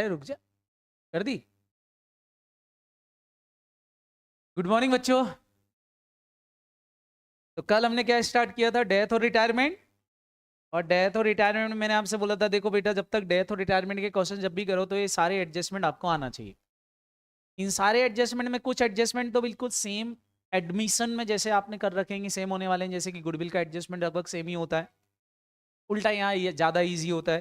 अरे रुक जा, कर दी। गुड मॉर्निंग बच्चों। तो कल हमने क्या स्टार्ट किया था, डेथ और रिटायरमेंट। और डेथ और रिटायरमेंट में मैंने आपसे बोला था देखो बेटा, जब तक डेथ और रिटायरमेंट के क्वेश्चन जब भी करो तो ये सारे एडजस्टमेंट आपको आना चाहिए। इन सारे एडजस्टमेंट में कुछ एडजस्टमेंट तो बिल्कुल सेम एडमिशन में जैसे आपने कर रखेंगे सेम होने वाले हैं, जैसे कि गुडविल का एडजस्टमेंट लगभग सेम ही होता है। उल्टा यहाँ ये ज़्यादा ईजी होता है,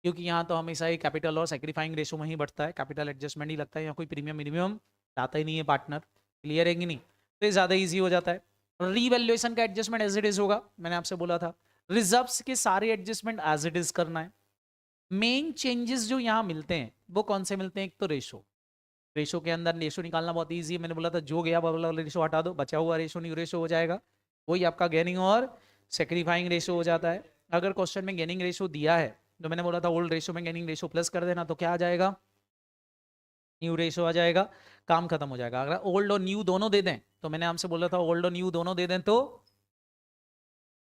क्योंकि यहाँ तो हमेशा ही कैपिटल और सेक्रीफाइंग रेशो में ही बढ़ता है, कैपिटल एडजस्टमेंट ही लगता है, यहाँ कोई प्रीमियम मिनिमम आता ही नहीं है पार्टनर। क्लियर है कि नहीं? तो ये ज़्यादा ईजी हो जाता है। रीवैल्यूएशन का एडजस्टमेंट एज इट इज होगा, मैंने आपसे बोला था। रिजर्व्स के सारे एडजस्टमेंट एज इट इज करना है। मेन चेंजेस जो यहाँ मिलते हैं वो कौन से मिलते हैं? एक तो रेशो, रेशो के अंदर रेशो निकालना बहुत ईजी है। मैंने बोला था जो गया वाला रेशो हटा दो, बचा हुआ रेशो न्यू रेशो हो जाएगा, वही आपका गेनिंग और सेक्रीफाइंग रेशो हो जाता है। अगर क्वेश्चन में गेनिंग रेशो दिया है तो मैंने बोला था ओल्ड रेशो में गेनिंग रेशो प्लस कर देना, तो क्या आ जाएगा? न्यू रेशो आ जाएगा, काम खत्म हो जाएगा। अगर ओल्ड और न्यू दोनों दे दें तो मैंने आपसे बोला था ओल्ड और न्यू दोनों दे दें तो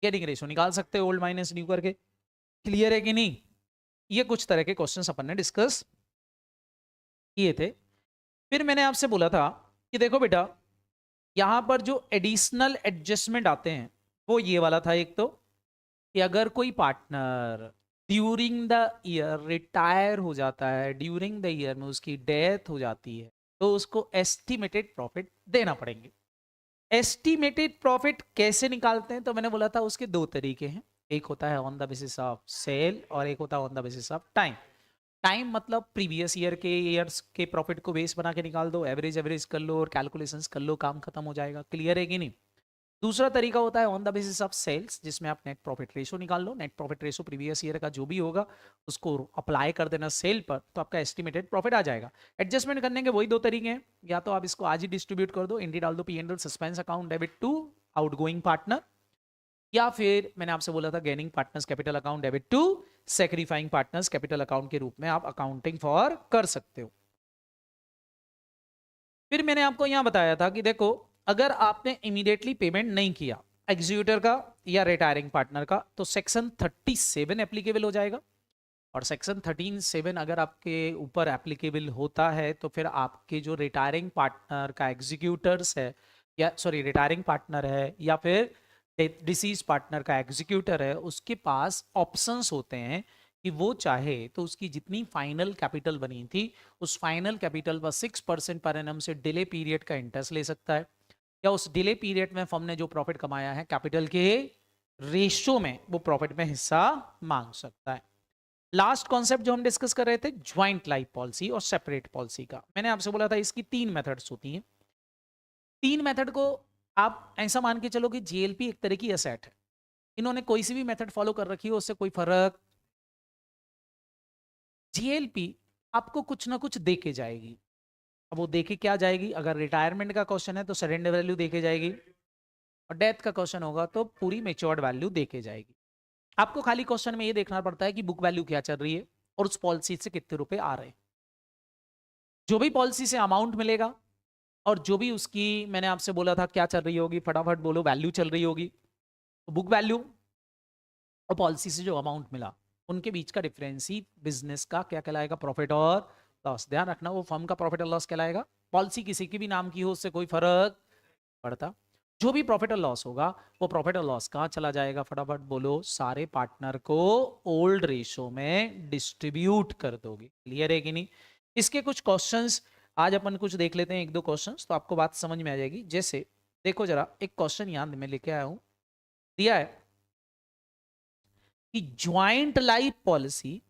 गेनिंग रेशो निकाल सकते हैं ओल्ड माइनस न्यू करके। क्लियर है कि नहीं? ये कुछ तरह के क्वेश्चन अपन ने डिस्कस किए थे। फिर मैंने आपसे बोला था कि देखो बेटा, यहां पर जो एडिशनल एडजस्टमेंट आते हैं वो ये वाला था। एक तो कि अगर कोई partner during the year retire हो जाता है, ड्यूरिंग द ईयर में उसकी डेथ हो जाती है, तो उसको एस्टिमेटेड प्रॉफिट देना पड़ेंगे। एस्टिमेटेड प्रॉफिट कैसे निकालते हैं? तो मैंने बोला था उसके दो तरीके हैं, एक होता है on the basis of sale और एक होता है on the basis of time. Time मतलब प्रीवियस ईयर के ईयर्स के प्रॉफिट को बेस बना के निकाल दो, एवरेज एवरेज कर लो और कैलकुलेशंस कर लो, काम खत्म हो जाएगा। क्लियर है कि नहीं? दूसरा तरीका होता है on the basis of sales, जिसमें आप नेट प्रॉफिट रेशो निकाल लो, net profit ratio previous year का जो भी होगा उसको अप्लाई कर देना सेल पर, तो आपका एस्टिमेटेड प्रॉफिट आ जाएगा। एडजस्टमेंट करने के वही दो तरीके हैं, या तो आप इसको आज ही डिस्ट्रीब्यूट कर दो, एंट्री डाल दो P&L suspense account debit to outgoing partner, या फिर मैंने आपसे बोला था gaining partners capital account debit to sacrificing partners capital account के रूप में आप अकाउंटिंग फॉर कर सकते हो। फिर मैंने आपको यहां बताया था कि देखो, अगर आपने इमीडिएटली पेमेंट नहीं किया एग्जीक्यूटर का या रिटायरिंग पार्टनर का, तो सेक्शन 37 एप्लीकेबल हो जाएगा। और सेक्शन 13(7) अगर आपके ऊपर एप्लीकेबल होता है तो फिर आपके जो रिटायरिंग पार्टनर का एग्जीक्यूटर्स है, या सॉरी रिटायरिंग पार्टनर है या फिर डिसीज पार्टनर का एग्जीक्यूटर है, उसके पास ऑप्शंस होते हैं कि वो चाहे तो उसकी जितनी फाइनल कैपिटल बनी थी उस फाइनल कैपिटल पर 6% पर एनम से डिले पीरियड का इंटरेस्ट ले सकता है, या उस डिले पीरियड में फर्म ने जो प्रॉफिट कमाया है कैपिटल के रेशो में वो प्रॉफिट में हिस्सा मांग सकता है। लास्ट कॉन्सेप्ट जो हम डिस्कस कर रहे थे ज्वाइंट लाइफ पॉलिसी और सेपरेट पॉलिसी का, मैंने आपसे बोला था इसकी 3 मेथड्स होती हैं। 3 मेथड को आप ऐसा मान के चलो कि जीएलपी एक तरह की एसेट है, इन्होंने कोई सी भी मेथड फॉलो कर रखी हो उससे कोई फर्क। जीएलपी आपको कुछ ना कुछ दे के जाएगी। अब वो देखे क्या जाएगी? अगर रिटायरमेंट का क्वेश्चन है तो सरेंडर वैल्यू देके जाएगी, और डेथ का क्वेश्चन होगा तो पूरी मेच्योर्ड वैल्यू देके जाएगी। आपको खाली क्वेश्चन में ये देखना पड़ता है कि बुक वैल्यू क्या चल रही है और उस पॉलिसी से कितने रुपए आ रहे हैं। जो भी पॉलिसी से अमाउंट मिलेगा और जो भी उसकी, मैंने आपसे बोला था क्या चल रही होगी, फटाफट बोलो, वैल्यू चल रही होगी, तो बुक वैल्यू और पॉलिसी से जो अमाउंट मिला उनके बीच का डिफरेंस ही बिजनेस का क्या कहलाएगा? प्रॉफिट और लॉस। ध्यान रखना वो फर्म का प्रॉफिट और लॉस कहलाएगा। पॉलिसी किसी की भी नाम की हो उससे कोई फर्क पड़ता। जो भी प्रॉफिट और लॉस होगा वो प्रॉफिट और लॉस कहाँ चला जाएगा? फटाफट बोलो, सारे पार्टनर को ओल्ड रेशो में डिस्ट्रीब्यूट कर दोगे। क्लियर है कि नहीं? इसके कुछ क्वेश्चंस आज अपन कुछ देख लेते हैं, एक दो क्वेश्चंस, तो आपको बात समझ में आ जाएगी। जैसे देखो जरा, एक क्वेश्चन यहां में लेके आया हूं, दिया है कि joint life policy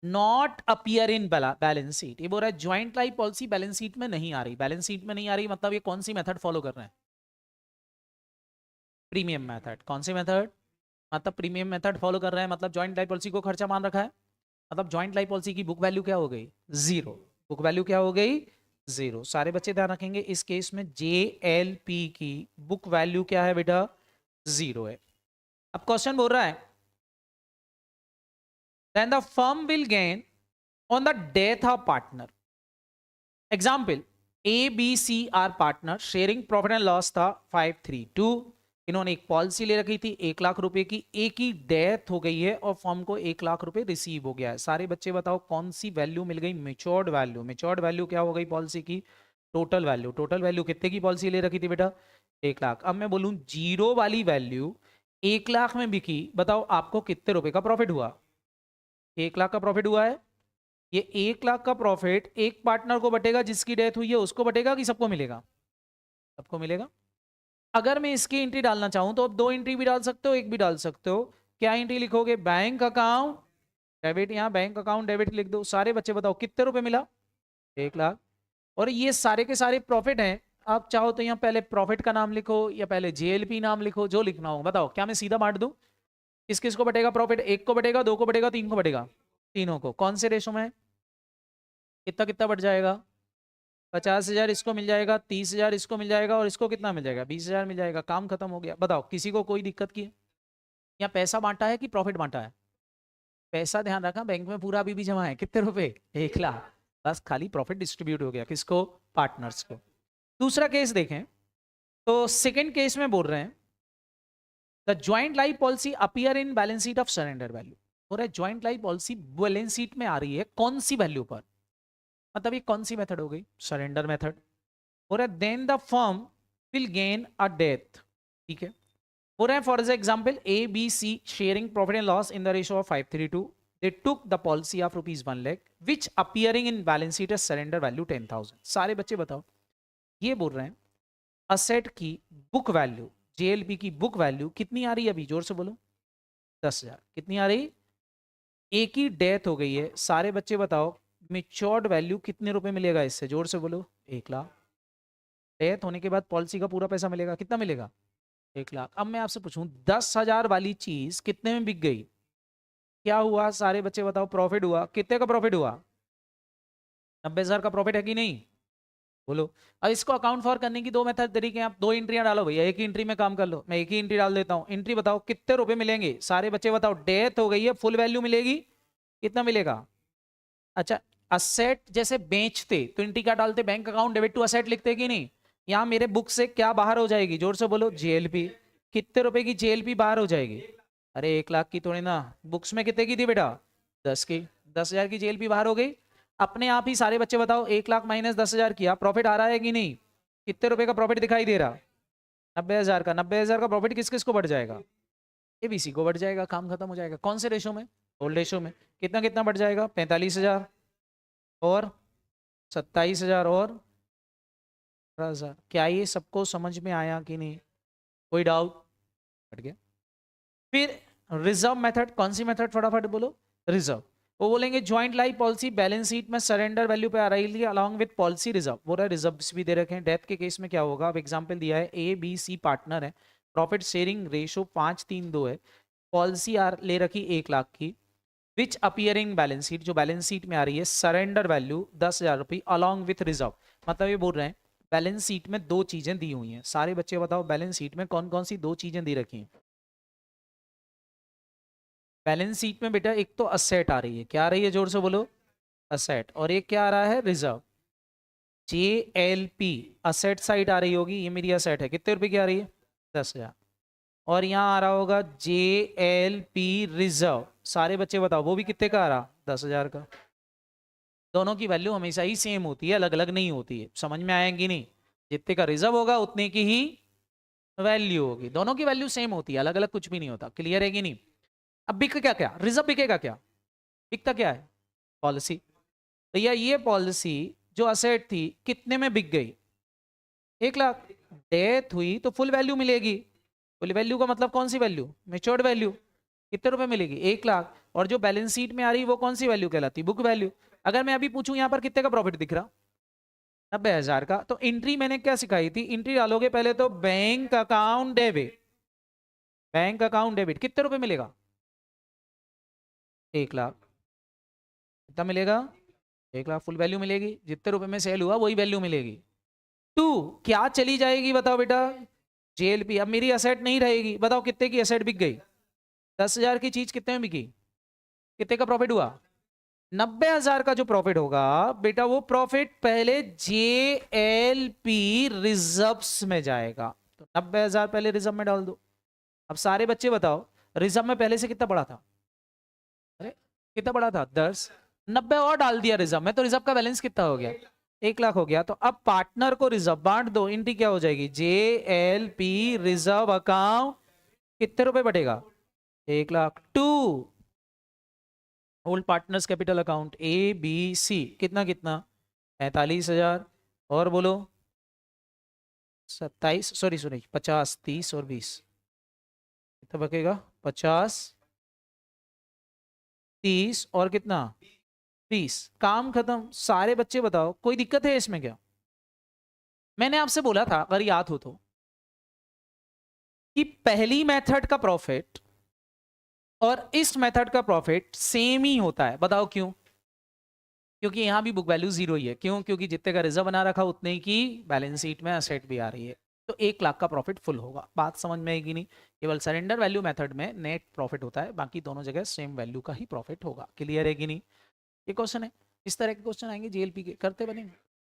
not appear in balance sheet. ये बोल रहा है joint life policy balance sheet में नहीं आ रही। बैलेंस शीट में नहीं आ रही मतलब ये कौन सी मेथड फॉलो कर रहे हैं? Premium method. कौन सी मेथड? मतलब प्रीमियम मेथड फॉलो कर रहे हैं, मतलब ज्वाइंट लाइफ पॉलिसी को खर्चा मान रखा है, मतलब ज्वाइंट लाइफ पॉलिसी की बुक वैल्यू क्या हो गई? जीरो। बुक वैल्यू क्या हो गई? जीरो। सारे बच्चे ध्यान रखेंगे, इस केस में JLP की बुक वैल्यू क्या है बेटा? जीरो है। अब क्वेश्चन बोल रहा है then the firm will gain on the death of partner. Example, A, B, C are partner, sharing profit and loss था 532, इन्होंने एक पॉलिसी ले रखी थी 1 लाख रुपए की, एक ही डेथ हो गई है और फर्म को 1 लाख रुपए रिसीव हो गया है। सारे बच्चे बताओ कौन सी वैल्यू मिल गई? Matured value. मेच्योर्ड वैल्यू क्या हो गई पॉलिसी की? Total value. टोटल वैल्यू कितने की पॉलिसी ले रखी थी बेटा? 1 लाख। अब मैं बोलूं जीरो वाली वैल्यू 1 लाख में बिकी, बताओ आपको कितने रुपए का प्रॉफिट हुआ? 1 लाख का प्रॉफिट हुआ है। ये 1 लाख का प्रॉफिट एक पार्टनर को बटेगा जिसकी डेथ हुई है, उसको बटेगा कि सबको मिलेगा? सबको मिलेगा। अगर मैं इसकी एंट्री डालना चाहूं तो अब 2 एंट्री भी डाल सकते हो, एक भी डाल सकते हो। क्या एंट्री लिखोगे? Bank account debit. यहां बैंक अकाउंट डेबिट लिख दो। सारे बच्चे बताओ कितने रुपए मिला? 1 लाख। और ये सारे के सारे प्रॉफिट हैं। आप चाहो तो यहाँ पहले प्रॉफिट का नाम लिखो या पहले जेएलपी नाम लिखो, जो लिखना हो। बताओ क्या मैं सीधा बांट दूं? किस किस को बटेगा प्रॉफिट? एक को बटेगा, दो को बटेगा, तीन को बटेगा? तीनों को। कौन से रेशो में है? कितना कितना बढ़ जाएगा? 50,000 इसको मिल जाएगा, 30,000 इसको मिल जाएगा और इसको कितना मिल जाएगा? 20,000 मिल जाएगा। काम खत्म हो गया। बताओ किसी को कोई दिक्कत की है? या पैसा बांटा है कि प्रॉफिट बांटा है? पैसा ध्यान रखा बैंक में पूरा अभी भी जमा है। कितने रुपए? 1 लाख। बस खाली प्रॉफिट डिस्ट्रीब्यूट हो गया। किसको? पार्टनर्स को। दूसरा केस देखें तो सेकेंड केस में बोल रहे हैं the joint life policy appear in balance sheet of surrender value. हो रहा है joint life policy balance sheet में आ रही है कौन सी वैल्यू पर? मतलब ये कौन सी मेथड हो गई? Surrender method. हो रहा है then the firm will gain a death. ठीक है। हो रहा है for example A B C sharing profit and loss in the ratio of 5:3 they took the policy of rupees 1 lakh which appearing in balance sheet as surrender value 10,000। सारे बच्चे बताओ ये बोल रहे हैं असेट की बुक वैल्यू, जेएलपी की book value कितनी आ रही है? अभी जोर से बोलो। 10,000। कितनी आ रही? एक ही डेथ हो गई है। सारे बच्चे बताओ मेच्योर्ड वैल्यू कितने रुपए मिलेगा इससे? जोर से बोलो। 1 लाख। डेथ होने के बाद पॉलिसी का पूरा पैसा मिलेगा। कितना मिलेगा? 1 लाख। अब मैं आपसे पूछूं 10,000 वाली चीज कितने में बिक गई? क्या हुआ? सारे बच्चे बताओ। प्रॉफिट हुआ। कितने का प्रॉफिट हुआ? 90,000 का प्रॉफिट है कि नहीं? बोलो। अब इसको अकाउंट फॉर करने की दो मेथड तरीके हैं। आप 2 एंट्रियां डालो भैया, एक ही एंट्री में काम कर लो। मैं एक ही एंट्री डाल देता हूं। एंट्री बताओ कितने रुपए मिलेंगे? सारे बच्चे बताओ। डेथ हो गई है, फुल वैल्यू मिलेगी। कितना मिलेगा? अच्छा, असेट जैसे बेचते तो एंट्री क्या डालते? Bank account debit to asset लिखते कि नहीं? यहां मेरे बुक से क्या बाहर हो जाएगी? जोर से बोलो। जेएलपी। कितने रुपए की जेएलपी बाहर हो जाएगी? अरे 1 लाख की थोड़ी ना, बुक्स में कितने की थी बेटा? 10 की। 10,000 की जेएलपी बाहर हो गई। अपने आप ही सारे बच्चे बताओ 1 लाख माइनस 10,000 किया, प्रॉफिट आ रहा है कि नहीं? कितने रुपए का प्रॉफिट दिखाई दे रहा? 90,000 का। 90,000 का प्रॉफिट किस किस को बढ़ जाएगा? एबीसी को बढ़ जाएगा। काम खत्म हो जाएगा। कौन से रेशो में? ओल्ड रेशो में। कितना कितना बढ़ जाएगा? 45,000 और 27,000 और 18,000। क्या ये सबको समझ में आया कि नहीं? कोई डाउट? हट गया। फिर रिजर्व मेथड। कौन सी मेथड? फटाफट बोलो। रिजर्व। वो बोलेंगे joint life policy balance sheet में सरेंडर वैल्यू पे आ रही है अलॉन्ग विद पॉलिसी रिजर्व। वो रहा रिजर्व्स भी दे रखे हैं। डेथ के केस में क्या होगा? अब एग्जांपल दिया है ए बी सी पार्टनर है, प्रॉफिट शेयरिंग रेशो 5:3 है, पॉलिसी आर ले रखी 1 लाख की, विच अपियरिंग बैलेंस शीट, जो बैलेंस शीट में आ रही है सरेंडर वैल्यू 10,000 रुपये अलॉन्ग विथ रिजर्व। मतलब ये बोल रहे हैं बैलेंस शीट में दो चीजें दी हुई हैं। सारे बच्चे बताओ बैलेंस शीट में कौन कौन सी दो चीजें दी रखी हैं? बैलेंस शीट में बेटा एक तो असेट आ रही है। क्या आ रही है? जोर से बोलो। असेट। और एक क्या आ रहा है? रिजर्व। जेएलपी असेट साइड आ रही होगी। ये मेरी असेट है। कितने रुपए की आ रही है? 10,000। और यहाँ आ रहा होगा जेएलपी रिजर्व। सारे बच्चे बताओ वो भी कितने का आ रहा? 10,000 का। दोनों की वैल्यू हमेशा ही सेम होती है, अलग अलग नहीं होती है। समझ में आएंगी नहीं? जितने का रिजर्व होगा उतने की ही वैल्यू होगी। दोनों की वैल्यू सेम होती है, अलग अलग कुछ भी नहीं होता। क्लियर है कि नहीं? अब बिक क्या? क्या रिजर्व बिकेगा? क्या बिकता? क्या है? पॉलिसी। भैया ये पॉलिसी जो असेट थी कितने में बिक गई? 1 लाख। डेथ हुई तो फुल वैल्यू मिलेगी। फुल वैल्यू का मतलब कौन सी वैल्यू? Matured value. कितने रुपए मिलेगी? 1 लाख। और जो बैलेंस शीट में आ रही वो कौन सी वैल्यू कहलाती? Book value. अगर मैं अभी पूछूं यहाँ पर कितने का प्रॉफिट दिख रहा? 90,000 का। तो एंट्री मैंने क्या सिखाई थी? एंट्री डालोगे पहले तो bank account debit. Bank account debit कितने रुपए मिलेगा? 1 लाख। कितना मिलेगा? 1 लाख फुल वैल्यू मिलेगी। जितने रुपए में सेल हुआ वही वैल्यू मिलेगी। टू क्या चली जाएगी बताओ बेटा? जेएलपी। अब मेरी असेट नहीं रहेगी। बताओ कितने की असेट बिक गई? 10,000 की चीज कितने में बिकी? कितने का प्रॉफिट हुआ? 90,000 का जो प्रॉफिट होगा बेटा वो प्रॉफिट पहले जेएलपी रिजर्व्स में जाएगा। तो 90,000 पहले रिजर्व में डाल दो। अब सारे बच्चे बताओ, रिजर्व में पहले से कितना पड़ा था? अरे कितना पड़ा था? 10। 90 और डाल दिया रिजर्व में, तो रिजर्व का बैलेंस कितना हो गया? 1 लाख हो गया। तो अब पार्टनर को रिजर्व बांट दो, एंट्री क्या हो जाएगी? JLP रिजर्व अकाउंट कितने रुपए बढ़ेगा? 1 lakh. 2 old partners capital account ABC कितना कितना? 45,000। और बोलो 27, सॉरी 50, 30 और 20 कितना बचेगा? 50, 30 और कितना? 20। काम खत्म। सारे बच्चे बताओ कोई दिक्कत है इसमें क्या? मैंने आपसे बोला था अगर याद हो तो कि पहली मेथड का प्रॉफिट और इस मेथड का प्रॉफिट सेम ही होता है। बताओ क्यों? क्योंकि यहां भी बुक वैल्यू 0 ही है। क्यों? क्योंकि जितने का रिजर्व बना रखा उतने की बैलेंस शीट में असेट भी आ रही है। तो 1 लाख का प्रॉफिट फुल होगा। बात समझ में आएगी नहीं? केवल सरेंडर वैल्यू मेथड में नेट प्रॉफिट होता है, बाकी दोनों जगह सेम वैल्यू का ही प्रॉफिट होगा। क्लियर है कि नहीं? ये क्वेश्चन है, इस तरह के क्वेश्चन आएंगे JLP के, करते बनेंगे।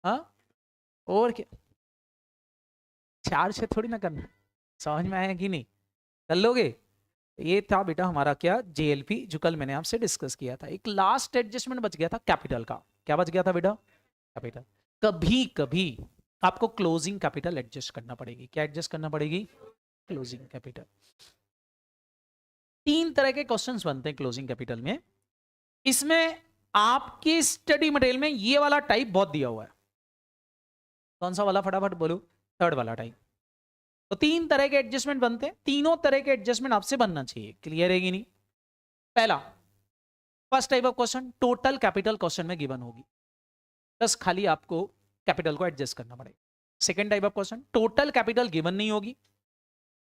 हाँ और क्या, 4 6 थोड़ी ना करना। समझ में आया कि नहीं? कर लोगे? ये था बेटा हमारा क्या? JLP, जो कल मैंने आपसे डिस्कस किया था। एक लास्ट एडजस्टमेंट बच गया था कैपिटल का। क्या बच गया था बेटा? कैपिटल। कभी कभी आपको क्लोजिंग कैपिटल एडजस्ट करना पड़ेगी। क्या एडजस्ट करना पड़ेगी? Closing capital. 3 तरह के क्वेश्चंस बनते हैं क्लोजिंग कैपिटल में। इसमें आपके स्टडी मटेरियल में ये वाला टाइप बहुत दिया हुआ है। कौन सा वाला? फटाफट बोलो। 3rd वाला टाइप। तो 3 तरह के एडजस्टमेंट बनते हैं। तीनों तरह के एडजस्टमेंट आपसे बनना चाहिए। क्लियर है कि नहीं? पहला, first type of question total capital question में गिवन होगी, बस खाली आपको कैपिटल को एडजस्ट करना पड़ेगा। Second type of question total capital given नहीं होगी।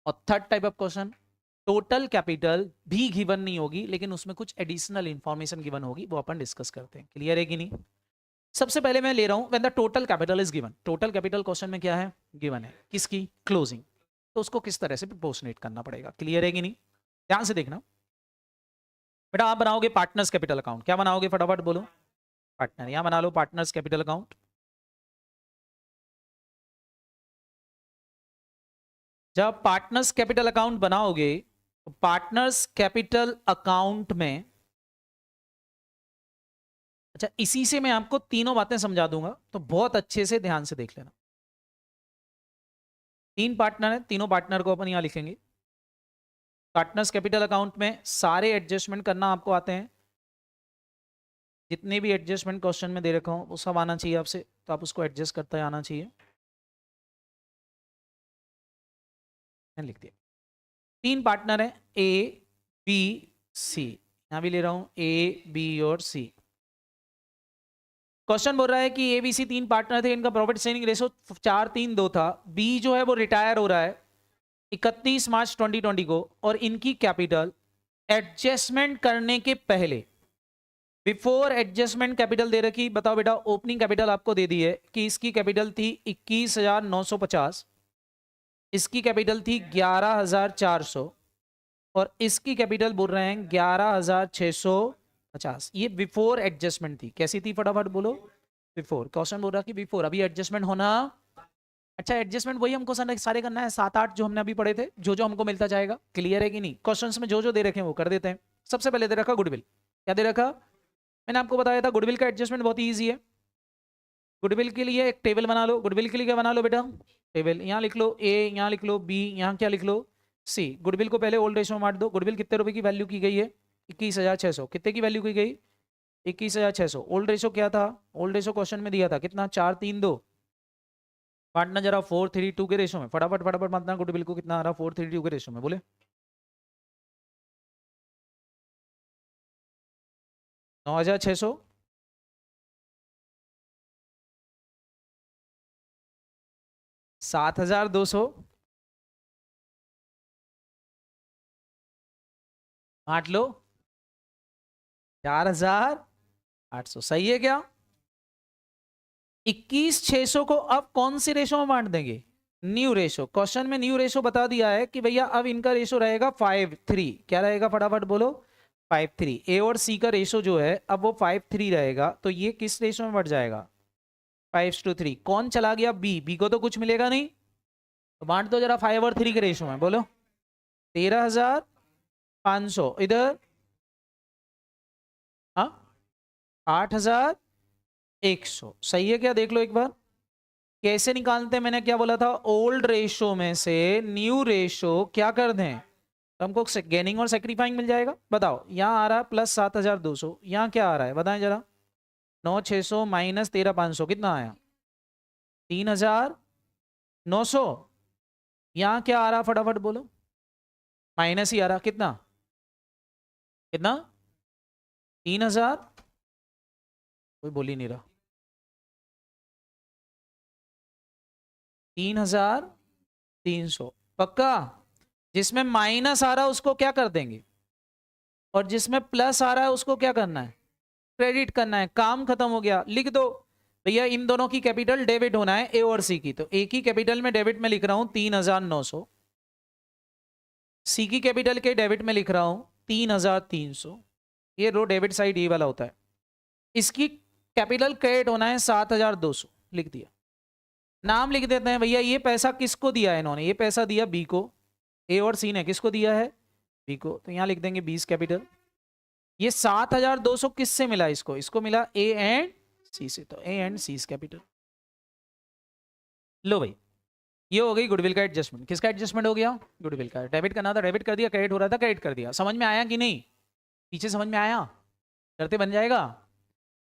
और third type of question total capital भी गिवन नहीं होगी, लेकिन उसमें कुछ एडिशनल इंफॉर्मेशन गिवन होगी, वो अपन डिस्कस करते हैं। क्लियर है कि नहीं? सबसे पहले मैं ले रहा हूं when the total capital is given. Total capital question में क्या है? गिवन है। किसकी? क्लोजिंग। तो उसको किस तरह से प्रोपोर्शनेट करना पड़ेगा। क्लियर है कि नहीं? ध्यान से देखना बेटा। आप बनाओगे पार्टनर्स कैपिटल अकाउंट। क्या बनाओगे? फटाफट बोलो। पार्टनर। यहां बना लो पार्टनर्स कैपिटल अकाउंट। जब पार्टनर्स कैपिटल अकाउंट बनाओगे तो पार्टनर्स कैपिटल अकाउंट में, अच्छा इसी से मैं आपको तीनों बातें समझा दूंगा, तो बहुत अच्छे से ध्यान से देख लेना। 3 पार्टनर हैं, तीनों पार्टनर को अपन यहां लिखेंगे। पार्टनर्स कैपिटल अकाउंट में सारे एडजस्टमेंट करना आपको आते हैं। जितने भी एडजस्टमेंट क्वेश्चन में दे रखा हूं वो सब आना चाहिए आपसे, तो आप उसको एडजस्ट करते आना चाहिए। मैंने लिख दिया। 3 पार्टनर हैं ABC। यहां भी ले रहा हूं AB और C। क्वेश्चन बोल रहा है कि ABC 3 पार्टनर थे, इनका प्रॉफिट शेयरिंग रेशो 4:3:2 था। B जो है वो रिटायर हो रहा है 31 मार्च 2020 को, और इनकी कैपिटल एडजस्टमेंट करने के पहले, बिफोर एडजस्टमेंट कैपिटल दे रखी। बताओ बेटा, ओपनिंग कैपिटल आपको दे दी है कि इसकी कैपिटल थी 21,950, इसकी कैपिटल थी 11,400, और इसकी कैपिटल बोल रहे हैं 11,650। ये बिफोर एडजस्टमेंट थी। कैसी थी? फटाफट बोलो। बिफोर। क्वेश्चन बोल रहा कि बिफोर, अभी एडजस्टमेंट होना। अच्छा एडजस्टमेंट वही हमको सारे करना है, 7-8 जो हमने अभी पढ़े थे, जो जो हमको मिलता जाएगा। क्लियर है कि नहीं? क्वेश्चंस में जो जो दे रखे हैं वो कर देते हैं। सबसे पहले दे रखा गुडविल। क्या दे रखा? मैंने आपको बताया था गुडविल का एडजस्टमेंट बहुत ईजी है। गुडविल के लिए एक टेबल बना लो। गुडविल के लिए क्या बना लो बेटा? टेबल। यहाँ लिख लो A, यहाँ लिख लो B, यहाँ क्या लिख लो? C। गुडविल को पहले ओल्ड रेशो में बांट दो। गुडविल कितने रुपए की वैल्यू की गई है? 21,600। कितने की वैल्यू की गई? 21,600। ओल्ड रेशो क्या था? ओल्ड रेशो क्वेश्चन में दिया था कितना? 4:3:2। बांटना जरा 4:3:2 के रेशो में। फटाफट फटाफट बांटना गुडविल को। कितना आ रहा? 4:3:2 के रेशो में। बोले 9,600, 7,200, बांट लो 4,800। सही है क्या? 21,600 को अब कौन सी रेशो में बांट देंगे? New ratio. क्वेश्चन में न्यू रेशो बता दिया है कि भैया अब इनका रेशो रहेगा 5:3। क्या रहेगा? फटाफट बोलो। 5:3। ए और सी का रेशो जो है अब वो 5:3 रहेगा, तो ये किस रेशो में बढ़ जाएगा? 5:3। कौन चला गया? बी। बी को तो कुछ मिलेगा नहीं, तो बांट दो जरा 5 और 3 के रेशो में, बोलो 13,500 इधर, हाँ 8,100 सही है क्या? देख लो एक बार कैसे निकालते हैं। मैंने क्या बोला था, ओल्ड रेशो में से न्यू रेशो क्या कर दें तो हमको गेनिंग और सेक्रीफाइंग मिल जाएगा। बताओ यहाँ आ रहा है प्लस 7,200, यहाँ क्या आ रहा है बताएं जरा, 9,600 माइनस 13,500 कितना आया 3,900। यहाँ क्या आ रहा फटाफट बोलो, माइनस ही आ रहा, कितना कितना 3,000, कोई बोल ही नहीं रहा, 3,300 पक्का। जिसमें माइनस आ रहा है उसको क्या कर देंगे, और जिसमें प्लस आ रहा है उसको क्या करना है, क्रेडिट करना है। काम खत्म हो गया, लिख दो भैया इन दोनों की कैपिटल डेबिट होना है, ए और सी की। तो ए की कैपिटल में डेबिट में लिख रहा हूं 3,900, सी की कैपिटल के डेबिट में लिख रहा हूं 3,300। ये रो डेबिट साइड ये वाला होता है। इसकी कैपिटल क्रेडिट होना है 7,200, लिख दिया। नाम लिख देते हैं भैया, ये पैसा किसको दिया है इन्होंने, ये पैसा दिया बी को, ए और सी ने किसको दिया है बी को, तो यहां लिख देंगे बीस कैपिटल। ये 7,200 किससे मिला, इसको इसको मिला ए एंड सी से, तो ए एंड सी कैपिटल। लो भाई ये हो गई गुडविल का एडजस्टमेंट। किसका एडजस्टमेंट हो गया, गुडविल का। डेबिट करना था डेबिट कर दिया, क्रेडिट हो रहा था क्रेडिट कर दिया। समझ में आया कि नहीं, पीछे समझ में आया, करते बन जाएगा।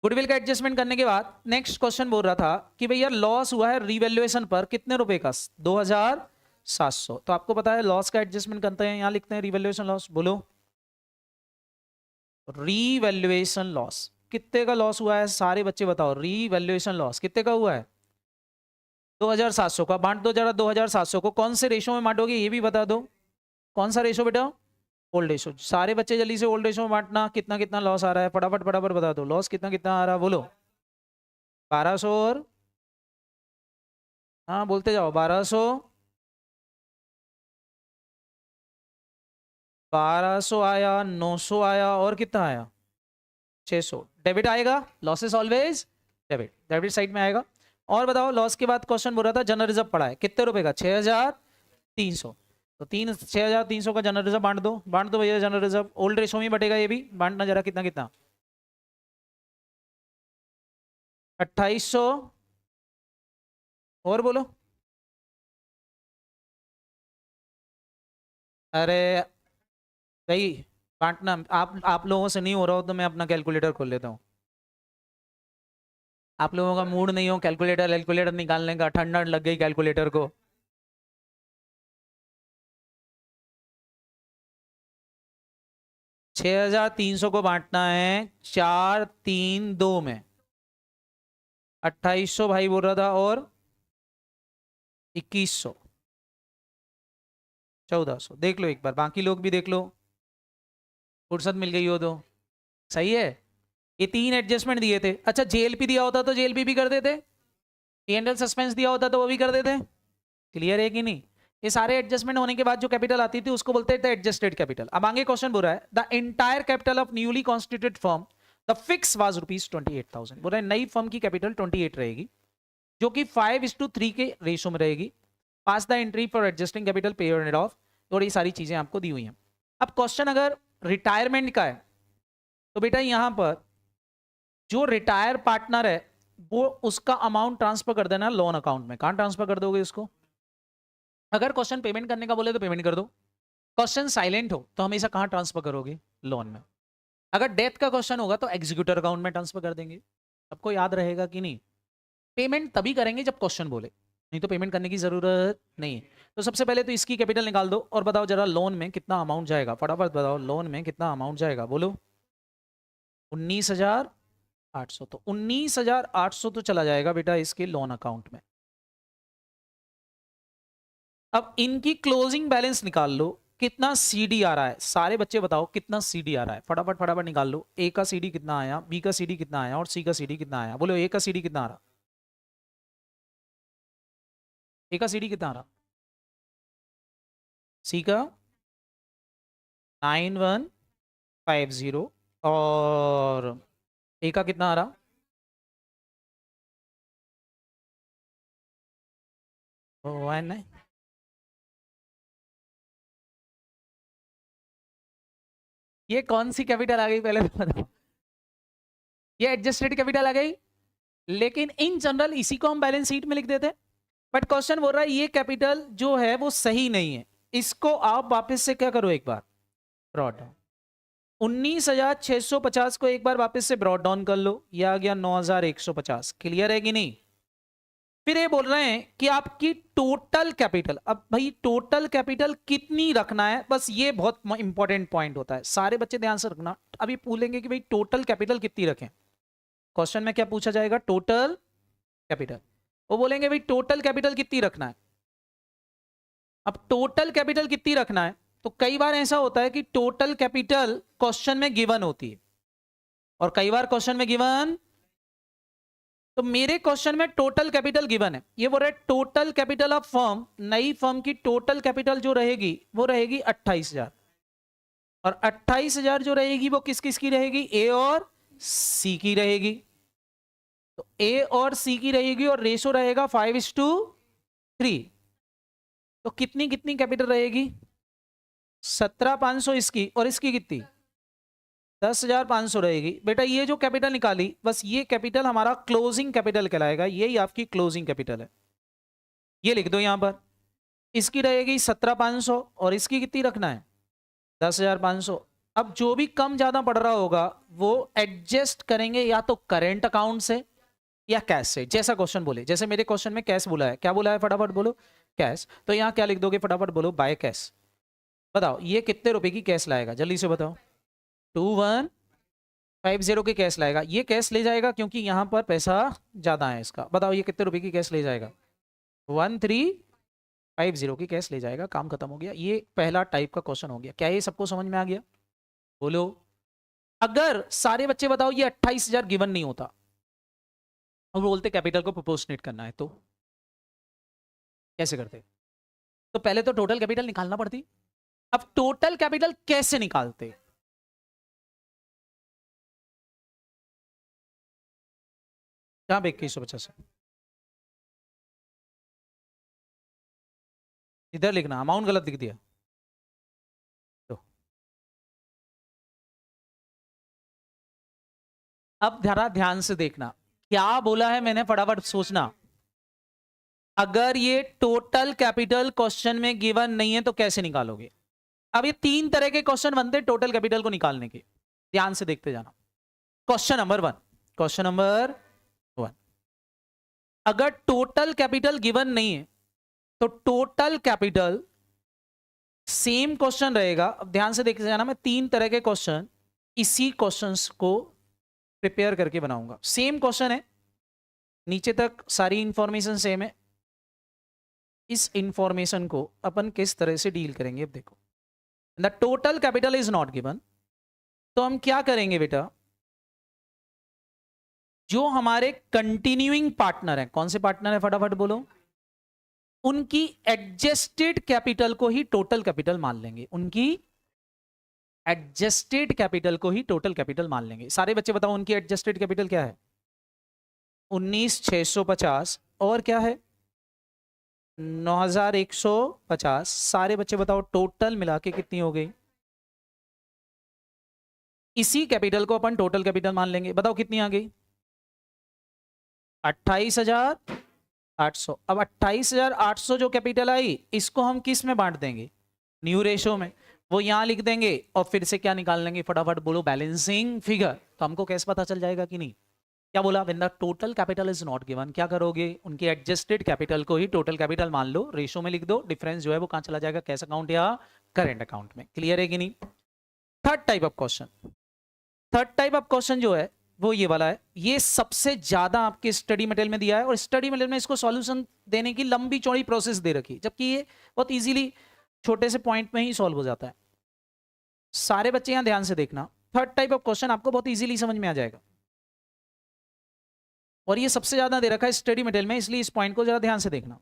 गुडविल का एडजस्टमेंट करने के बाद नेक्स्ट क्वेश्चन बोल रहा था कि भैया लॉस हुआ है रीवैल्यूएशन पर कितने रुपए का, 2,700। तो आपको पता है लॉस का एडजस्टमेंट करते हैं, यहां लिखते हैं रीवैल्यूएशन लॉस। बोलो रीवैल्यूएशन लॉस कितने का लॉस हुआ है, सारे बच्चे बताओ रीवैल्यूएशन लॉस कितने का हुआ है, 2,700 का। बांट दो जरा 2,700 को, कौन से रेशो में बांटोगे ये भी बता दो, कौन सा रेशो बेटा, ओल्ड रेशो। सारे बच्चे जल्दी से ओल्ड रेशो में बांटना, कितना कितना लॉस आ रहा है फटाफट फटाफट बता दो, लॉस कितना कितना आ रहा है बोलो। 1,200 और, हाँ बोलते जाओ, 1,200, 1,200 आया, 900 आया, और कितना आया 600। डेबिट आएगा, losses always debit, debit side में आएगा। और बताओ लॉस के बाद क्वेश्चन बोल रहा था जनरल रिजर्व पड़ा है कितने रुपए का, 6,300। तो 6,300 का जनरल रिजर्व बांट दो भैया। जनरल रिजर्व ओल्ड रेशो में बटेगा, ये भी बांटना जरा कितना कितना, 2,800, और बोलो, अरे भाई बांटना आप लोगों से नहीं हो रहा हो तो मैं अपना कैलकुलेटर खोल लेता हूँ। आप लोगों का मूड नहीं हो कैलकुलेटर निकालने का, ठंडा लग गई कैलकुलेटर को। 6,300 को बांटना है 4, 3, 2 में, 2,800 भाई बोल रहा था, और 2,100, 1,400। देख लो एक बार, बाकी लोग भी देख लो, फुर्सत मिल गई हो तो। सही है, ये 3 एडजस्टमेंट दिए थे। अच्छा जेएलपी दिया होता तो जेएलपी भी कर देते, पी&एल सस्पेंस दिया होता तो वो भी कर देते। क्लियर है कि नहीं। ये सारे एडजस्टमेंट होने के बाद जो कैपिटल आती थी उसको बोलते थे एडजस्टेड कैपिटल। अब आगे क्वेश्चन बोल रहा है the entire capital of newly constituted firm the fix was ₹28,000। बोल रहा है नई फर्म की कैपिटल 28 रहेगी, जो कि 5:3 के रेशो में रहेगी। Pass the entry for adjusting capital पे और ऑफ, और ये सारी चीजें आपको दी हुई हैं। अब क्वेश्चन अगर रिटायरमेंट का है तो बेटा यहां पर जो रिटायर पार्टनर है वो उसका अमाउंट ट्रांसफर कर देना लोन अकाउंट में। कहां ट्रांसफर कर दोगे इसको, अगर क्वेश्चन पेमेंट करने का बोले तो पेमेंट कर दो, क्वेश्चन साइलेंट हो तो हमेशा कहां ट्रांसफर करोगे, लोन में। अगर डेथ का क्वेश्चन होगा तो एग्जीक्यूटर अकाउंट में ट्रांसफर कर देंगे। सबको याद रहेगा कि नहीं। पेमेंट तभी करेंगे जब क्वेश्चन बोले, नहीं तो पेमेंट करने की जरूरत नहीं है। तो सबसे पहले तो इसकी कैपिटल निकाल दो और बताओ जरा लोन में कितना अमाउंट जाएगा, फटाफट बताओ लोन में कितना अमाउंट जाएगा बोलो। 19,800। तो 19,800 तो चला जाएगा बेटा इसके लोन अकाउंट में। अब इनकी क्लोजिंग बैलेंस निकाल लो, कितना सीडी आ रहा है, सारे बच्चे बताओ कितना सीडी आ रहा है, फटाफट फटाफट निकाल लो। ए का सीडी कितना आया, बी का सीडी कितना आया, और सी का सीडी कितना आया बोलो। ए का सीडी कितना आ रहा, ए का सीडी कितना आ रहा, सी का 9,150, और ए का कितना आ रहा, वन ये कौन सी कैपिटल आ गई पहले तो बताओ? ये एडजस्टेड कैपिटल आ गई, लेकिन इन जनरल इसी को हम बैलेंस शीट में लिख देते हैं। बट क्वेश्चन बोल रहा है ये कैपिटल जो है वो सही नहीं है, इसको आप वापस से क्या करो, एक बार ब्रॉड डाउन। 19,650 को एक बार वापस से ब्रॉड डाउन कर लो, ये आ गया 9,150। क्लियर है कि नहीं? फिर ये बोल रहे हैं कि आपकी टोटल कैपिटल, अब भाई टोटल कैपिटल कितनी रखना है, बस ये बहुत इंपॉर्टेंट पॉइंट होता है, सारे बच्चे ध्यान से रखना। अभी पूछेंगे कि भाई टोटल कैपिटल कितनी रखें, क्वेश्चन में क्या पूछा जाएगा, टोटल कैपिटल। वो बोलेंगे भाई टोटल कैपिटल कितनी रखना है। अब टोटल कैपिटल कितनी रखना है, तो कई बार ऐसा होता है कि टोटल कैपिटल क्वेश्चन में गिवन होती है, और कई बार क्वेश्चन में गिवन, तो मेरे क्वेश्चन में टोटल कैपिटल गिवन है। ये बोल रहे टोटल कैपिटल ऑफ फर्म, नई फर्म की टोटल कैपिटल जो रहेगी वो रहेगी 28,000, और 28,000 जो रहेगी वो किस किस की रहेगी, ए और सी की रहेगी। तो ए और सी की रहेगी और रेशो रहेगा 5:3। तो कितनी कितनी कैपिटल रहेगी, 17,500 इसकी, और इसकी कितनी 10,500 रहेगी। बेटा ये जो कैपिटल निकाली, बस ये कैपिटल हमारा क्लोजिंग कैपिटल कहलाएगा, यही आपकी क्लोजिंग कैपिटल है। ये लिख दो यहां पर, इसकी रहेगी 17,500 और इसकी कितनी रखना है 10,500। अब जो भी कम ज्यादा पड़ रहा होगा वो एडजस्ट करेंगे या तो करेंट अकाउंट से या कैश से, जैसा क्वेश्चन बोले। जैसे मेरे क्वेश्चन में कैश बोला है, क्या बोला है फटाफट बोलो, कैश। तो यहां क्या लिख दोगे फटाफट बोलो, बाय कैश। बताओ ये कितने रुपए की कैश लाएगा, जल्दी से बताओ। 2150 की कैश लाएगा, ये कैश ले जाएगा क्योंकि यहां पर पैसा ज्यादा है इसका। बताओ ये कितने रुपए की कैश ले जाएगा, 1350 की कैश ले जाएगा। काम खत्म हो गया। ये पहला टाइप का क्वेश्चन हो गया। क्या ये सबको समझ में आ गया, बोलो। अगर सारे बच्चे बताओ ये 28,000 गिवन नहीं होता और बोलते कैपिटल को प्रोपोर्शनेट करना है, तो कैसे करते? तो पहले तो टोटल कैपिटल निकालना पड़ती। अब टोटल कैपिटल कैसे निकालते, कहां पे 2150, इधर लिखना, अमाउंट गलत लिख दिया। तो अब जरा ध्यान से देखना क्या बोला है मैंने, फटाफट सोचना। अगर ये टोटल कैपिटल क्वेश्चन में गिवन नहीं है तो कैसे निकालोगे? अब ये तीन तरह के क्वेश्चन बनते हैं टोटल कैपिटल को निकालने के, ध्यान से देखते जाना। क्वेश्चन नंबर 1, क्वेश्चन नंबर 1, अगर टोटल कैपिटल गिवन नहीं है तो टोटल कैपिटल सेम क्वेश्चन रहेगा। अब ध्यान से देखते जाना, मैं तीन तरह के क्वेश्चन इसी क्वेश्चंस को प्रिपेयर करके बनाऊंगा। सेम क्वेश्चन है, नीचे तक सारी इंफॉर्मेशन सेम है। इस इंफॉर्मेशन को अपन किस तरह से डील करेंगे, अब देखो। The total capital is not given, तो हम क्या करेंगे बेटा, जो हमारे कंटिन्यूइंग पार्टनर हैं, कौन से पार्टनर है फटाफट बोलो, उनकी एडजस्टेड कैपिटल को ही टोटल कैपिटल मान लेंगे। उनकी एडजस्टेड कैपिटल को ही टोटल कैपिटल मान लेंगे। सारे बच्चे बताओ उनकी एडजस्टेड कैपिटल क्या है, 19,650 और क्या है 9,150। सारे बच्चे बताओ टोटल मिला के कितनी हो गई। इसी कैपिटल को अपन टोटल कैपिटल मान लेंगे। बताओ कितनी आ गई, 28,800। अब 28,800 जो कैपिटल आई इसको हम किस में बांट देंगे, न्यू रेशो में। वो यहां लिख देंगे और फिर से क्या निकाल लेंगे फटाफट बोलो, बैलेंसिंग फिगर। तो हमको कैसे पता चल जाएगा कि नहीं, क्या बोला, when the total capital is not given, क्या करोगे, उनकी एडजस्टेड कैपिटल को ही टोटल कैपिटल मान लो, रेशो में लिख दो, डिफरेंस जो है वो कहां चला जाएगा, कैश अकाउंट या करेंट अकाउंट में। क्लियर है कि नहीं? Third type of question, third type of question जो है वो ये वाला है। ये सबसे ज्यादा आपके स्टडी मटेरियल में दिया है, और स्टडी मटेरियल में इसको सॉल्यूशन देने की लंबी चौड़ी प्रोसेस दे रखी है, जबकि ये बहुत इजीली छोटे से पॉइंट में ही सॉल्व हो जाता है। सारे बच्चे यहां ध्यान से देखना, थर्ड टाइप ऑफ क्वेश्चन आपको बहुत इजीली समझ में आ जाएगा, और ये सबसे ज्यादा दे रखा है स्टडी मटेरियल में, इसलिए इस पॉइंट को जरा ध्यान से देखना।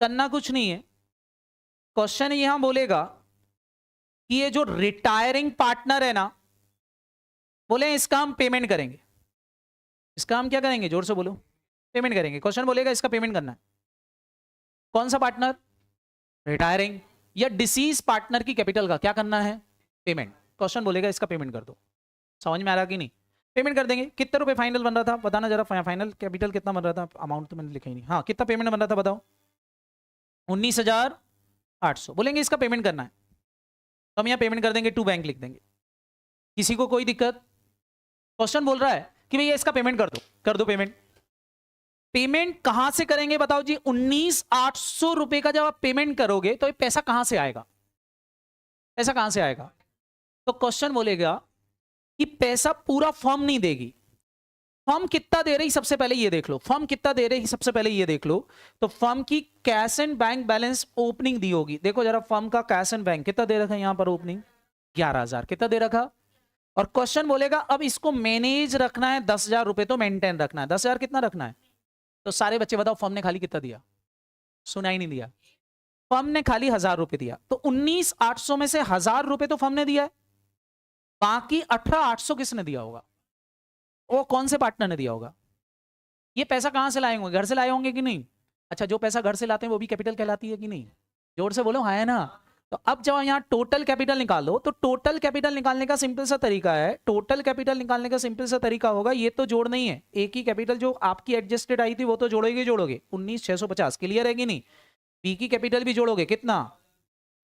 करना कुछ नहीं है, क्वेश्चन यहां बोलेगा कि ये जो रिटायरिंग पार्टनर है ना, बोले इसका हम पेमेंट करेंगे। इसका हम क्या करेंगे, जोर से बोलो, पेमेंट करेंगे। क्वेश्चन बोलेगा इसका पेमेंट करना है। कौन सा पार्टनर, रिटायरिंग। या डिसीज पार्टनर की कैपिटल का क्या करना है, पेमेंट। क्वेश्चन बोलेगा इसका पेमेंट कर दो। समझ में आ रहा कि नहीं? पेमेंट कर देंगे। कितने रुपए फाइनल बन रहा था बताना जरा, फाइनल कैपिटल कितना बन रहा था, अमाउंट तो मैंने लिखा ही नहीं। हाँ, कितना पेमेंट बन रहा था बताओ, 19,800। बोलेंगे इसका पेमेंट करना है तो हम यहाँ पेमेंट कर देंगे, टू बैंक लिख देंगे। किसी को कोई दिक्कत? क्वेश्चन बोल रहा है कि भैया इसका पेमेंट कर दो पेमेंट। पेमेंट कहां से करेंगे बताओ जी, 19,800 रुपए का जब आप पेमेंट करोगे तो ये पैसा कहां से आएगा, पैसा कहां से आएगा? तो क्वेश्चन बोलेगा कि पैसा पूरा फर्म नहीं देगी। फर्म कितना दे रही सबसे पहले ये देख लो, फर्म कितना दे रही सबसे पहले ये देख लो। तो फर्म की cash and bank balance opening दी होगी। देखो जरा फर्म का कैश एंड बैंक कितना दे रखा है यहां पर, ओपनिंग 11,000 कितना दे रखा। और क्वेश्चन बोलेगा अब इसको मैनेज रखना है 10,000 रुपए, तो मेंटेन रखना है 10,000 कितना रखना है। तो सारे बच्चे बताओ फर्म ने खाली कितना दिया, सुना ही नहीं दिया। फर्म ने खाली 1,000 रुपए दिया। तो 19,800 में से 1,000 रुपए तो फर्म ने दिया है, बाकी 18,800 किसने दिया होगा, वो कौन से पार्टनर ने दिया होगा। ये पैसा कहां से लाए होंगे, घर से लाए होंगे कि नहीं? अच्छा, जो पैसा घर से लाते हैं वो भी कैपिटल कहलाती है कि नहीं, जोर से बोलो, हाँ है ना। तो अब जब यहाँ टोटल कैपिटल निकालो, तो टोटल कैपिटल निकालने का सिंपल सा तरीका है, टोटल कैपिटल निकालने का सिंपल सा तरीका होगा, ये तो जोड़ नहीं है, एक ही कैपिटल जो आपकी एडजस्टेड आई थी वो तो जोड़ोगे 19,650, क्लियर है कि नहीं। बी की कैपिटल भी जोड़ोगे, कितना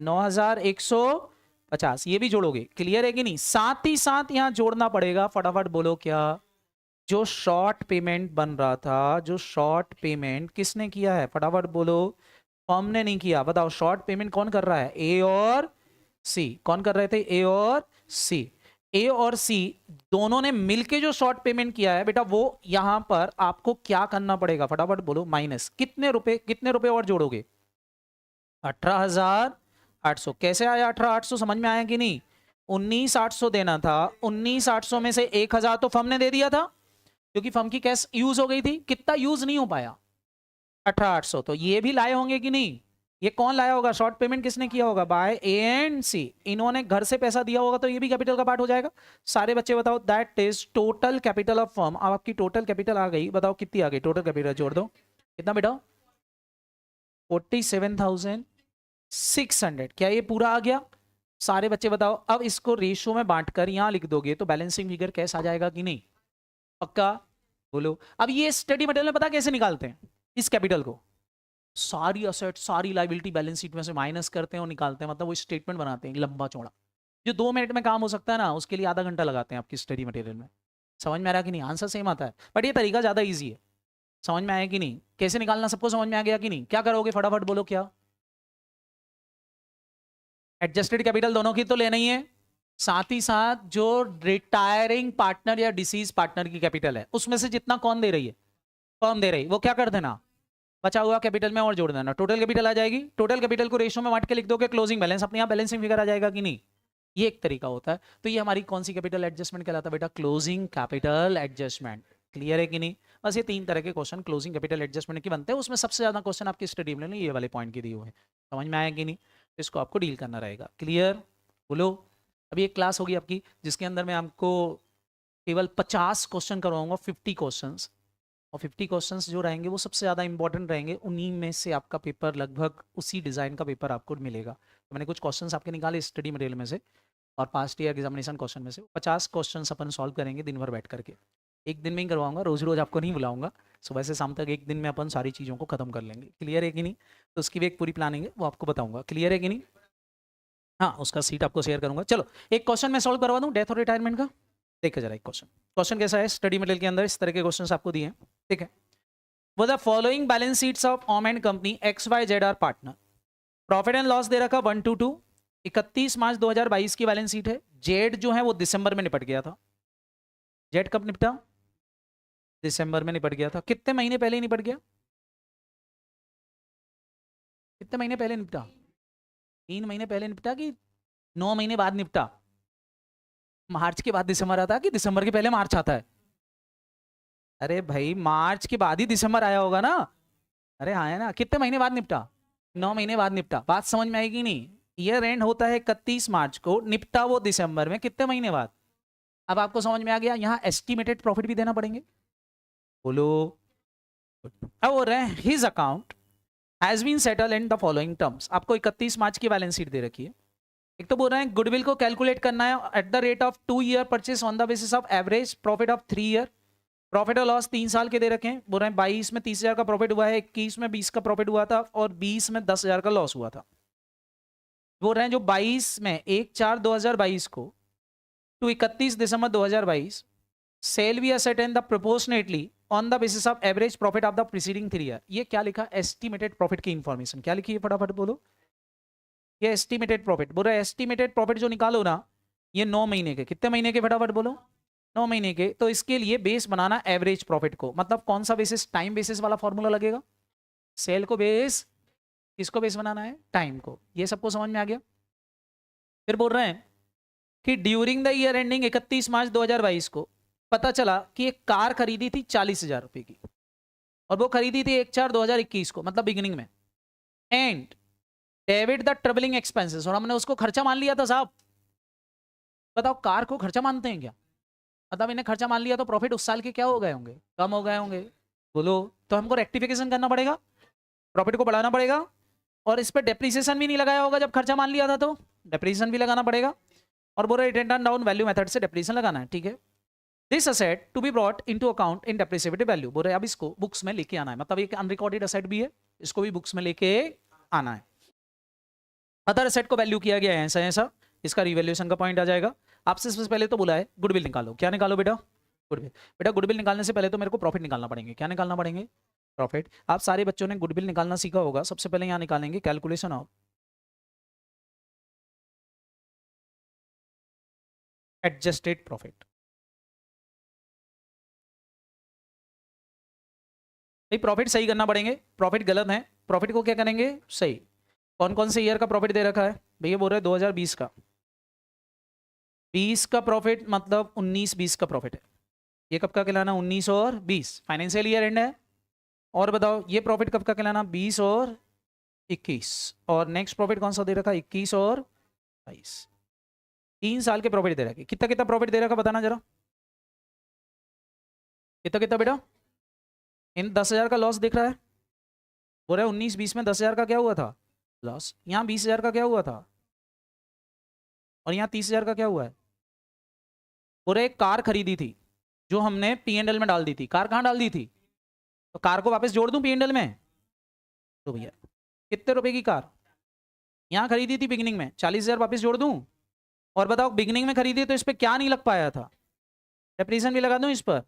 9,150, ये भी जोड़ोगे, क्लियर है कि नहीं। साथ ही साथ यहां जोड़ना पड़ेगा, फटाफट बोलो क्या, जो शॉर्ट पेमेंट बन रहा था, जो शॉर्ट पेमेंट किसने किया है, फटाफट बोलो। फर्म ने नहीं किया, बताओ शॉर्ट पेमेंट कौन कर रहा है, ए और सी। कौन कर रहे थे, ए और सी। ए और सी दोनों ने मिलके जो शॉर्ट पेमेंट किया है बेटा, वो यहां पर आपको क्या करना पड़ेगा, फटाफट बोलो, माइनस कितने रुपए और जोड़ोगे, 18,800। कैसे आया 18,800, समझ में आया कि नहीं। 19,800 देना था, 19,800 में से 1,000 तो फर्म ने दे दिया था क्योंकि फर्म की कैश यूज हो गई थी। कितना यूज नहीं हो पाया, 18,800। तो ये भी लाए होंगे कि नहीं, ये कौन लाया होगा, शॉर्ट पेमेंट किसने किया होगा, बाय ए एंड सी। इन्होंने घर से पैसा दिया होगा तो ये भी कैपिटल का पार्ट हो जाएगा। सारे बच्चे बताओ, that is total capital of firm. अब आपकी टोटल कैपिटल आ गई, बताओ कितनी आ गई टोटल कैपिटल, जोड़ दो कितना बेटा, 47,600। क्या ये पूरा आ गया? सारे बच्चे बताओ। अब इसको रेशो में बांटकर यहां लिख दोगे तो बैलेंसिंग फिगर कैश आ जाएगा कि नहीं, पक्का बोलो। अब ये स्टडी मटेरियल में पता कैसे निकालते हैं इस कैपिटल को, सारी असेट सारी लायबिलिटी बैलेंस शीट में से माइनस करते हैं और निकालते हैं, मतलब वो स्टेटमेंट बनाते हैं लंबा चौड़ा, जो 2 मिनट में काम हो सकता है ना, उसके लिए आधा घंटा लगाते हैं आपकी स्टडी मटेरियल में। समझ में आ रहा कि नहीं, आंसर सेम आता है बट ये तरीका ज्यादा ईजी है। समझ में आया कि नहीं, कैसे निकालना सबको समझ में आ गया कि नहीं, क्या करोगे फटाफट बोलो क्या। एडजस्टेड कैपिटल दोनों की तो लेना ही है, साथ ही साथ जो रिटायरिंग पार्टनर या डिसीज पार्टनर की कैपिटल है उसमें से जितना कौन दे रही है, फर्म दे रही, वो क्या कर देना, बचा हुआ कैपिटल में और जोड़ देना, टोटल कैपिटल आ जाएगी। टोटल कैपिटल को रेशो में बांट के लिख दोगे, क्लोजिंग बैलेंस अपने यहाँ बैलेंसिंग फिगर आ जाएगा कि नहीं। ये एक तरीका होता है। तो ये हमारी कौन सी कैपिटल एडजस्टमेंट कहलाता है बेटा, क्लोजिंग कैपिटल एडजस्टमेंट। क्लियर है कि नहीं। बस ये 3 तरह के क्वेश्चन क्लोजिंग कैपिटल एडजस्टमेंट के बनते हैं, उसमें सबसे ज्यादा क्वेश्चन आपकी स्टडी में ये वाले पॉइंट के दिए हुए हैं। समझ में आया कि नहीं, तो इसको आपको डील करना रहेगा। क्लियर बोलो। अभी एक क्लास होगी आपकी जिसके अंदर मैं आपको केवल 50 क्वेश्चन करवाऊंगा, 50 क्वेश्चंस, और 50 क्वेश्चंस जो रहेंगे वो सबसे ज़्यादा इंपॉर्टेंट रहेंगे। उन्हीं में से आपका पेपर लगभग उसी डिज़ाइन का पेपर आपको मिलेगा। तो मैंने कुछ क्वेश्चंस आपके निकाले स्टडी मटेरियल में से और पास्ट ईयर एग्जामिनेशन क्वेश्चन में से। 50 क्वेश्चंस अपन सॉल्व करेंगे दिन भर बैठ करके, एक दिन में ही करवाऊंगा, रोज रोज आपको नहीं बुलाऊंगा। सुबह से शाम तक एक दिन में अपन सारी चीज़ों को खत्म कर लेंगे। क्लियर है कि नहीं, तो उसकी भी एक पूरी प्लानिंग है, वो आपको बताऊंगा। क्लियर है कि नहीं, हाँ उसका सीट आपको शेयर करूंगा। चलो एक क्वेश्चन मैं सॉल्व करवा दूँ डेथ और रिटायरमेंट का। देखा जरा एक क्वेश्चन कैसा है, स्टडी मटेरियल के अंदर इस तरह के क्वेश्चन आपको दिए हैं, ठीक है। वो the following balance sheets of Om and company XYZ are partner. Profit and loss दे रखा 1 to 2, 31 मार्च 2022 की बैलेंस शीट है। जेड जो है वो दिसंबर में निपट गया था। जेड कब निपटा, दिसंबर में निपट गया था। कितने महीने पहले ही निपट गया, कितने महीने पहले निपटा, 3 महीने पहले निपटा कि 9 महीने बाद निपटा। मार्च के बाद दिसंबर आता है कि दिसंबर के पहले मार्च आता है, अरे भाई मार्च के बाद ही दिसंबर आया होगा ना, अरे हाँ है ना। कितने महीने बाद निपटा, 9 महीने बाद निपटा। बात समझ में आएगी नहीं, ईयर एंड होता है 31 मार्च को, निपटा वो दिसंबर में, कितने महीने बाद। अब आपको समझ में आ गया, यहाँ एस्टिमेटेड प्रॉफिट भी देना पड़ेंगे, बोलो। अब हो रहे हैं his account has been settled in the following terms. आपको 31 मार्च की बैलेंस शीट दे रखी है। एक तो बोल रहे हैं गुडविल को कैलकुलेट करना है at the rate of 2 year purchase on the basis of average profit of 3 year. Profit और लॉस 3 साल के दे रखे हैं। बोल रहे हैं 22 में 30,000 का प्रॉफिट हुआ है, 21 में 20 का प्रॉफिट हुआ था और 20 में 10,000 का लॉस हुआ था। बोल रहे हैं जो 22 में 1/4/2022 को टू 31 दिसंबर 2022 sale be asset in the proportionately on the basis of average profit of the preceding 3 year. ये क्या लिखा? एस्टिमेटेड प्रॉफिट की इंफॉर्मेशन क्या लिखी है, फटाफट बोलो। ये एस्टिमेटेड प्रॉफिट बोल रहा है। एस्टिमेटेड प्रॉफिट जो निकालो ना, ये 9 महीने के, कितने महीने के, फटाफट बोलो। 9 महीने के। तो इसके लिए बेस बनाना एवरेज प्रॉफिट को, मतलब कौन सा बेसिस? टाइम बेसिस वाला फॉर्मूला लगेगा। सेल को बेस, किसको बेस बनाना है? टाइम को। ये सबको समझ में आ गया। फिर बोल रहे हैं कि ड्यूरिंग द ईयर एंडिंग 31 मार्च 2022 को पता चला कि एक कार खरीदी थी 40,000 रुपए की, और वो खरीदी थी 1/4/2021 को, मतलब बिगिनिंग में। And debit the travelling expenses, और हमने उसको खर्चा मान लिया था साहब। बताओ, कार को खर्चा मानते हैं क्या? मतलब इन्हें खर्चा मान लिया तो प्रॉफिट उस साल के क्या हो गए होंगे? कम हो गए होंगे। बोलो। तो हमको रेक्टिफिकेशन करना पड़ेगा, प्रॉफिट को बढ़ाना पड़ेगा, और इस पर डेप्रिसिएशन भी नहीं लगाया होगा जब खर्चा मान लिया था, तो डेप्रिसिएशन भी लगाना पड़ेगा। और बोल रहे रिटर्न डाउन वैल्यू मेथड से डेप्रिसिएशन लगाना है, ठीक है। This asset to be brought into account in depreciated value. बोल रहे अब इसको बुक्स में लेके आना है, मतलब एक अनरिकॉर्डेड असेट भी है, इसको भी बुक्स में लेके आना है। अदर असेट को वैल्यू किया गया है ऐसा ऐसा, इसका रिवैल्यूएशन का पॉइंट आ जाएगा। आपसे सबसे पहले तो बोला है गुडविल निकालो। क्या निकालो बेटा? गुडविल। बेटा गुडविल निकालने से पहले तो मेरे को प्रॉफिट निकालना पड़ेंगे। क्या निकालना पड़ेंगे? प्रॉफिट। आप सारे बच्चों ने गुडविल निकालना सीखा होगा। सबसे पहले यहाँ निकालेंगे कैलकुलेशन ऑफ एडजस्टेड प्रॉफिट। भाई प्रॉफिट सही करना पड़ेंगे, प्रॉफिट गलत है, प्रॉफिट को क्या करेंगे? सही। कौन कौन से ईयर का प्रॉफिट दे रखा है भैया? बोल रहे 2020 का। 20 का प्रॉफिट मतलब 19-20 का प्रॉफिट है। ये कब का कहलाना? 19 और 20, फाइनेंशियल ईयर एंड है। और बताओ ये प्रॉफिट कब का कहलाना? 20 और 21। और नेक्स्ट प्रॉफिट कौन सा दे रखा? 21 और 22। 3 साल के प्रॉफिट दे रखे। कितना कितना प्रॉफिट दे रखा बताना जरा, कितना कितना बेटा? इन 10,000 का लॉस दिख रहा है। बोल रहे 19-20 में 10,000 का क्या हुआ था? लॉस। यहाँ 20,000 का क्या हुआ था? और यहाँ 30,000 का क्या हुआ है? बोल रहे एक कार खरीदी थी जो हमने P&L में डाल दी थी। कार कहाँ डाल दी थी? तो कार को वापस जोड़ दूं P&L में? तो भैया कितने रुपए की कार यहाँ खरीदी थी बिगिनिंग में? 40,000 वापस जोड़ दूं? और बताओ बिगिनिंग में खरीदी तो इस पर क्या नहीं लग पाया था? डेप्रीसिएशन भी लगा दूं इस पर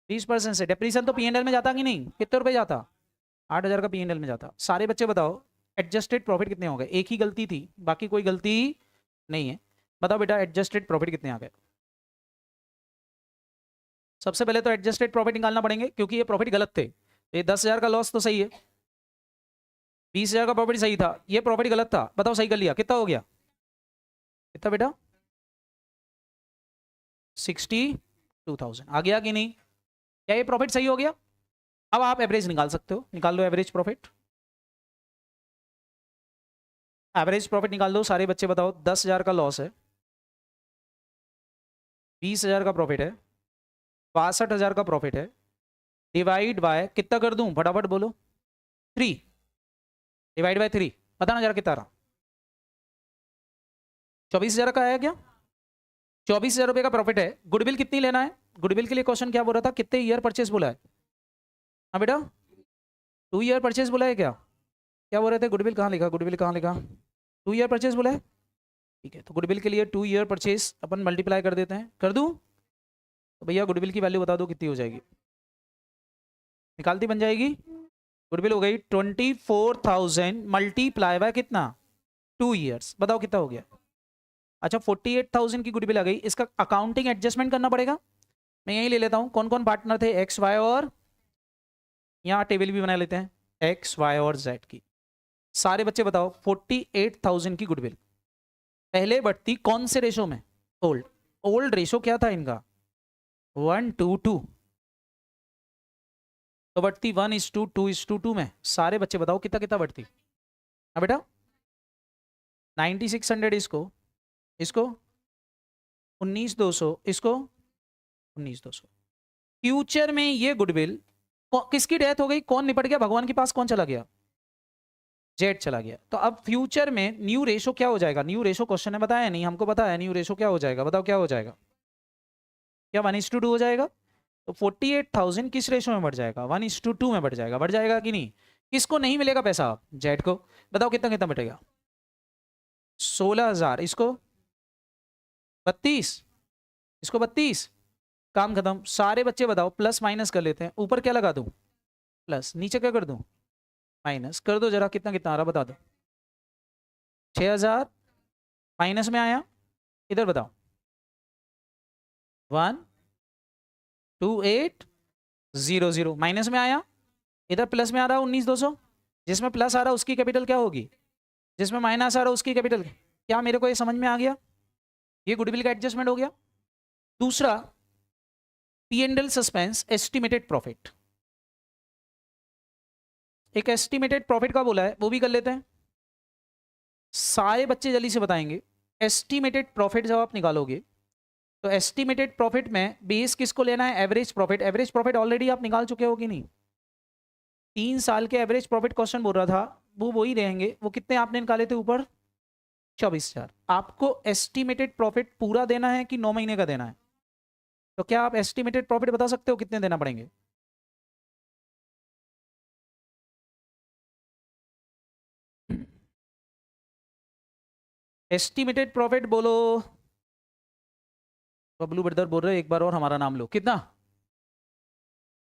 20% से। डेप्रीसिएशन तो P&L में जाता कि नहीं? कितने रुपए जाता? 8,000 का P&L में जाता। सारे बच्चे बताओ एडजस्टेड प्रॉफिट कितने हो गए? एक ही गलती थी, बाकी कोई गलती नहीं है। बताओ बेटा एडजस्टेड प्रॉफिट कितने आ गए? सबसे पहले तो एडजस्टेड प्रॉफिट निकालना पड़ेंगे, क्योंकि ये प्रॉफिट गलत थे। ये 10,000 का लॉस तो सही है, 20,000 का प्रॉफिट सही था, ये प्रॉफिट गलत था। बताओ सही कर लिया, कितना हो गया? कितना बेटा? 62,000 आ गया कि नहीं? क्या ये प्रॉफिट सही हो गया? अब आप एवरेज निकाल सकते हो, निकाल लो एवरेज प्रॉफिट। एवरेज प्रॉफिट निकाल दो सारे बच्चे। बताओ 10,000 का लॉस है, 20,000 का प्रॉफिट है, 62,000 का प्रॉफिट है, डिवाइड बाय कितना कर दूं? फटाफट बोलो। 3 डिवाइड बाय 3, बताना जरा कितना रहा? 24,000 का आया क्या? 24,000 रुपए का प्रॉफिट है। गुडविल कितनी लेना है? गुडविल के लिए क्वेश्चन क्या बोल रहा था? कितने ईयर परचेस बोला है? हाँ बेटा 2 ईयर परचेस बोला है क्या? क्या बोल रहे थे? गुडविल कहाँ लिखा? गुडविल कहाँ लिखा? 2 ईयर परचेस बोला है। ठीक है, तो गुडविल के लिए 2 ईयर परचेस अपन मल्टीप्लाई कर देते हैं। कर दूं? तो भैया गुडविल की वैल्यू बता दो कितनी हो जाएगी? निकालती बन जाएगी। गुडविल हो गई 24,000 मल्टीप्लाई बाय कितना? 2 ईयर्स। बताओ कितना हो गया? अच्छा 48,000 की गुडविल आ गई। इसका अकाउंटिंग एडजस्टमेंट करना पड़ेगा। मैं यही ले लेता हूँ। कौन कौन पार्टनर थे? एक्स वाई, और यहाँ टेबल भी बना लेते हैं एक्स वाई और जेड की। सारे बच्चे बताओ 48,000 की गुडविल पहले बढ़ती कौन से रेशो में? ओल्ड। ओल्ड रेशो क्या था इनका? 1:2. तो बढ़ती 1:2 में। सारे बच्चे बताओ कितना कितना बढ़ती? हाँ बेटा 9600, इसको इसको 19,200, इसको 19,200। फ्यूचर में ये गुडविल किसकी डेथ हो गई? कौन निपट गया? भगवान के पास कौन चला गया? जेड चला गया। तो अब फ्यूचर में न्यू रेशो क्या हो जाएगा? न्यू रेशो क्वेश्चन ने बताया नहीं, हमको पता है न्यू रेशो क्या हो जाएगा, बताओ क्या हो जाएगा? क्या 1:2 हो जाएगा? तो 48,000 किस रेशो में बढ़ जाएगा? 1:2 में बढ़ जाएगा। बढ़ जाएगा कि नहीं? किसको नहीं मिलेगा पैसा? जेड को। बताओ कितना कितना बटेगा? 16,000। इसको 32, इसको 32। काम खत्म। सारे बच्चे बताओ, प्लस माइनस कर लेते हैं। ऊपर क्या लगा दूं? प्लस। नीचे क्या कर दूं? माइनस। कर दो जरा, कितना कितना आ रहा बता दो। 6,000 माइनस में आया, इधर बताओ। 128,000 माइनस में आया, इधर प्लस में आ रहा 19,200। जिसमें प्लस आ रहा उसकी कैपिटल क्या होगी? जिसमें माइनस आ रहा उसकी कैपिटल क्या? मेरे को ये समझ में आ गया? ये गुडविल का एडजस्टमेंट हो गया। दूसरा, P and L suspense estimated profit. एक एस्टिमेटेड प्रॉफिट का बोला है, वो भी कर लेते हैं। सारे बच्चे जल्दी से बताएंगे। एस्टिमेटेड प्रॉफिट जब आप निकालोगे तो एस्टिमेटेड प्रॉफिट में बेस किसको लेना है? Average profit. Average profit already आप निकाल चुके हो कि नहीं? 3 साल के एवरेज प्रॉफिट क्वेश्चन बोल रहा था, वो वही रहेंगे। वो कितने आपने निकाले थे ऊपर? 24,000। आपको एस्टिमेटेड प्रॉफिट पूरा देना है कि 9 महीने का देना है? तो क्या आप एस्टिमेटेड प्रॉफिट बता सकते हो कितने देना पड़ेंगे? एस्टिमेटेड प्रॉफिट बोलो। बबलू ब्रदर बोल रहे एक बार और हमारा नाम लो। कितना?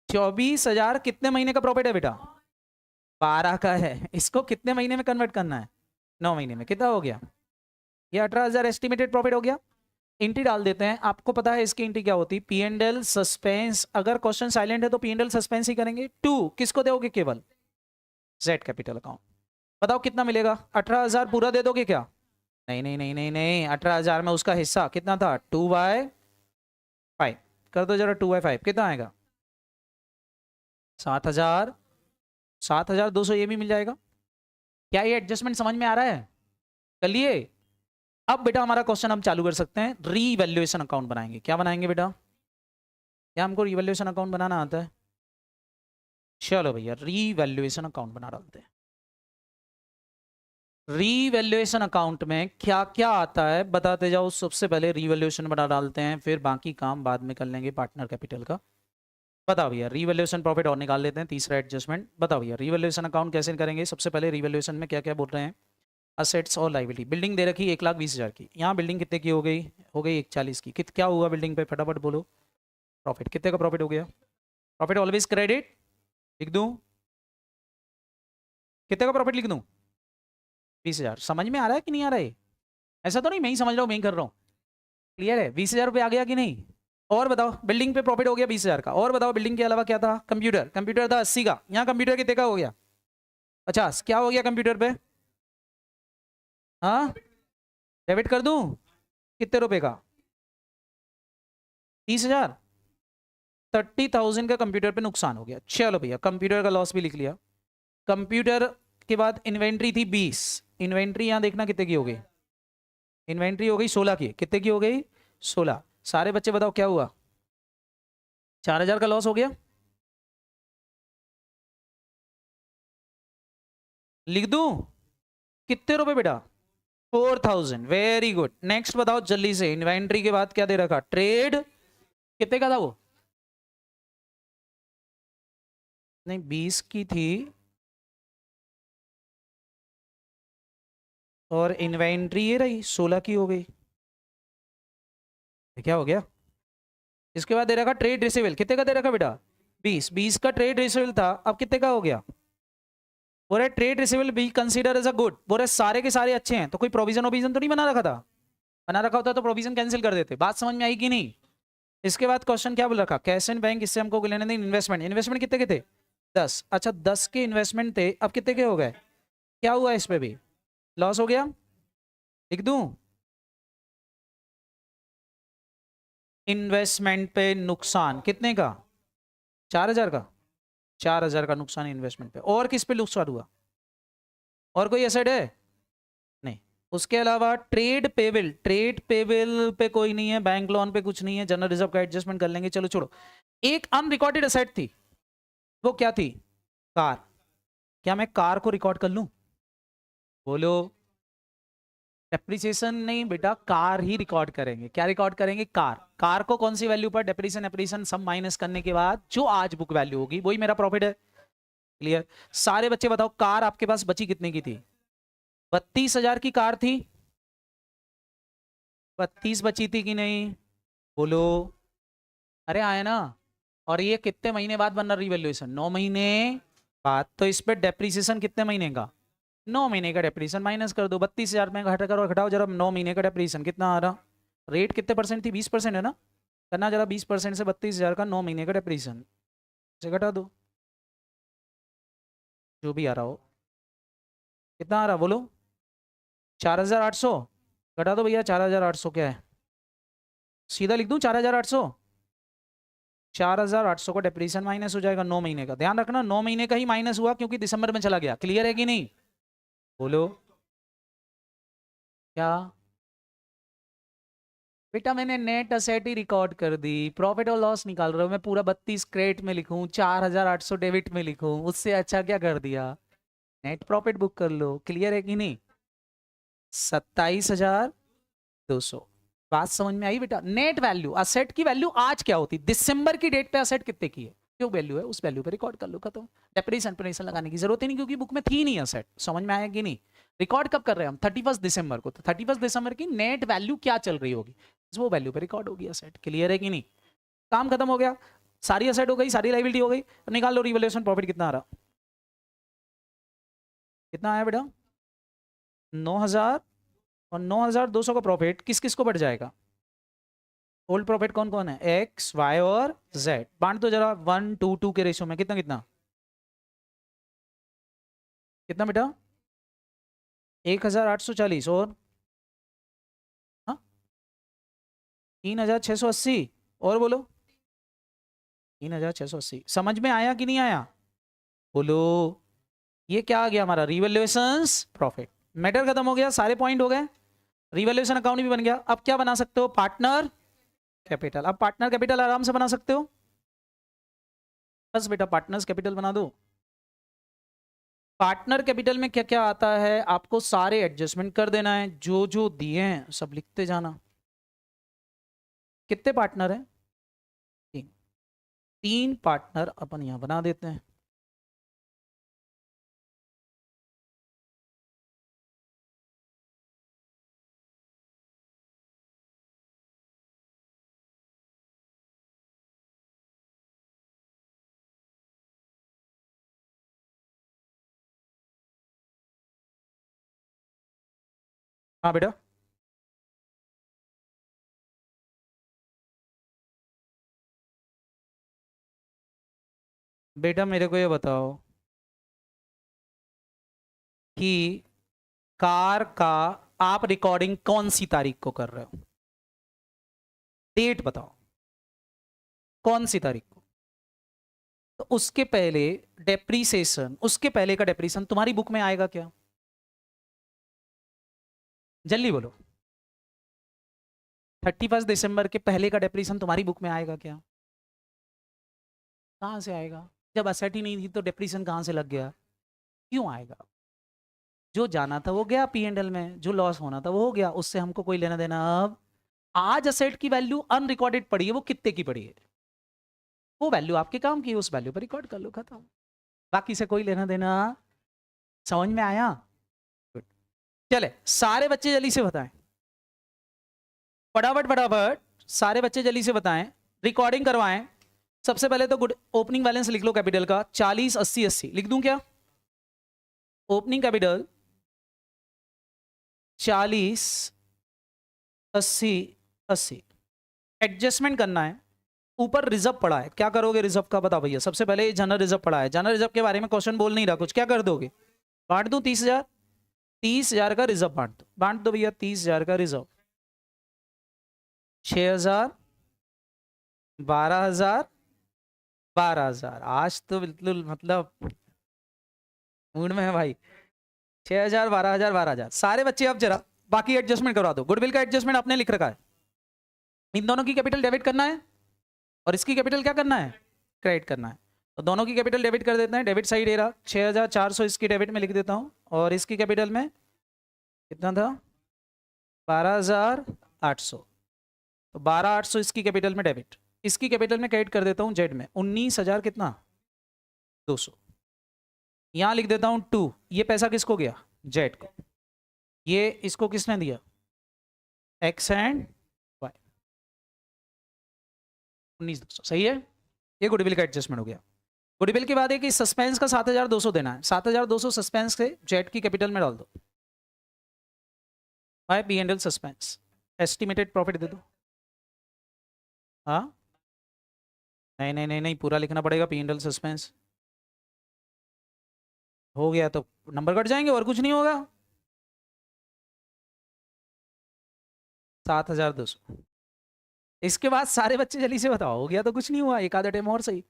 24,000 कितने महीने का प्रॉफिट है बेटा? 12 का है। इसको कितने महीने में कन्वर्ट करना है? 9 महीने में। कितना हो गया? ये 18,000 एस्टिमेटेड प्रॉफिट हो गया। इंटी डाल देते हैं। आपको पता है इसकी इंटी क्या होती? P and L suspense. अगर क्वेश्चन साइलेंट है तो पी एंड एल सस्पेंस ही करेंगे। 2 किसको दोगे? केवल जेड कैपिटल अकाउंट। बताओ कितना मिलेगा? 18,000 पूरा दे दोगे क्या? नहीं नहीं नहीं नहीं नहीं, 18,000 में उसका हिस्सा कितना था? 2/5। कर दो जरा 2/5, कितना आएगा? 7,000। 7,200 ये भी मिल जाएगा। क्या ये एडजस्टमेंट समझ में आ रहा है? चलिए अब बेटा हमारा क्वेश्चन हम चालू कर सकते हैं। रीवैल्यूएशन अकाउंट बनाएंगे। क्या बनाएंगे बेटा? क्या हमको रीवैल्यूएशन अकाउंट बनाना आता है? चलो भैया रीवैल्यूएशन अकाउंट बना डालते हैं। रीवैल्यूएशन अकाउंट में क्या क्या आता है बताते जाओ। सबसे पहले रीवैल्यूएशन बना डालते हैं, फिर बाकी काम बाद में कर लेंगे पार्टनर कैपिटल का। बताओ भैया रीवैल्यूएशन प्रॉफिट और निकाल लेते हैं। तीसरा एडजस्टमेंट बताओ भैया रीवैल्यूएशन अकाउंट कैसे करेंगे? सबसे पहले रीवैल्यूएशन में क्या क्या बोल रहे हैं? असेट्स और लाइबिलिटी। बिल्डिंग दे रखी 1,20,000 की। यहाँ बिल्डिंग कितने की हो गई? हो गई 1,40 की। क्या हुआ बिल्डिंग पे? फटाफट बोलो। प्रॉफिट कितने का प्रॉफिट हो गया? Profit always credit. लिख दूं? कितने का प्रॉफिट लिख दूं? 20,000। समझ में आ रहा है कि नहीं आ रहा है? ऐसा तो नहीं मैं ही समझ रहा हूँ, मैं ही कर रहा हूँ। क्लियर है? 20,000 रुपये आ गया कि नहीं? और बताओ बिल्डिंग पे प्रॉफिट हो गया 20,000 का। और बताओ बिल्डिंग के अलावा क्या था? कंप्यूटर। कंप्यूटर था 80 का। यहाँ कंप्यूटर कितने का हो गया? 50। क्या हो गया कंप्यूटर पे? हाँ डेबिट कर दूं? कितने रुपए का? 30,000। 30,000 का कंप्यूटर पे नुकसान हो गया। चलो भैया कंप्यूटर का लॉस भी लिख लिया। कंप्यूटर के बाद इन्वेंट्री थी 20। इन्वेंट्री यहाँ देखना कितने की हो गई? इन्वेंट्री हो गई 16 की। कितने की हो गई? 16। सारे बच्चे बताओ क्या हुआ? 4,000 का लॉस हो गया। लिख दूं? कितने रुपए बेटा? 4,000। Very good. नेक्स्ट बताओ जल्दी से। इन्वेंट्री के बाद क्या दे रखा? ट्रेड। कितने का था वो? नहीं 20 की थी और इन्वेंट्री ये रही 16 की हो गई। क्या हो गया? इसके बाद दे रखा ट्रेड रिसीवेबल। कितने का दे रखा बेटा? 20। 20 का ट्रेड रिसीवेबल था, अब कितने का हो गया? बोले trade receivable be consider as a good. बोले सारे के सारे अच्छे हैं तो कोई प्रोविजन ओविजन तो नहीं बना रखा था? बना रखा होता तो प्रोविजन कैंसिल कर देते। बात समझ में आई कि नहीं? इसके बाद क्वेश्चन क्या बोल रखा? कैश एंड बैंक, इससे हमको लेने दें। इन्वेस्टमेंट। इन्वेस्टमेंट कितने के थे? 10। अच्छा 10 के इन्वेस्टमेंट थे, अब कितने के हो गए? क्या हुआ इस पे भी? लॉस हो गया। लिख दूं? इन्वेस्टमेंट पे नुकसान कितने का? 4,000 का। 4,000 का नुकसान इन्वेस्टमेंट पे। और किस पे नुकसान हुआ? और कोई एसेट है? नहीं। उसके अलावा ट्रेड पेबल। ट्रेड पेबल पे कोई नहीं है। बैंक लोन पे कुछ नहीं है। जनरल रिजर्व का एडजस्टमेंट कर लेंगे। चलो छोड़ो। एक अनरिकॉर्डेड एसेट थी, वो क्या थी? कार। क्या मैं कार को रिकॉर्ड कर लूं? बोलो। डेप्रिसिएशन नहीं बेटा, कार ही रिकॉर्ड करेंगे। क्या रिकॉर्ड करेंगे? कार। कार को कौन सी वैल्यू पर? डेप्रिसिएशन एप्रिसिएशन सब माइनस करने के बाद जो आज बुक वैल्यू होगी वही मेरा प्रॉफिट है। क्लियर? सारे बच्चे बताओ, कार आपके पास बची कितने की थी? 32,000 की कार थी। 32 बची थी कि नहीं? बोलो। अरे आया ना। और ये कितने महीने बाद बन रहा रिवैल्यूएशन? 9 महीने बाद। तो इस पे डेप्रिसिएशन कितने महीने का? 9 महीने का डेप्रिसिएशन माइनस कर दो। 32,000 में घटा करो, घटाओ जरा 9 महीने का डेप्रिसिएशन कितना आ रहा? रेट कितने परसेंट थी? 20% है ना? करना जरा 20% से 32,000 का 9 महीने का डेप्रिसिएशन से घटा दो, जो भी आ रहा हो। कितना आ रहा बोलो? 4,800। घटा दो भैया, 4,800 क्या है? सीधा लिख दूं 4,800। 4,800 का डेप्रिसिएशन माइनस हो जाएगा 9 महीने का। ध्यान रखना 9 महीने का ही माइनस हुआ क्योंकि दिसंबर में चला गया। क्लियर है कि नहीं? बोलो। क्या बेटा, मैंने नेट असेट ही रिकॉर्ड कर दी। प्रॉफिट और लॉस निकाल रहा हूं मैं, पूरा 32 क्रेडिट में लिखूं, 4,800 डेबिट में लिखूं, उससे अच्छा क्या कर दिया? नेट प्रॉफिट बुक कर लो। क्लियर है कि नहीं? 27,200। बात समझ में आई बेटा? नेट वैल्यू, असेट की वैल्यू आज क्या होती? दिसंबर की डेट पे असेट कितने की है, जो वैल्यू है उस वैल्यू पे रिकॉर्ड कर लो, खत्म। डेप्रिसिएशन लगाने की जरूरत ही नहीं क्योंकि बुक में थी नहीं असेट। समझ में आया कि नहीं? रिकॉर्ड कब कर रहे हैं हम? 31 दिसंबर को। तो 31 दिसंबर की नेट वैल्यू क्या चल रही होगी, वो वैल्यू पे रिकॉर्ड होगी असेट। क्लियर है कि नहीं? काम खत्म हो गया। सारी असेट हो गई, सारी लायबिलिटी हो गई। निकाल लो रिवैल्यूएशन प्रॉफिट कितना आ रहा। कितना आया बेटा? 9,000। और 9,200 का प्रॉफिट किस किस को बढ़ जाएगा? ओल्ड प्रॉफिट कौन कौन है? एक्स, वाई और जेड। बांट दो जरा 1:2 के रेशियो में। कितना कितना कितना बेटा? 1,840 और 3,680। और बोलो। 3,680। समझ में आया कि नहीं आया? बोलो। ये क्या आ गया हमारा? रिवैल्यूएशंस प्रॉफिट। मैटर खत्म हो गया, सारे पॉइंट हो गए। रिवैल्यूएशन अकाउंट भी बन गया। अब क्या बना सकते हो? Partner capital. अब पार्टनर कैपिटल आराम से बना सकते हो। बस बेटा पार्टनर्स कैपिटल बना दो। पार्टनर कैपिटल में क्या क्या आता है आपको सारे एडजस्टमेंट कर देना है, जो जो दिए हैं सब लिखते जाना। कितने पार्टनर हैं? 3। 3 पार्टनर अपन यहां बना देते हैं। हाँ बेटा। बेटा मेरे को ये बताओ कि कार का आप रिकॉर्डिंग कौन सी तारीख को कर रहे हो? डेट बताओ कौन सी तारीख को। तो उसके पहले डेप्रीसिएशन, उसके पहले का डेप्रीसिएशन तुम्हारी बुक में आएगा क्या? जल्दी बोलो। 31 दिसंबर के पहले का डेप्रीसिएशन तुम्हारी बुक में आएगा क्या? कहां से आएगा? जब असेट ही नहीं थी तो डेप्रीसिएशन कहां से लग गया? क्यों आएगा? जो जाना था वो गया P&L में, जो लॉस होना था वो हो गया, उससे हमको कोई लेना देना। अब आज असेट की वैल्यू अनरिकॉर्डेड पड़ी है, वो कितने की पड़ी है? वो वैल्यू आपके काम की, उस वैल्यू पर रिकॉर्ड कर लो, खत्म। बाकी से कोई लेना देना। समझ में आया? Good. चले सारे बच्चे जल्दी से बताएं, फटाफट फटाफट सारे बच्चे जल्दी से बताएं, रिकॉर्डिंग करवाएं। सबसे पहले तो गुड ओपनिंग बैलेंस लिख लो कैपिटल का 40 80 80। लिख दूं क्या? Opening capital 40 80 80। एडजस्टमेंट करना है। ऊपर रिजर्व पड़ा है, क्या करोगे रिजर्व का? बताओ भैया। सबसे पहले जनरल रिजर्व पड़ा है, जनरल रिजर्व के बारे में क्वेश्चन बोल नहीं रहा कुछ, क्या कर दोगे? बांट दूं 30,000। 30,000 का रिजर्व बांट दो भैया। 30,000 का रिजर्व। 6,000, 12,000, 12,000। आज तो बिल्कुल मतलब मूड में है भाई। 6,000, 12,000, 12,000। सारे बच्चे अब जरा बाकी एडजस्टमेंट करवा दो। गुडविल का एडजस्टमेंट आपने लिख रखा है। इन दोनों की कैपिटल डेबिट करना है और इसकी कैपिटल क्या करना है? क्रेडिट करना है। तो दोनों की कैपिटल डेबिट कर देते हैं। डेबिट साइड ए रहा 6,400, इसकी डेबिट में लिख देता हूं और इसकी कैपिटल में कितना था 12,800, तो 12,800 इसकी कैपिटल में डेबिट, इसकी कैपिटल में क्रेडिट कर देता हूँ जेड में 19,000 कितना 200, यहाँ लिख देता हूँ 2, ये पैसा किसको गया जेड को, ये इसको किसने दिया एक्स एंड वाई, 19,200 सही है। ये गुडविल का एडजस्टमेंट हो गया। गुडविल के बाद है कि सस्पेंस का 7,200 देना है, 7,200 सस्पेंस से जेड की कैपिटल में डाल दो, by P and L suspense, estimated profit दे दो। हाँ नहीं नहीं नहीं नहीं, पूरा लिखना पड़ेगा पी एंड एल सस्पेंस, हो गया तो नंबर कट जाएंगे और कुछ नहीं होगा। 7,200, इसके बाद सारे बच्चे जल्दी से बताओ, हो गया तो कुछ नहीं हुआ, एक आधा टाइम और सही।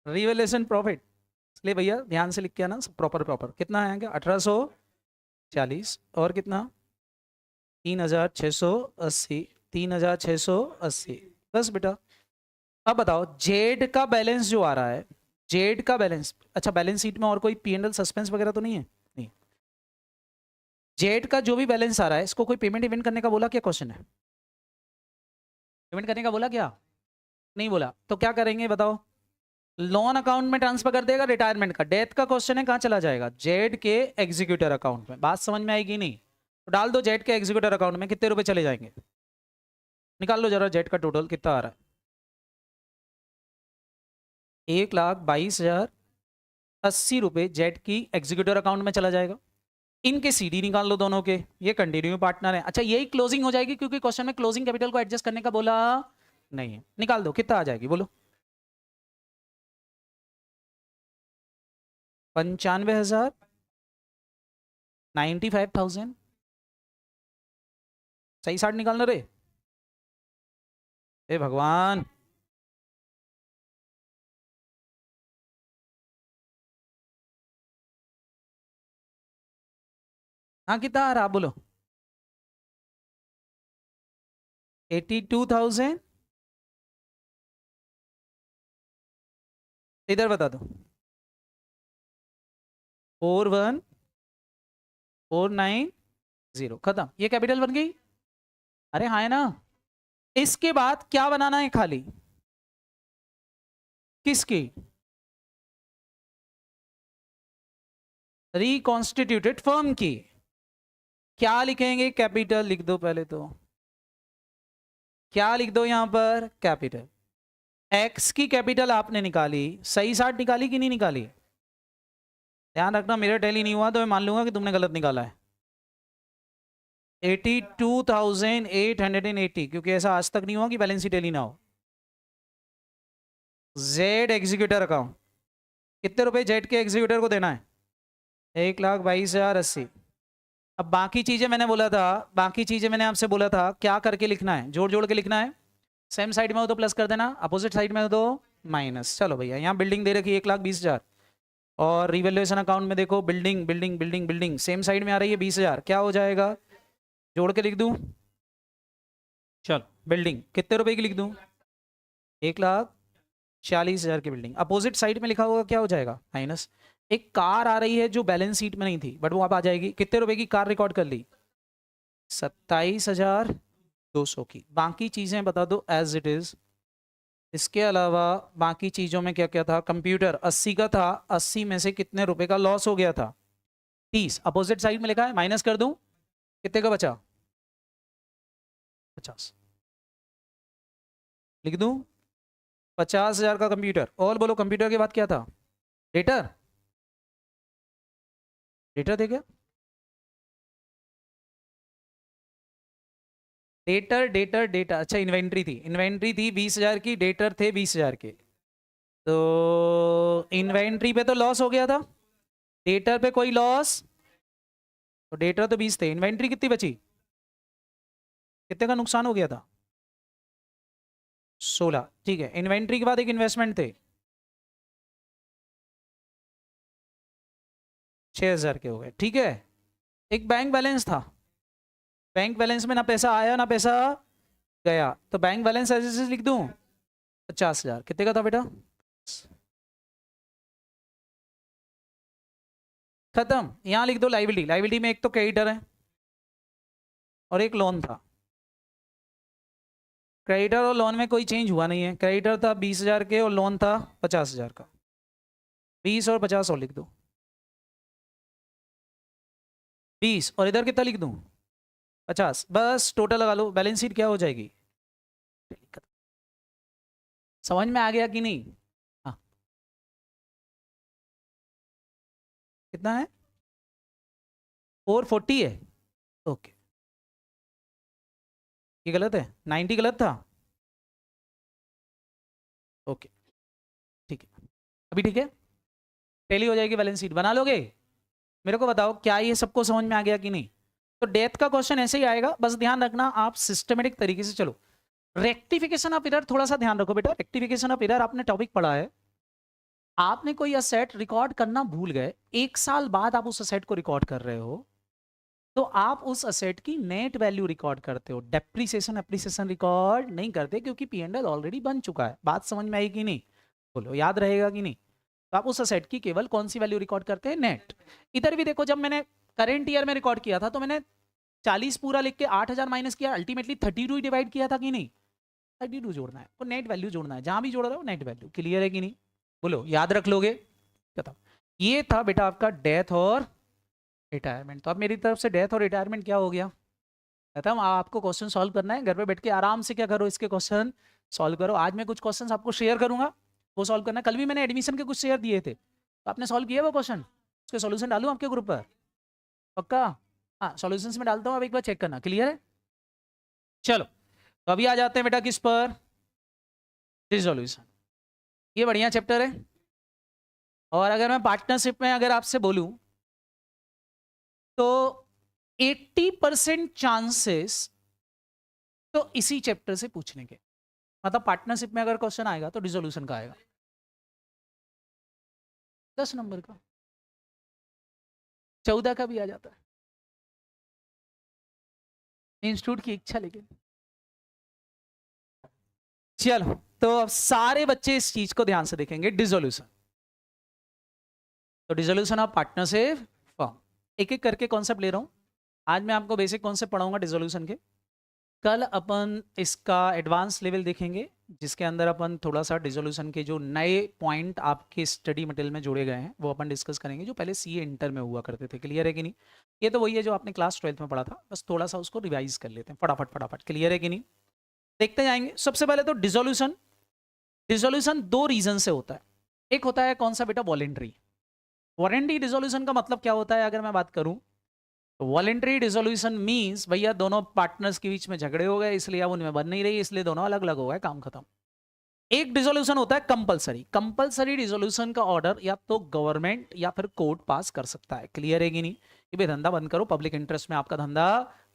रिवेलेशन प्रॉफिट, इसलिए भैया ध्यान से लिख के आना प्रॉपर प्रॉपर, कितना आएगा 1,840 और कितना 3,680, 3,680 बस बेटा। अब बताओ जेड का बैलेंस जो आ रहा है, जेड का बैलेंस, अच्छा बैलेंस शीट में और कोई पी एंड एल सस्पेंस वगैरह तो नहीं है, नहीं, जेड का जो भी बैलेंस आ रहा है इसको कोई पेमेंट इवेंट करने का बोला क्या, क्वेश्चन है पेमेंट करने का बोला क्या, नहीं बोला, तो क्या करेंगे बताओ, लोन अकाउंट में ट्रांसफर कर देगा, रिटायरमेंट का डेथ का क्वेश्चन है कहाँ चला जाएगा जेड के एग्जीक्यूटर अकाउंट में, बात समझ में आएगी नहीं, तो डाल दो जेड के एग्जीक्यूटर अकाउंट में, कितने रुपए चले जाएंगे निकाल लो जरा, जेड का टोटल कितना आ रहा है 1,22,080 रुपए जेड की एग्जीक्यूटर अकाउंट में चला जाएगा। इनके सीडी निकाल लो दोनों के, ये कंटिन्यू पार्टनर है, अच्छा यही क्लोजिंग हो जाएगी क्योंकि क्वेश्चन में क्लोजिंग कैपिटल को एडजस्ट करने का बोला नहीं है, निकाल दो कितना आ जाएगी बोलो 95,000, 95,000, सही साठ निकालना रे, हे भगवान, हाँ कितना आ रहा बोलो 82,000, इधर बता दो 41,490, खत्म, ये कैपिटल बन गई, अरे हाँ है ना। इसके बाद क्या बनाना है खाली, किसकी रिकॉन्स्टिट्यूटेड फर्म की, क्या लिखेंगे कैपिटल लिख दो पहले तो, क्या लिख दो यहां पर कैपिटल, एक्स की कैपिटल आपने निकाली, सही साठ निकाली कि नहीं निकाली, ध्यान रखना मेरा टैली नहीं हुआ तो मैं मान लूंगा कि तुमने गलत निकाला है, 82,880, क्योंकि ऐसा आज तक नहीं हुआ कि बैलेंस शीट टैली ना हो। जेड एग्जीक्यूटर अकाउंट, कितने रुपए जेड के एग्जीक्यूटर को देना है 1,22,080। अब बाकी चीजें मैंने बोला था, बाकी चीजें मैंने आपसे बोला था क्या करके लिखना है, जोड़ जोड़ के लिखना है, सेम साइड में हो तो प्लस कर देना, अपोजिट साइड में हो तो माइनस। चलो भैया यहाँ बिल्डिंग दे रखी है 1,20,000, और रिवैल्यूएशन अकाउंट में देखो building building building building same side में आ रही है 20,000, क्या हो जाएगा जोड़ के लिख दूं, चलो बिल्डिंग कितने रुपए की लिख दूं 1,40,000 की बिल्डिंग, अपोजिट साइड में लिखा होगा क्या हो जाएगा माइनस। एक कार आ रही है जो बैलेंस शीट में नहीं थी बट वो आप आ जाएगी, कितने रुपए की कार रिकॉर्ड कर ली 27,200 की, बाकी चीजें बता दो एज इट इज। इसके अलावा बाकी चीजों में क्या क्या था, कंप्यूटर 80 का था, 80 में से कितने रुपए का लॉस हो गया था 30, अपोजिट साइड में लिखा है माइनस कर दूं, कितने का बचा 50, लिख दूं 50,000 का कंप्यूटर, और बोलो कंप्यूटर के बाद क्या था डेटर, डेटर थे क्या, डेटर डेटर डेटा, अच्छा इन्वेंट्री थी, इन्वेंट्री थी 20,000 की, डेटर थे 20,000 के, तो इन्वेंट्री पे तो लॉस हो गया था, डेटर पे कोई लॉस, तो डेटर तो 20 थे, इन्वेंट्री कितनी बची, कितने का नुकसान हो गया था 16, ठीक है, इन्वेंट्री के बाद एक इन्वेस्टमेंट थे 6,000 के हो गए, ठीक है, एक बैंक बैलेंस था, बैंक बैलेंस में ना पैसा आया ना पैसा गया, तो बैंक बैलेंस ऐसे लिख दूं 50,000, कितने का था बेटा खत्म। यहां लिख दो लाइबिलिटी। लाइबिलिटी में एक तो क्रेडिटर है और एक लोन था। क्रेडिटर और लोन में कोई चेंज हुआ नहीं है। क्रेडिटर था 20,000 के और लोन था 50,000 का। 20 और 50 और लिख दो। 20 और इधर कितना लिख दूं? 50। बस टोटल लगा लो, बैलेंस शीट क्या हो जाएगी? समझ में आ गया कि नहीं? हाँ, कितना है? 440 है। ओके, ये गलत है। 90 गलत था। ओके, ठीक है, अभी ठीक है। टेली हो जाएगी, बैलेंस शीट बना लोगे। मेरे को बताओ क्या ये सबको समझ में आ गया कि नहीं? तो डेथ का क्वेश्चन ऐसे ही आएगा, बस ध्यान रखना आप सिस्टमेटिक तरीके से चलो। रेक्टिफिकेशन ऑफ एरर थोड़ा सा ध्यान रखो बेटा। रेक्टिफिकेशन ऑफ एरर आपने टॉपिक पढ़ा है। आपने कोई असेट रिकॉर्ड करना भूल गए, 1 साल बाद आप उस असेट को रिकॉर्ड कर रहे हो, तो आप उस असेट की नेट वैल्यू रिकॉर्ड करते हो, डेप्रिसिएशन एप्रिसिएशन रिकॉर्ड नहीं करते, क्योंकि पीएनएल ऑलरेडी बन चुका है। बात समझ में आई कि नहीं? बोलो, याद रहेगा कि नहीं? तो आप उस असेट की केवल कौन सी वैल्यू रिकॉर्ड करते हैं? नेट। इधर भी देखो, जब मैंने करंट ईयर में रिकॉर्ड किया था तो मैंने 40 पूरा लिख के 8,000 माइनस किया, अल्टीमेटली 32 डिवाइड किया था कि नहीं? 32 जोड़ना है, तो नेट वैल्यू जोड़ना है, जहां भी जोड़ रहे हो नेट वैल्यू। क्लियर है कि नहीं? बोलो, याद रख लोगे? बताओ। ये था बेटा आपका डेथ और रिटायरमेंट। तो अब मेरी तरफ से डेथ और रिटायरमेंट क्या हो गया? खत्म। आपको क्वेश्चन सॉल्व करना है, घर पे बैठ के आराम से क्या करो, इसके क्वेश्चन सॉल्व करो। आज मैं कुछ क्वेश्चन आपको शेयर करूंगा, वो सॉल्व करना। कल भी मैंने एडमिशन के कुछ शेयर दिए थे, तो आपने सॉल्व किया वो क्वेश्चन? उसके सॉल्यूशन डालूं आपके ग्रुप पर? पक्का? हाँ, सॉल्यूशंस में डालता हूँ, अब एक बार चेक करना। क्लियर है? चलो, तो अभी आ जाते हैं बेटा किस पर? रिजोल्यूशन। ये बढ़िया चैप्टर है। और अगर मैं पार्टनरशिप में अगर आपसे बोलूं तो 80% चांसेस तो इसी चैप्टर से पूछने के। मतलब पार्टनरशिप में अगर क्वेश्चन आएगा तो डिसोल्यूशन का आएगा, 10 नंबर का, 14 का भी आ जाता है, इंस्टीट्यूट की इच्छा। लेकिन चलो, तो अब सारे बच्चे इस चीज को ध्यान से देखेंगे, डिसोल्यूशन। तो डिसोल्यूशन ऑफ पार्टनरशिप फॉर्म, एक एक करके कॉन्सेप्ट ले रहा हूं। आज मैं आपको बेसिक कॉन्सेप्ट पढ़ाऊंगा डिसोल्यूशन के। कल अपन इसका एडवांस लेवल देखेंगे, जिसके अंदर अपन थोड़ा सा डिसोल्यूशन के जो नए पॉइंट आपके स्टडी मटेरियल में जोड़े गए हैं वो अपन डिस्कस करेंगे, जो पहले सीए इंटर में हुआ करते थे। क्लियर है कि नहीं? ये तो वही है जो आपने क्लास 12th में पढ़ा था, बस थोड़ा सा उसको रिवाइज कर लेते हैं फटाफट फटाफट। क्लियर है कि नहीं? देखते जाएंगे। सबसे पहले तो डिसोल्यूशन। डिसोल्यूशन दो रीजन से होता है। एक होता है कौन सा बेटा? वॉलेंट्री। वॉलेंट्री डिसोल्यूशन का मतलब क्या होता है अगर मैं बात करूं, वॉलेंट्री डिसोल्यूशन मींस भैया दोनों पार्टनर्स के बीच में झगड़े हो गए, इसलिए अब उनमें बन नहीं रही, इसलिए दोनों अलग अलग हो गए, काम खत्म। एक डिसोल्यूशन होता है कंपलसरी। कंपलसरी डिसोल्यूशन का ऑर्डर या तो गवर्नमेंट या फिर कोर्ट पास कर सकता है। क्लियर है कि नहीं? कि भाई धंधा बंद करो, पब्लिक इंटरेस्ट में आपका धंधा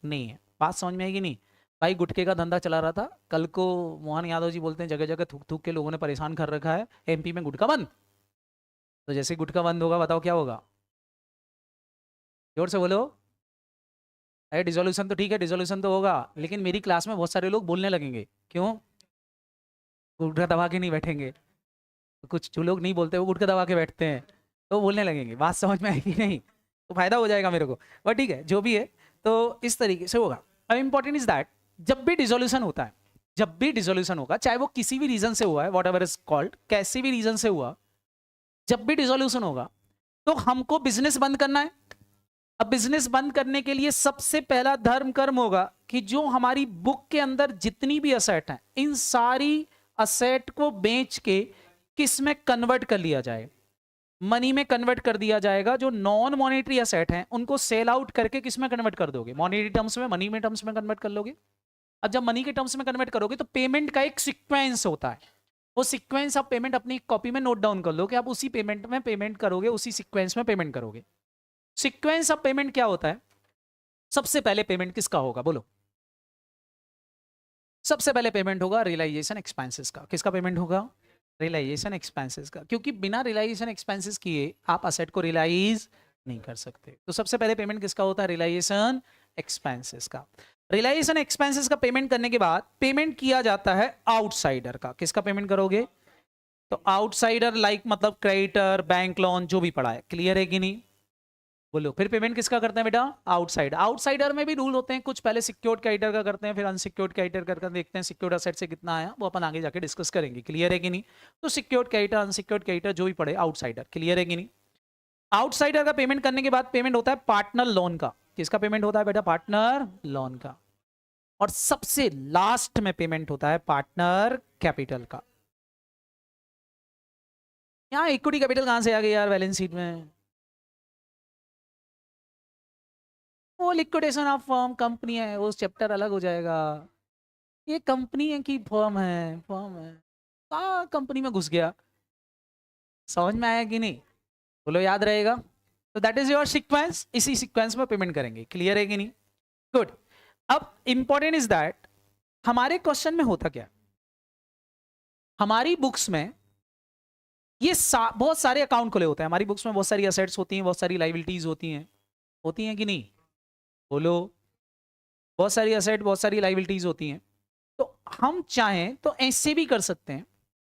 नहीं है। बात समझ में आएगी नहीं? भाई गुटखे का धंधा चला रहा था, कल को मोहन यादव जी बोलते हैं जगह जगह थूक थूक के लोगों ने परेशान कर रखा है, एमपी में गुटखा बंद। तो जैसे गुटखा बंद होगा, बताओ क्या होगा? जोर से बोलो। अरे डिसोल्यूशन तो ठीक है, डिसोल्यूशन तो होगा, लेकिन मेरी क्लास में बहुत सारे लोग बोलने लगेंगे। क्यों? गुटखा दबा के नहीं बैठेंगे। कुछ जो लोग नहीं बोलते वो गुटखा दबा के बैठते हैं, तो बोलने लगेंगे। बात समझ में आएगी नहीं? तो फायदा हो जाएगा मेरे को, बट ठीक है जो भी है, तो इस तरीके से होगा। अब इंपॉर्टेंट इज दैट जब भी डिसोल्यूशन होता है, जब भी डिसोल्यूशन होगा, चाहे वो किसी भी रीजन से हुआ है, वॉट एवर इज कॉल्ड, कैसे भी रीजन से हुआ, जब भी डिसोल्यूशन होगा तो हमको बिजनेस बंद करना है। अब बिजनेस बंद करने के लिए सबसे पहला धर्म कर्म होगा कि जो हमारी बुक के अंदर जितनी भी असेट हैं, इन सारी असेट को बेच के किस में कन्वर्ट कर लिया जाए? मनी में कन्वर्ट कर दिया जाएगा। जो नॉन मॉनेटरी असेट हैं उनको सेल आउट करके किस में कन्वर्ट कर दोगे? मॉनेटरी टर्म्स में, मनी में टर्म्स में कन्वर्ट कर लोगे। अब जब मनी के टर्म्स में कन्वर्ट करोगे तो पेमेंट का एक सीक्वेंस होता है, वो सीक्वेंस आप पेमेंट अपनी कॉपी में नोट डाउन कर लो कि आप उसी पेमेंट में पेमेंट करोगे, उसी सीक्वेंस में पेमेंट करोगे। सीक्वेंस ऑफ पेमेंट क्या होता है? सबसे पहले पेमेंट किसका होगा? बोलो। सबसे पहले पेमेंट होगा रियलाइजेशन एक्सपेंसेस का। किसका पेमेंट होगा? रियलाइजेशन एक्सपेंसेस का, क्योंकि बिना रियलाइजेशन एक्सपेंसेस किए आप असेट को रियलाइज नहीं कर सकते। तो सबसे पहले पेमेंट किसका होता है? रियलाइजेशन एक्सपेंसेस का। रियलाइजेशन एक्सपेंसेस का पेमेंट करने के बाद पेमेंट किया जाता है आउटसाइडर का। किसका पेमेंट करोगे? तो आउटसाइडर लाइक मतलब क्रेडिटर, बैंक लोन, जो भी पड़ा है। क्लियर है कि नहीं? बोलो फिर पेमेंट किसका करते हैं बेटा? आउटसाइड। आउटसाइडर में भी रूल होते हैं कुछ, पहले सिक्योर्ड क्रेडिटर का करते हैं, फिर अनसिक्योर्ड क्रेडिटर करके देखते हैं सिक्योर्ड असेट से कितना आया, वो अपन आगे जाके डिस्कस करेंगे। क्लियर है कि नहीं? तो सिक्योर्ड क्रेडिटर, अनसिक्योर्ड क्रेडिटर जो भी पड़े, आउटसाइडर। क्लियर है कि नहीं? आउटसाइडर का पेमेंट करने के बाद पेमेंट होता है पार्टनर लोन का। किसका पेमेंट होता है बेटा? पार्टनर लोन का। और सबसे लास्ट में पेमेंट होता है पार्टनर कैपिटल का। यहाँ इक्विटी कैपिटल कहां से आ गई यार बैलेंस शीट में? वो लिक्विडेशन ऑफ फर्म कंपनी है, वो चैप्टर अलग हो जाएगा। ये कंपनी है कि फर्म है? फर्म है। कहाँ कंपनी में घुस गया? समझ में आया कि नहीं? बोलो याद रहेगा? तो दैट इज योर सीक्वेंस, इसी सीक्वेंस में पेमेंट करेंगे। क्लियर है कि नहीं? गुड। अब इंपॉर्टेंट इज दैट हमारे क्वेश्चन में होता क्या, हमारी बुक्स में ये बहुत सारे अकाउंट खुले होते हैं। हमारी बुक्स में बहुत सारी असेट्स होती हैं, बहुत सारी लाइबिलिटीज होती हैं। होती हैं कि नहीं? बोलो। बहुत सारी असेट, बहुत सारी लाइबिलिटीज होती हैं। तो हम चाहें तो ऐसे भी कर सकते हैं।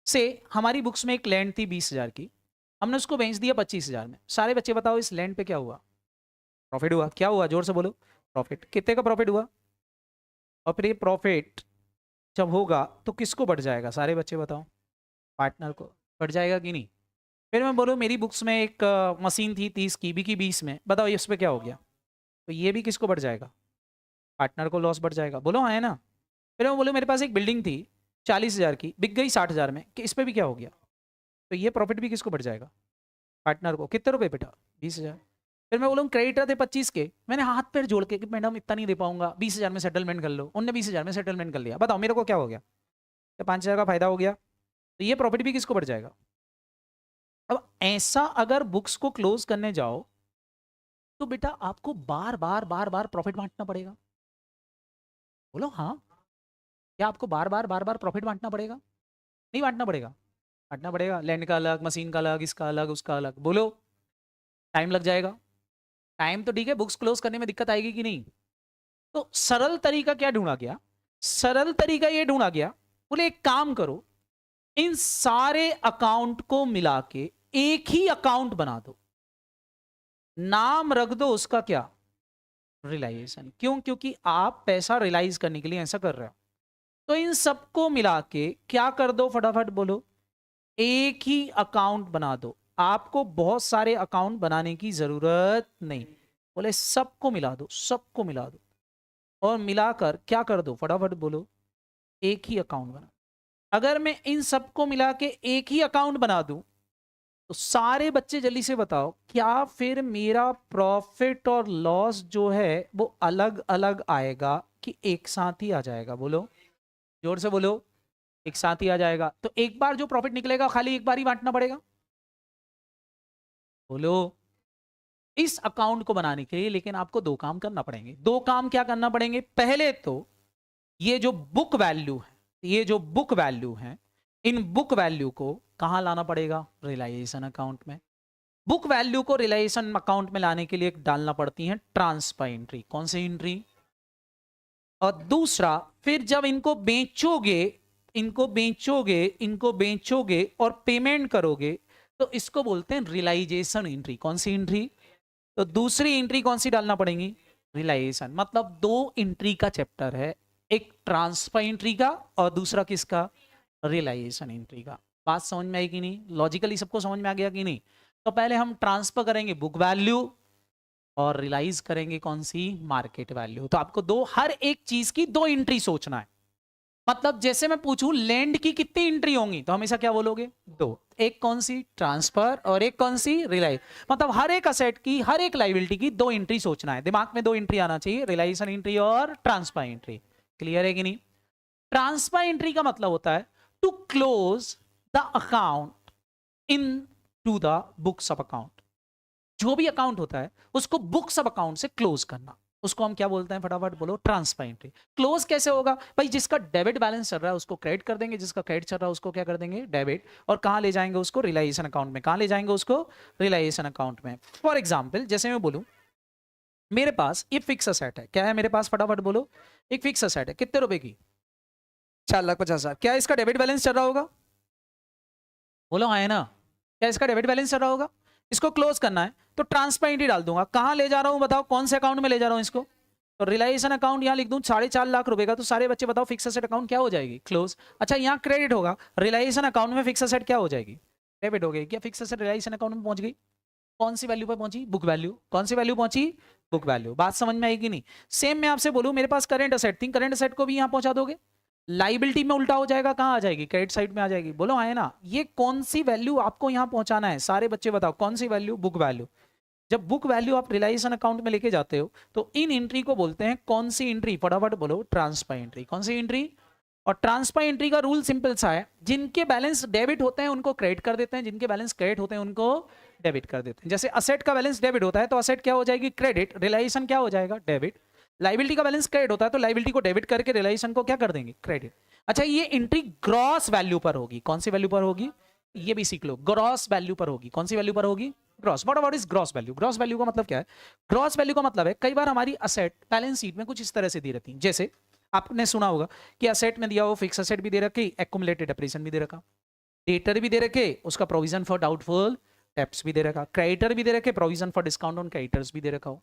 से हमारी बुक्स में एक लैंड थी 20,000 की, हमने उसको बेच दिया 25,000 में। सारे बच्चे बताओ इस लैंड पे क्या हुआ? प्रॉफिट हुआ। क्या हुआ? जोर से बोलो। प्रॉफिट। कितने का प्रॉफिट हुआ? और फिर ये प्रॉफिट जब होगा तो किसको बढ़ जाएगा? सारे बच्चे बताओ। पार्टनर को बढ़ जाएगा कि नहीं? फिर मैं बोलूँ मेरी बुक्स में एक मशीन थी 30 की, बिकी 20 में, बताओ इस पे क्या हो गया? तो ये भी किसको बढ़ जाएगा? पार्टनर को लॉस बढ़ जाएगा। बोलो हाँ है ना? फिर मैं बोलूँ मेरे पास एक बिल्डिंग थी 40,000 की, बिक गई 60,000 में, कि इस पे भी क्या हो गया? तो ये प्रॉफिट भी किसको बढ़ जाएगा? पार्टनर को। कितने रुपए बेटा? 20,000। फिर मैं बोलूँ क्रेडिटर थे 25 के, मैंने हाथ पैर जोड़ के कि मैडम इतना नहीं दे पाऊंगा, 20,000 में सेटलमेंट कर लो, उनने 20,000 में सेटलमेंट कर लिया, बताओ मेरे को क्या हो गया? क्या 5,000 का फायदा हो गया? तो ये प्रॉफिट भी किसको बढ़ जाएगा? अब ऐसा अगर बुक्स को क्लोज करने जाओ तो बेटा आपको बार बार बार बार प्रॉफिट बांटना पड़ेगा। बोलो हाँ। क्या आपको बार बार प्रॉफिट बांटना पड़ेगा? नहीं बांटना पड़ेगा? बांटना पड़ेगा। लैंड का अलग, मशीन का अलग, इसका अलग, उसका अलग। बोलो। टाइम लग जाएगा। टाइम तो ठीक है, बुक्स क्लोज करने में दिक्कत आएगी कि नहीं? तो सरल तरीका क्या ढूंढा गया? सरल तरीका ये ढूंढा गया, बोले एक काम करो, इन सारे अकाउंट को मिला के एक ही अकाउंट बना दो, नाम रख दो उसका क्या? रिलाइजेशन। क्यों? क्योंकि आप पैसा रिलाइज करने के लिए ऐसा कर रहे हो। तो इन सबको मिला के क्या कर दो? फटाफट बोलो। एक ही अकाउंट बना दो। आपको बहुत सारे अकाउंट बनाने की जरूरत नहीं। बोले सबको मिला दो, सबको मिला दो, और मिलाकर क्या कर दो? फटाफट बोलो। एक ही अकाउंट बना। अगर मैं इन सबको मिला के एक ही अकाउंट बना दूं तो सारे बच्चे जल्दी से बताओ, क्या फिर मेरा प्रॉफिट और लॉस जो है वो अलग अलग आएगा कि एक साथ ही आ जाएगा? बोलो जोर से बोलो। एक साथ ही आ जाएगा। तो एक बार जो प्रॉफिट निकलेगा खाली एक बार ही बांटना पड़ेगा? बोलो। इस अकाउंट को बनाने के लिए लेकिन आपको दो काम करना पड़ेंगे। दो काम क्या करना पड़ेंगे? पहले तो ये जो बुक वैल्यू है, ये जो बुक वैल्यू है, इन बुक वैल्यू को कहां लाना पड़ेगा? रियलाइजेशन अकाउंट में। बुक वैल्यू को रियलाइजेशन अकाउंट में लाने के लिए डालना पड़ती है ट्रांसफर एंट्री। कौन सी एंट्री? और दूसरा, फिर जब इनको बेचोगे, इनको बेचोगे, इनको बेचोगे और पेमेंट करोगे तो इसको बोलते हैं रियलाइजेशन एंट्री। कौन सी एंट्री? तो दूसरी एंट्री कौन सी डालना पड़ेगी? रियलाइजेशन। मतलब दो एंट्री का चैप्टर है, एक ट्रांसफर एंट्री का और दूसरा किसका? रियलाइजेशन एंट्री का। बात समझ में आई कि नहीं? लॉजिकली सबको समझ में आ गया कि नहीं? तो पहले हम ट्रांसफर करेंगे बुक वैल्यू और रियलाइज करेंगे कौन सी? Market value. तो आपको दो, हर एक चीज की दो एंट्री सोचना है। मतलब जैसे मैं पूछूं लैंड की कितनी एंट्री होंगी तो हमेशा क्या बोलोगे? दो। एक कौन सी? ट्रांसफर, और एक कौन सी? रियलाइज। मतलब हर एक असेट की, हर एक लाइबिलिटी की दो एंट्री सोचना है। दिमाग में दो एंट्री आना चाहिए, रियलाइजेशन एंट्री और ट्रांसफर एंट्री। क्लियर है कि नहीं? ट्रांसफर एंट्री का मतलब होता है to close the account in to the books of account. जो भी अकाउंट होता है उसको बुक्स ऑफ अकाउंट से क्लोज करना, उसको हम क्या बोलते हैं? फटाफट बोलो। Transfer entry. क्लोज कैसे होगा भाई? जिसका डेबिट बैलेंस चल रहा है उसको क्रेडिट कर देंगे, जिसका क्रेडिट चल रहा है उसको क्या कर देंगे? डेबिट। और कहां ले जाएंगे उसको? रियलाइजेशन अकाउंट में। कहां ले जाएंगे उसको? रियलाइजेशन अकाउंट में। फॉर एग्जाम्पल जैसे मैं बोलूं मेरे पास ये फिक्स असेट है। क्या है मेरे पास? फटाफट बोलो। एक फिक्स असेट है, कितने रुपए की? 4,50,000। क्या इसका डेबिट बैलेंस चल रहा होगा? बोलो हाँ है ना? क्या इसका डेबिट बैलेंस चल रहा होगा? इसको क्लोज करना है तो ट्रांसपेरेंट ही डाल दूंगा। कहां ले जा रहा हूं बताओ, कौन से अकाउंट में ले जा रहा हूं इसको? तो रिलायेशन अकाउंट यहां लिख दूं 4.5 लाख रुपए का, तो सारे बच्चे बताओ फिक्स एसेट अकाउंट क्या हो जाएगी? क्लोज। अच्छा यहां क्रेडिट होगा, रिलायेशन अकाउंट में फिक्स एसेट क्या हो जाएगी? डेबिट हो गई। क्या फिक्स एसेट रिलायेशन अकाउंट में पहुंच गई? कौन सी वैल्यू पर पहुंची? Book value. कौन सी वैल्यू पहुंची? Book value. बात समझ में आएगी नहीं? सेम मैं आपसे बोलूं मेरे पास करेंट असेट थी, करेंट असेट को भी यहां पहुंचा दोगे, लाइबिलिटी में उल्टा हो जाएगा, कहां आ जाएगी? क्रेडिट साइड में आ जाएगी। बोलो आए ना? ये कौन सी वैल्यू आपको यहां पहुंचाना है? सारे बच्चे बताओ कौन सी वैल्यू? Book value. जब बुक वैल्यू आप रिलायेशन अकाउंट में लेके जाते हो तो इन एंट्री को बोलते हैं कौन सी एंट्री? फटाफट बोलो, ट्रांसफर एंट्री। कौन सी एंट्री? और ट्रांसफर एंट्री का रूल सिंपल सा है, जिनके बैलेंस डेबिट होते हैं उनको क्रेडिट कर देते हैं, जिनके बैलेंस क्रेडिट होते हैं उनको डेबिट कर देते हैं। जैसे असेट का बैलेंस डेबिट होता है तो असेट क्या हो जाएगी? क्रेडिट। रिलायेशन क्या हो जाएगा? डेबिट। लाइबिलिटी का बैलेंस क्रेडिट होता है तो लाइबिलिटी को डेबिट करके रिलायेशन को क्या कर देंगे? क्रेडिट। अच्छा ये एंट्री ग्रॉस वैल्यू पर होगी। कौन सी वैल्यू पर होगी? ये भी सीख लो, ग्रॉस वैल्यू पर होगी। कौन सी वैल्यू पर होगी? Gross. What about is gross value? Gross value का मतलब क्या है? ग्रॉस वैल्यू का मतलब है कई बार हमारी असेट बैलेंस शीट में कुछ इस तरह से दी रहती है, जैसे आपने सुना होगा कि असेट में दिया हो फिक्स असेट भी दे रखी, एक्युमुलेटेड डेप्रिसिएशन भी दे रखा, डेटर भी दे रखे, उसका प्रोविजन फॉर डाउटफुल डेब्ट्स भी दे रखा, क्रेडिटर भी दे रखे, provision for discount on creditors भी दे रखा हो।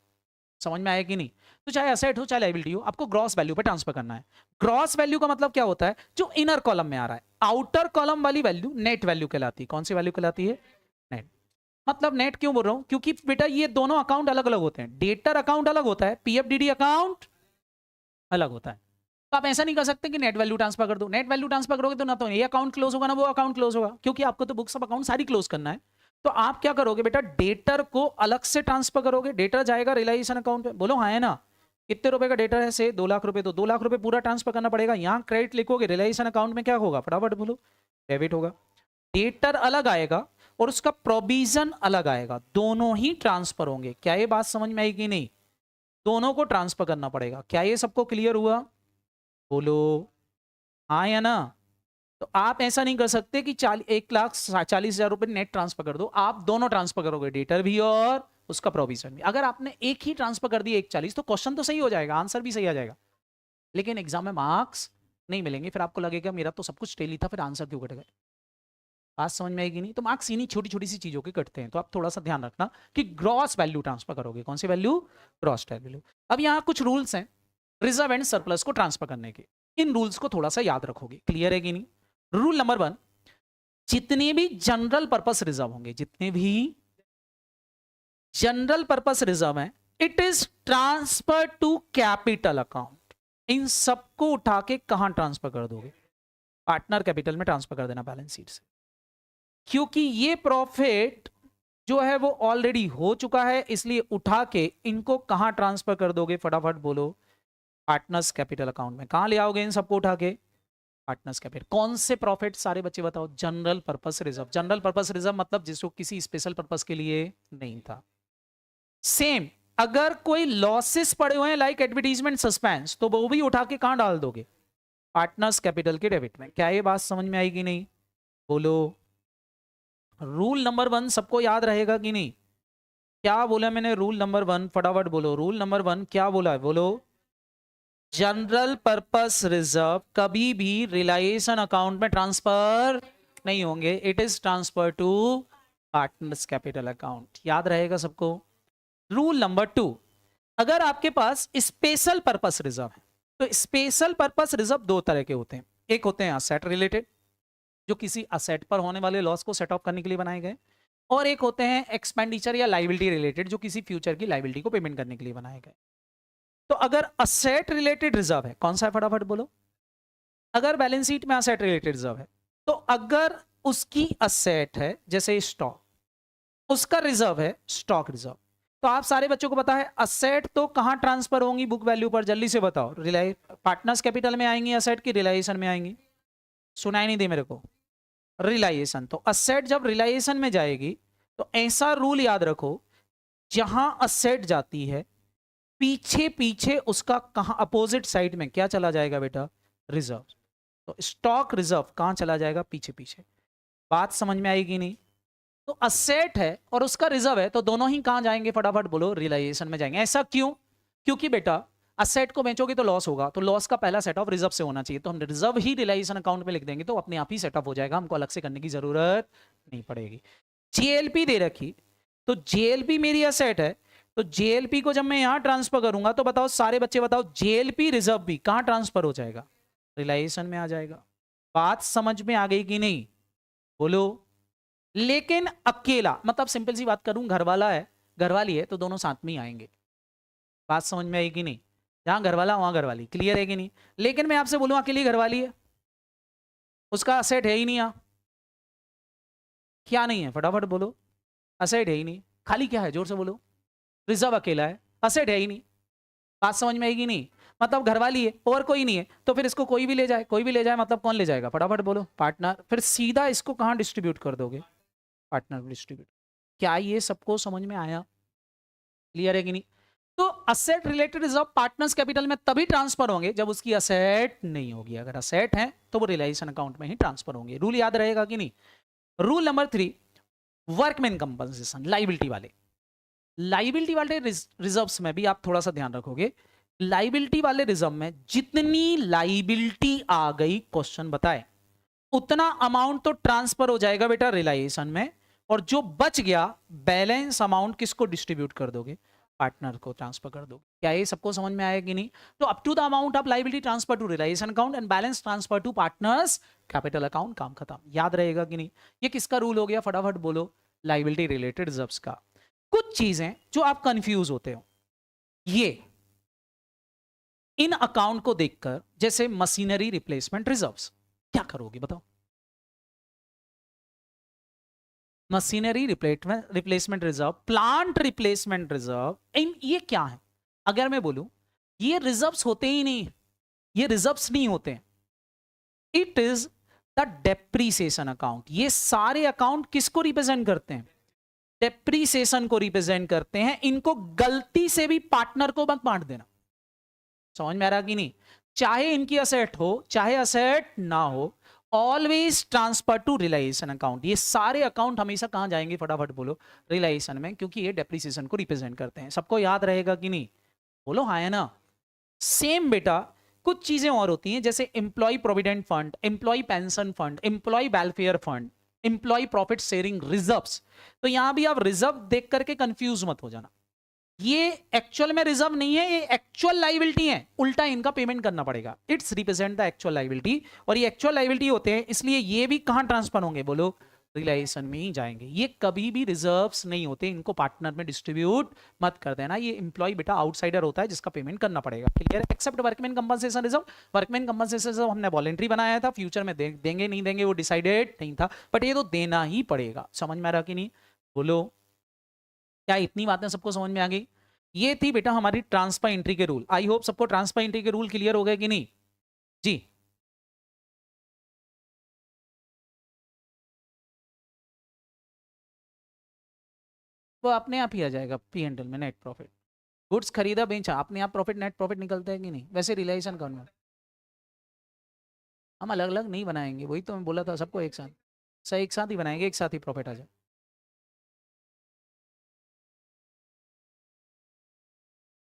समझ में आया कि नहीं? तो चाहे असेट हो चाहे लायबिलिटी हो, आपको ग्रॉस वैल्यू पे ट्रांसफर करना है। ग्रॉस वैल्यू का मतलब क्या होता है? जो इनर कॉलम में आ रहा है। आउटर कॉलम वाली वैल्यू नेट वैल्यू कहलाती है। कौन सी वैल्यू कहलाती है? नेट। मतलब नेट क्यों बोल रहा हूं? क्योंकि बेटा ये दोनों अकाउंट अलग अलग होते हैं। डेटर अकाउंट अलग होता है, पीएफडीडी अकाउंट अलग होता है। तो आप ऐसा नहीं कर सकते कि नेट वैल्यू ट्रांसफर कर दो। नेट वैल्यू ट्रांसफर करोगे तो ना तो ये अकाउंट क्लोज होगा ना वो अकाउंट क्लोज होगा, क्योंकि आपको तो बुक्स ऑफ अकाउंट सारी क्लोज करना है। तो आप क्या करोगे बेटा? डेटर को अलग से ट्रांसफर करोगे। डेटर जाएगा रिलायेशन अकाउंट पे। बोलो हाँ है ना? कितने रुपए का डेटर है? से 2 लाख रुपए, तो 2 लाख रुपए पूरा ट्रांसफर करना पड़ेगा। यहाँ क्रेडिट लिखोगे, रिलायेशन अकाउंट में क्या होगा? फटाफट बोलो, डेबिट होगा। डेटर अलग आएगा और उसका प्रोविजन अलग आएगा, दोनों ही ट्रांसफर होंगे। क्या ये बात समझ में आएगी? नहीं, दोनों को ट्रांसफर करना पड़ेगा। क्या ये सबको क्लियर हुआ? बोलो हाँ या ना? तो आप ऐसा नहीं कर सकते कि 1,40,000 रुपए नेट ट्रांसफर कर दो। आप दोनों ट्रांसफर करोगे, डेटर भी और उसका प्रोविजन भी। अगर आपने एक ही ट्रांसफर कर दिया 1,40, तो क्वेश्चन तो सही हो जाएगा, आंसर भी सही आ जाएगा, लेकिन एग्जाम में मार्क्स नहीं मिलेंगे। फिर आपको लगेगा मेरा तो सब कुछ टेली था, फिर आंसर क्यों कट गए? बात समझ में आएगी नहीं? तो मार्क्स इन्हीं छोटी छोटी सी चीजों के कटते हैं। तो आप थोड़ा सा ध्यान रखना कि ग्रॉस वैल्यू ट्रांसफर करोगे। कौन सी वैल्यू? Gross value. अब यहाँ कुछ रूल्स हैं रिजर्व एंड सरप्लस को ट्रांसफर करने के। इन रूल्स को थोड़ा सा याद रखोगे। क्लियर है कि नहीं? रूल नंबर 1, जितने भी जनरल पर्पस रिजर्व होंगे, जितने भी जनरल पर्पस रिजर्व हैं, it is transfer to capital account. इन सबको उठा के कहां ट्रांसफर कर दोगे? पार्टनर कैपिटल में ट्रांसफर कर देना बैलेंस शीट से, क्योंकि ये प्रॉफिट जो है वो ऑलरेडी हो चुका है, इसलिए उठा के इनको कहां ट्रांसफर कर दोगे? फटाफट बोलो, पार्टनर्स कैपिटल अकाउंट में। कहां ले आओगे इन सबको उठा के? Partners capital. कौन से प्रॉफिट? सारे बच्चे बताओ। General purpose reserve. General purpose reserve मतलब जिसको किसी स्पेशल पर्पस के लिए नहीं था। सेम अगर कोई लॉसेस पड़े हुए हैं लाइक एडवर्टीजमेंट सस्पेंस, तो वो भी उठा के कहां डाल दोगे? पार्टनर्स कैपिटल के डेबिट में। क्या ये बात समझ में आएगी? नहीं? बोलो। रूल नंबर 1 सबको याद रहेगा कि नहीं? क्या बोला मैंने? रूल नंबर 1 फटाफट बोलो। रूल नंबर 1 क्या बोला है? बोलो। जनरल पर्पस रिजर्व कभी भी रिलायेशन अकाउंट में ट्रांसफर नहीं होंगे। It is transfer to partners capital account. याद रहेगा सबको? रूल नंबर 2, अगर आपके पास स्पेशल पर्पस रिजर्व है, तो स्पेशल पर्पस रिजर्व 2 तरह के होते हैं। एक होते हैं असेट रिलेटेड, जो किसी असेट पर होने वाले लॉस को सेट ऑफ करने के लिए बनाए गए, और एक होते हैं एक्सपेंडिचर या लाइबिलिटी रिलेटेड, जो किसी फ्यूचर की लाइबिलिटी को पेमेंट करने के लिए बनाए गए। तो अगर असेट रिलेटेड रिजर्व है, कौन सा है? फटाफट बोलो। अगर बैलेंस शीट में असेट रिलेटेड रिजर्व है, तो अगर उसकी असेट है जैसे स्टॉक, उसका रिजर्व है स्टॉक रिजर्व, तो आप सारे बच्चों को पता है असेट तो कहां ट्रांसफर होंगी? बुक वैल्यू पर। जल्दी से बताओ, पार्टनर्स कैपिटल में आएंगी असेट की रिलायेशन में आएंगी? सुनाई नहीं दे मेरे को? रिलायेशन। तो असेट जब रिलायेशन में जाएगी तो ऐसा रूल याद रखो, जहां असेट जाती है पीछे पीछे उसका कहां अपोजिट साइड में क्या चला जाएगा बेटा? रिजर्व। तो स्टॉक रिजर्व कहां चला जाएगा? पीछे पीछे। बात समझ में आएगी नहीं? तो असेट है और उसका रिजर्व है, तो दोनों ही कहां जाएंगे? फटाफट बोलो, रिलायेशन में जाएंगे। ऐसा क्यों? क्योंकि बेटा असेट को बेचोगे तो लॉस होगा, तो लॉस का पहला सेट ऑफ रिजर्व से होना चाहिए। तो हम रिजर्व ही रिलायेशन अकाउंट में लिख देंगे, तो अपने आप ही सेटअप हो जाएगा, हमको अलग से करने की जरूरत नहीं पड़ेगी। जीएलपी दे रखी, तो जेएलपी मेरी असेट है, तो जेएलपी को जब मैं यहां ट्रांसफर करूंगा तो बताओ सारे बच्चे बताओ, जेएलपी रिजर्व भी कहां ट्रांसफर हो जाएगा? रिलायंस में आ जाएगा। बात समझ में आ गई कि नहीं? बोलो। लेकिन अकेला, मतलब सिंपल सी बात करूं, घर वाला है घर वाली है तो दोनों साथ में ही आएंगे। बात समझ में आई कि नहीं? जहां घर वाला वहां घर वाली, क्लियर है कि नहीं? लेकिन मैं आपसे बोलूं अकेली घर वाली है, उसका असेट है ही नहीं यहाँ, क्या नहीं है फटाफट बोलो? असेट है ही नहीं, खाली क्या है जोर से बोलो? रिजर्व अकेला है, असेट है ही नहीं। बात समझ में आएगी नहीं? मतलब घर वाली है और कोई नहीं है, तो फिर इसको कोई भी ले जाए, कोई भी ले जाए मतलब कौन ले जाएगा? फटाफट बोलो, पार्टनर। फिर सीधा इसको कहां डिस्ट्रीब्यूट कर दोगे? पार्टनर को डिस्ट्रीब्यूट। क्या ये सबको समझ में आया? क्लियर है कि नहीं? तो asset related reserve partners capital में तभी ट्रांसफर होंगे जब उसकी असेट नहीं होगी। अगर असेट है तो वो रिलायंस अकाउंट में ही ट्रांसफर होंगे। रूल याद रहेगा कि नहीं? Rule number 3, workman compensation, liability वाले। लाइबिलिटी वाले रिजर्व्स में भी आप थोड़ा सा ध्यान रखोगे, लाइबिलिटी वाले रिजर्व में जितनी लाइबिलिटी आ गई क्वेश्चन बताए, उतना अमाउंट तो ट्रांसफर हो जाएगा बेटा रिलायंस में, और जो बच गया बैलेंस अमाउंट किसको डिस्ट्रीब्यूट कर दोगे? पार्टनर को ट्रांसफर कर दोगे। क्या ये सबको समझ में आया कि नहीं? तो up to the amount of liability transfer to reliance account and balance transfer to partners capital account, काम खत्म। याद रहेगा कि नहीं? ये किसका रूल हो गया? फटाफट बोलो, लाइबिलिटी रिलेटेड रिजर्व्स का। कुछ चीजें जो आप कंफ्यूज होते हो, ये इन अकाउंट को देखकर, जैसे मशीनरी रिप्लेसमेंट रिजर्व्स, क्या करोगे बताओ? Machinery replacement reserve, plant replacement reserve, इन ये क्या है? अगर मैं बोलूं ये रिजर्व्स होते ही नहीं, ये रिजर्व्स नहीं होते, it is the depreciation account. ये सारे अकाउंट किसको रिप्रेजेंट करते हैं? डेप्रीसिएशन को रिप्रेजेंट करते हैं। इनको गलती से भी पार्टनर को मत बांट देना। समझ में आ रहा कि नहीं? चाहे इनकी असेट हो चाहे असेट ना हो, always transfer to reliance account. ये सारे अकाउंट हमेशा कहां जाएंगे? फटाफट बोलो, रिलायंस में, क्योंकि ये डेप्रिसिएशन को रिप्रेजेंट करते हैं। सबको याद रहेगा कि नहीं? बोलो हाँ है ना? सेम बेटा कुछ चीजें और होती हैं, जैसे employ provident fund, employ pension fund, employ welfare fund, employ profit sharing reserves. तो यहां भी आप रिजर्व देख करके कंफ्यूज मत हो जाना, ये एक्चुअल में रिजर्व नहीं है, ये एक्चुअल लाइबिलिटी है, उल्टा इनका पेमेंट करना पड़ेगा। It's represent the actual liability, और ये एक्चुअल लाइबिलिटी होते हैं, इसलिए ये भी कहां ट्रांसफर होंगे? बोलो, रिलायंस में ही जाएंगे। ये कभी भी रिजर्व्स नहीं होते, इनको पार्टनर में डिस्ट्रीब्यूट मत कर देना। ये एम्प्लॉय बेटा आउटसाइडर होता है जिसका पेमेंट करना पड़ेगा। Clear? Except workman compensation reserve. Workman compensation reserve हमने वॉलंटरी बनाया था, फ्यूचर में देंगे नहीं देंगे वो डिसाइडेड नहीं था, बट ये तो देना ही पड़ेगा। समझ में आ रहा कि नहीं? बोलो, क्या इतनी बातें सबको समझ में आ गई? ये थी बेटा हमारी ट्रांसफर एंट्री के रूल। आई होप सबको ट्रांसफर एंट्री के रूल क्लियर हो गए कि नहीं? जी, वो अपने आप ही आ जाएगा पी एंड एल में, नेट प्रॉफिट। गुड्स खरीदा बेचा, अपने आप प्रॉफिट, नेट प्रॉफिट निकलता है कि नहीं? वैसे रिलायंस अकाउंट में हम अलग अलग नहीं बनाएंगे, वही तो मैं बोला था सबको एक साथ, सही एक साथ ही बनाएंगे, एक साथ ही प्रॉफिट आ जाए।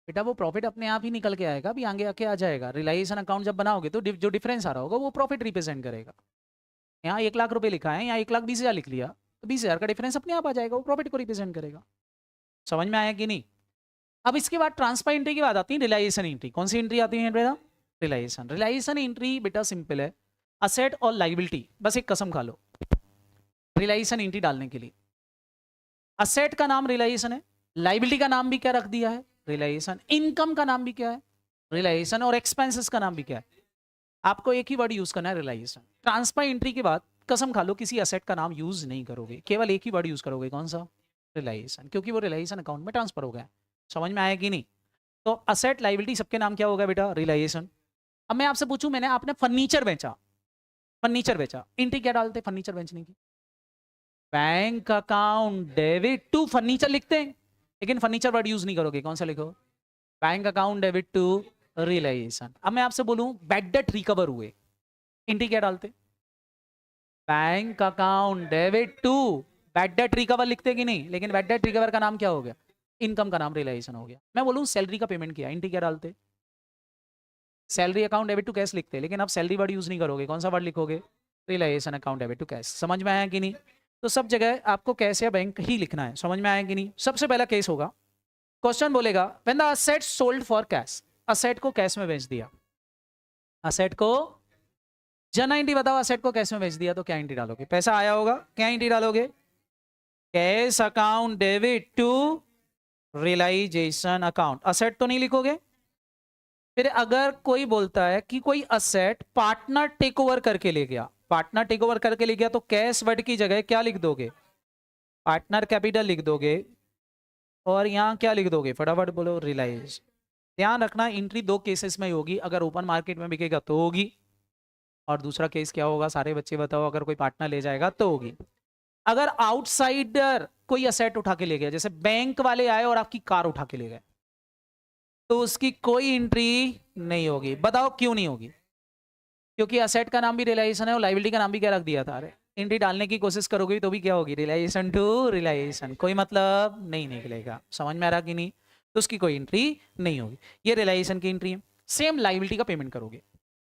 बेटा वो प्रॉफिट अपने आप ही निकल के आएगा, अभी आगे आके आ जाएगा। रिलायंस अकाउंट जब बनाओगे तो जो डिफरेंस आ रहा होगा वो प्रॉफिट रिप्रेजेंट करेगा। यहाँ 1 लाख रुपए लिखा है, यहाँ 1,20,000 लिख लिया, तो 20,000 का डिफरेंस अपने आप आ जाएगा, वो प्रॉफिट को रिप्रेजेंट करेगा। समझ में आया कि नहीं? अब इसके बाद ट्रांसफर एंट्री की बात आती है रिलायंस एंट्री। कौन सी एंट्री आती है बेटा? रिलायंस एंट्री बेटा सिंपल है, असेट और लाइबिलिटी, बस एक कसम खा लो रिलायंस एंट्री डालने के लिए। असेट का नाम रिलायंस है, लाइबिलिटी का नाम भी क्या रख दिया है? रिलायंस। इनकम का नाम भी क्या है? रिलायंस। और एक्सपेंसेस का नाम भी क्या है? आपको एक ही वर्ड यूज करना है, रिलायंस। ट्रांसफर एंट्री के बाद कसम खा लो किसी असेट का नाम यूज नहीं करोगे, केवल एक ही वर्ड यूज करोगे, कौन सा? रिलायंस, क्योंकि वो रिलायंस अकाउंट में ट्रांसफर हो गया। समझ में आया कि नहीं? तो असेट लाइबिलिटी सबके नाम क्या होगा बेटा? रिलायंस। अब मैं आपसे पूछूं, मैंने आपने फर्नीचर बेचा, फर्नीचर बेचा, एंट्री क्या डालते फर्नीचर बेचने की? Bank account debit to furniture लिखते हैं, लेकिन फर्नीचर वर्ड यूज नहीं करोगे, कौन सा लिखो? Bank account debit to reliance. अब मैं आपसे बोलूं बैड डेट रिकवर हुए, एंट्री क्या डालते? Bank account debit to bad debt recover लिखते कि नहीं? लेकिन बैड डेट रिकवर का नाम क्या हो गया? इनकम का नाम रिलायंस हो गया। मैं बोलूं सैलरी का पेमेंट किया, एंट्री क्या डालते? Salary account debit to cash लिखते, लेकिन आप सैलरी वर्ड यूज नहीं करोगे, कौन सा वर्ड लिखोगे? Reliance account debit to cash. समझ में आया कि नहीं? तो सब जगह आपको कैश या बैंक ही लिखना है। समझ में आया कि नहीं? सबसे पहला केस होगा, क्वेश्चन बोलेगा when the asset sold for cash, asset को कैश में बेच दिया। असेट को जन एंट्री बताओ, असेट को कैश में बेच दिया तो क्या एंट्री डालोगे? पैसा आया होगा, क्या एंट्री डालोगे? Cash account debit to realisation account. Asset तो नहीं लिखोगे। फिर अगर कोई बोलता है कि कोई असेट पार्टनर टेक ओवर करके ले गया, पार्टनर टेक ओवर करके ले गया, तो कैश वर्ड की जगह क्या लिख दोगे? पार्टनर कैपिटल लिख दोगे। और यहां क्या लिख दोगे? फटाफट बोलो, रियलाइज। ध्यान रखना एंट्री दो केसेस में होगी, अगर ओपन मार्केट में बिकेगा तो होगी, और दूसरा केस क्या होगा? सारे बच्चे बताओ, अगर कोई पार्टनर ले जाएगा तो होगी। अगर आउटसाइडर कोई असेट उठा के ले गया, जैसे बैंक वाले आए और आपकी कार उठा के ले गए, तो उसकी कोई एंट्री नहीं होगी। बताओ क्यों नहीं होगी? क्योंकि असेट का नाम भी रियलाइजेशन है और लायबिलिटी का नाम भी क्या रख दिया था। अरे एंट्री डालने की कोशिश करोगे तो भी क्या होगी? रियलाइजेशन टू रियलाइजेशन, कोई मतलब नहीं निकलेगा। समझ में आ रहा कि नहीं? तो उसकी कोई एंट्री नहीं होगी। ये रियलाइजेशन की एंट्री है। सेम लायबिलिटी का पेमेंट करोगे।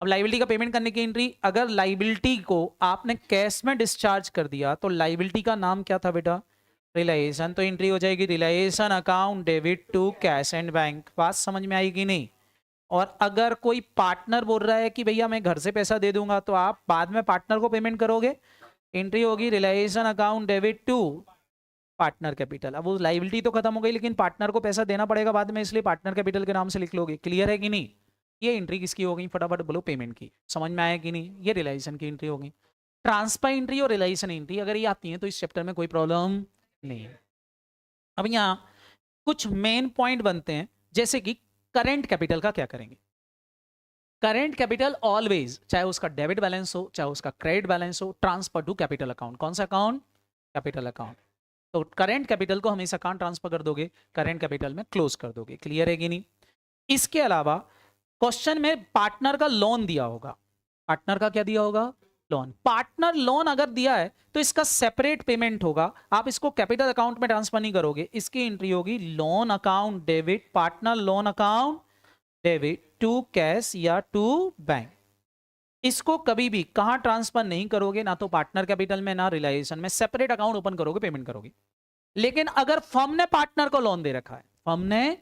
अब लायबिलिटी का पेमेंट करने की एंट्री, अगर लायबिलिटी को आपने कैश में डिस्चार्ज कर दिया तो लायबिलिटी का नाम क्या था बेटा? रियलाइजेशन। तो एंट्री हो जाएगी realisation account debit to cash and bank. बात समझ में आएगी नहीं? और अगर कोई पार्टनर बोल रहा है कि भैया मैं घर से पैसा दे दूंगा, तो आप बाद में पार्टनर को पेमेंट करोगे, एंट्री होगी realisation account debit to partner capital. अब वो लायबिलिटी तो खत्म हो गई, लेकिन पार्टनर को पैसा देना पड़ेगा बाद में, इसलिए पार्टनर कैपिटल के नाम से लिख लोगे। क्लियर है कि नहीं? ये एंट्री किसकी हो गई? फटाफट बोलो, पेमेंट की। समझ में आया कि नहीं? ये रियलाइजेशन की एंट्री हो गई। ट्रांसफर एंट्री और रियलाइजेशन एंट्री अगर ये आती है तो इस चैप्टर में कोई प्रॉब्लम नहीं है। अब यहाँ कुछ मेन पॉइंट बनते हैं, जैसे कि करंट कैपिटल का क्या करेंगे। करंट कैपिटल ऑलवेज, चाहे उसका डेबिट बैलेंस हो चाहे उसका क्रेडिट बैलेंस हो, ट्रांसफर टू कैपिटल अकाउंट। कौन सा अकाउंट? Capital account. तो करंट कैपिटल को हमेशा अकाउंट ट्रांसफर कर दोगे, करंट कैपिटल में क्लोज कर दोगे। क्लियर है कि नहीं? इसके अलावा क्वेश्चन में पार्टनर का लोन दिया होगा। पार्टनर का क्या दिया होगा? लोन। पार्टनर लोन अगर दिया है तो इसका सेपरेट पेमेंट होगा, आप इसको कैपिटल अकाउंट में ट्रांसफर नहीं करोगे। इसकी एंट्री होगी loan account debit, partner loan account debit to cash या टू बैंक। इसको कभी भी कहां ट्रांसफर नहीं करोगे, ना तो पार्टनर कैपिटल में ना रियलाइजेशन में, सेपरेट अकाउंट ओपन करोगे, पेमेंट करोगे। लेकिन अगर फर्म ने पार्टनर को लोन दे रखा है, फर्म ने,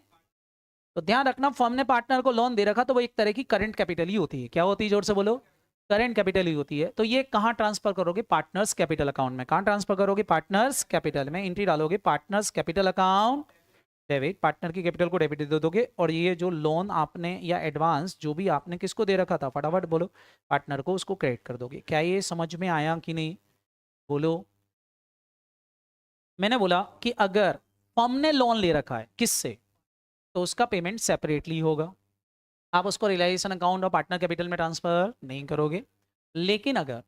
तो ध्यान रखना फर्म ने पार्टनर को लोन दे रखा तो वो एक तरह की करंट कैपिटल ही होती है। क्या होती है? जोर से बोलो, करंट कैपिटल ही होती है। तो ये कहां ट्रांसफर करोगे? पार्टनर्स कैपिटल अकाउंट में। कहां ट्रांसफर करोगे? पार्टनर्स कैपिटल में। एंट्री डालोगे partners capital account debit, partner की कैपिटल को डेबिट दे दोगे, और ये जो लोन आपने या एडवांस जो भी आपने किसको दे रखा था, फटाफट बोलो, पार्टनर को, उसको क्रेडिट कर दोगे। क्या ये समझ में आया कि नहीं? बोलो। मैंने बोला कि अगर फर्म ने लोन ले रखा है किससे, तो उसका पेमेंट सेपरेटली होगा, आप उसको रियलाइजेशन अकाउंट और पार्टनर कैपिटल में ट्रांसफर नहीं करोगे। लेकिन अगर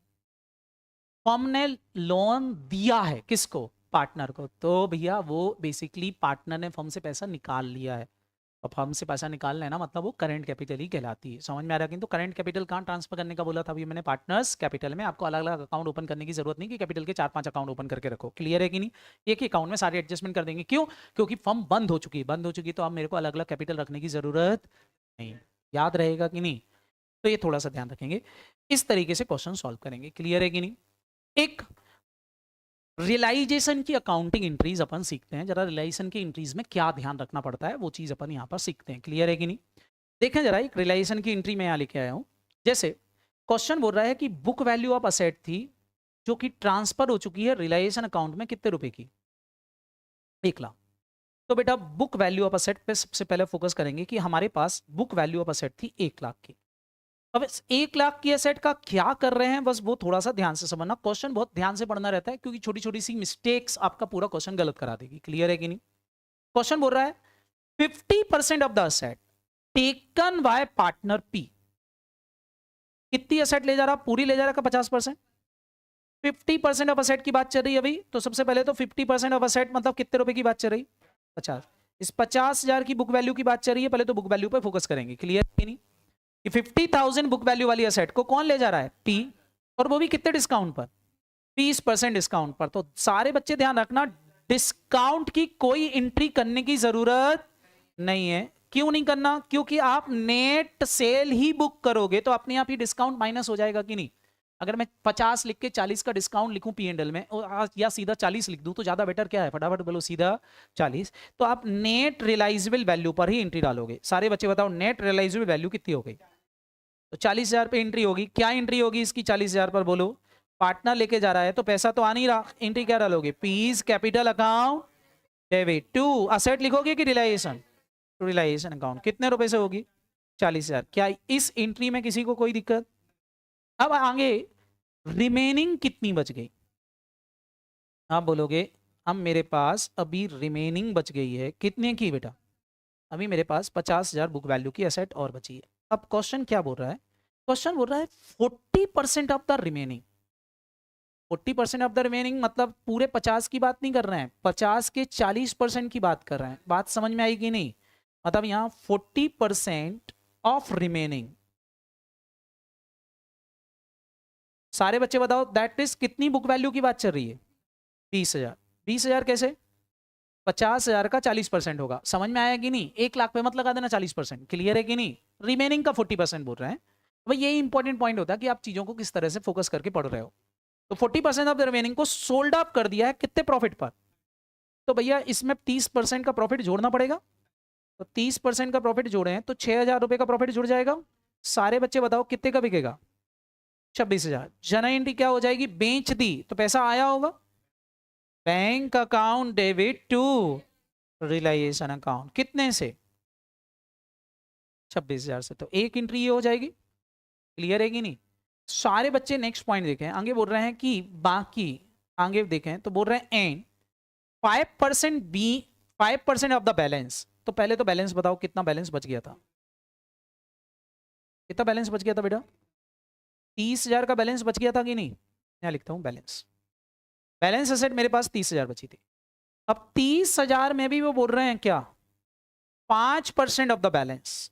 फर्म ने लोन दिया है किसको? पार्टनर को, तो भैया वो बेसिकली पार्टनर ने फर्म से पैसा निकाल लिया है, और फर्म से पैसा निकालना है ना, मतलब वो करंट कैपिटल ही कहलाती है। समझ में आ रहा है? कि तो करंट कैपिटल कहाँ ट्रांसफर करने का बोला था अभी मैंने? पार्टनर्स कैपिटल में। आपको अलग अलग अकाउंट ओपन करने की जरूरत नहीं कि कैपिटल के 4-5 अकाउंट ओपन करके रखो। क्लियर है कि नहीं? एक ही अकाउंट में सारे एडजस्टमेंट कर देंगे। क्यों? क्योंकि फर्म बंद हो चुकी है, बंद हो चुकी, तो अब मेरे को अलग अलग कैपिटल रखने की जरूरत नहीं। याद रहेगा कि नहीं? तो ये थोड़ा सा ध्यान रखेंगे, इस तरीके से क्वेश्चन सॉल्व करेंगे। क्लियर है कि नहीं? एक रियलाइजेशन की अकाउंटिंग एंट्रीज अपन सीखते हैं। जरा रियलाइजेशन की एंट्रीज में क्या ध्यान रखना पड़ता है वो चीज अपन यहाँ पर सीखते हैं। क्लियर है कि नहीं? देखें जरा, एक रियलाइजेशन की एंट्री मैं यहाँ लेके आया हूँ। जैसे क्वेश्चन बोल रहा है कि बुक वैल्यू ऑफ असेट थी जो कि ट्रांसफर हो चुकी है रियलाइजेशन अकाउंट में, कितने रुपए की? 1 लाख। तो बेटा बुक वैल्यू ऑफ असेट पे सबसे पहले फोकस करेंगे कि हमारे पास बुक वैल्यू ऑफ असेट थी 1 लाख की। अब इस 1 लाख की एसेट का क्या कर रहे हैं, बस वो थोड़ा सा ध्यान से समझना। क्वेश्चन बहुत ध्यान से पढ़ना रहता है, क्योंकि छोटी छोटी सी मिस्टेक्स आपका पूरा क्वेश्चन गलत करा देगी। क्लियर है कि नहीं? क्वेश्चन बोल रहा है 50% of the asset taken by partner P. कितनी असेट ले जा रहा? पूरी ले जा रहा का 50%? 50% ऑफ असेट की बात चल रही है अभी। तो सबसे पहले तो 50% ऑफ असेट मतलब कितने रुपए की बात चल रही? 50। इस 50,000 की बुक वैल्यू की बात चल रही है, पहले तो बुक वैल्यू पे फोकस करेंगे। क्लियर है कि नहीं? कि 50,000 बुक वैल्यू वाली असेट को कौन ले जा रहा है? पी। और वो भी कितने डिस्काउंट पर? 20% डिस्काउंट पर। तो सारे बच्चे ध्यान रखना, डिस्काउंट की कोई एंट्री करने की जरूरत नहीं है। क्यों नहीं करना? क्योंकि आप नेट सेल ही बुक करोगे तो अपने आप ही डिस्काउंट माइनस हो जाएगा कि नहीं? अगर मैं 50 लिख के 40 का डिस्काउंट लिखूं P&L में या सीधा 40 लिख दूं तो ज्यादा बेटर क्या है, फटाफट बोलो सीधा 40। तो आप नेट रियलाइजेबल वैल्यू पर ही एंट्री डालोगे। सारे बच्चे बताओ नेट रियलाइजेबल वैल्यू कितनी हो गई? तो 40,000 पे एंट्री होगी। क्या एंट्री होगी इसकी 40,000 पर बोलो? पार्टनर लेके जा रहा है तो पैसा तो आ नहीं रहा, एंट्री क्या डालोगे? P's capital account debit to asset लिखोगे कि रियलाइजेशन? To realisation account. कितने रुपए से होगी? 40,000। क्या इस एंट्री में किसी को कोई दिक्कत? अब आगे रिमेनिंग कितनी बच गई? आप बोलोगे अब मेरे पास अभी रिमेनिंग बच गई है कितने की बेटा? अभी मेरे पास 50,000 बुक वैल्यू की एसेट और बची है। अब क्वेश्चन क्या बोल रहा है? क्वेश्चन बोल रहा है 40% of the remaining. 40% of the remaining मतलब पूरे 50 की बात नहीं कर रहे हैं, 50 के 40% की बात कर रहे हैं। बात समझ में आएगी नहीं? मतलब यहां 40% ऑफ रिमेनिंग। सारे बच्चे बताओ दैट इज कितनी बुक वैल्यू की बात चल रही है? 20,000। 20,000 कैसे? 50,000 का 40% होगा। समझ में आया कि नहीं? 1 लाख पे मत लगा देना 40%। क्लियर है कि नहीं? रिमेनिंग का 40% बोल रहे हैं। भाई यही इंपॉर्टेंट पॉइंट होता है कि आप चीजों को किस तरह से फोकस करके पढ़ रहे हो। तो 40% ऑफ द रिमेनिंग को सोल्ड अप कर दिया है कितने प्रॉफिट पर? तो भैया इसमें 30% का प्रॉफिट जोड़ना पड़ेगा। तो 30% का प्रॉफिट जोड़े हैं तो 6,000 रुपए का प्रॉफिट जुड़ जाएगा। सारे बच्चे बताओ कितने का बिकेगा? 26,000। जन एंट्री क्या हो जाएगी? बेच दी तो पैसा आया होगा। Bank account debit to realisation account. कितने से? 26,000 से। तो एक एंट्री ये हो जाएगी। क्लियर है कि नहीं? सारे बच्चे नेक्स्ट पॉइंट देखें। आगे बोल रहे हैं कि बाकी आगे देखें तो बोल रहे हैं and 5% B 5% of the balance. तो पहले तो बैलेंस बताओ कितना बैलेंस बच गया था? कितना बैलेंस बच गया था बेटा? 30,000 का बैलेंस बच गया था कि नहीं? यहाँ लिखता हूं बैलेंस। बैलेंस एसेट मेरे पास 30,000 बची थी। अब 30,000 में भी वो बोल रहे हैं क्या? 5% of the balance.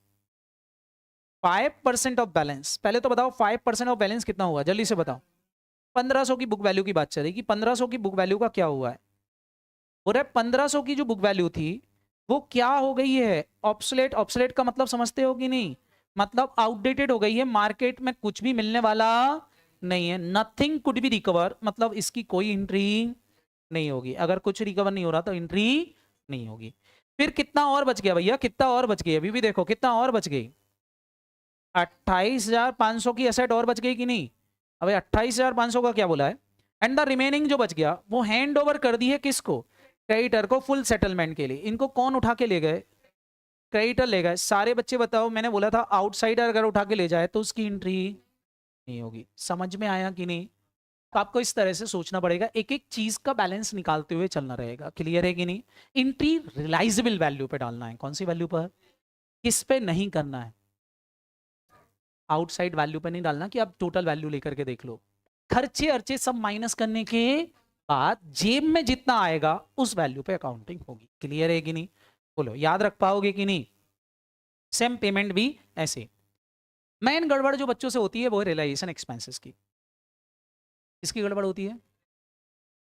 5% of balance. पहले तो बताओ 5% ऑफ बैलेंस कितना हुआ? जल्दी से बताओ। 1500 की बुक वैल्यू की बात चलेगी। 1500 की बुक वैल्यू का क्या हुआ है? बोल रहे 1500 की जो बुक वैल्यू थी वो क्या हो गई है? ऑब्सोलेट। ऑब्सोलेट का मतलब समझते हो कि नहीं? मतलब आउटडेटेड हो गई है, मार्केट में कुछ भी मिलने वाला नहीं है। नथिंग कुड बी रिकवर, मतलब इसकी कोई एंट्री नहीं होगी। अगर कुछ रिकवर नहीं हो रहा तो एंट्री नहीं होगी। फिर कितना और बच गया भैया? कितना और बच गई? अभी भी देखो कितना और बच गई। 28,500 की एसेट और बच गई कि नहीं? अबे 28,500 का क्या बोला है? एंड द रिमेनिंग जो बच गया वो हैंड ओवर कर दी है किसको? क्रेडिटर को फुल सेटलमेंट के लिए। इनको कौन उठा के ले गए? क्रेडिटर ले गए। सारे बच्चे बताओ, मैंने बोला था आउटसाइडर अगर उठा के ले जाए तो उसकी एंट्री नहीं होगी। समझ में आया कि नहीं? तो आपको इस तरह से सोचना पड़ेगा, एक एक चीज का बैलेंस निकालते हुए चलना रहेगा। क्लियर है कि नहीं? एंट्री रियलाइजेबल वैल्यू पे डालना है। कौन सी वैल्यू पर? किस पे नहीं करना है? आउटसाइड वैल्यू पे नहीं डालना कि आप टोटल वैल्यू लेकर के देख लो। खर्चे अर्चे सब माइनस करने के बाद जेब में जितना आएगा उस वैल्यू पे अकाउंटिंग होगी। क्लियर है कि नहीं? बोलो याद रख पाओगे कि नहीं? सेम पेमेंट भी ऐसे। मेन गड़बड़ जो बच्चों से होती है वो है रियलाइजेशन एक्सपेंसेस की। इसकी गड़बड़ होती है।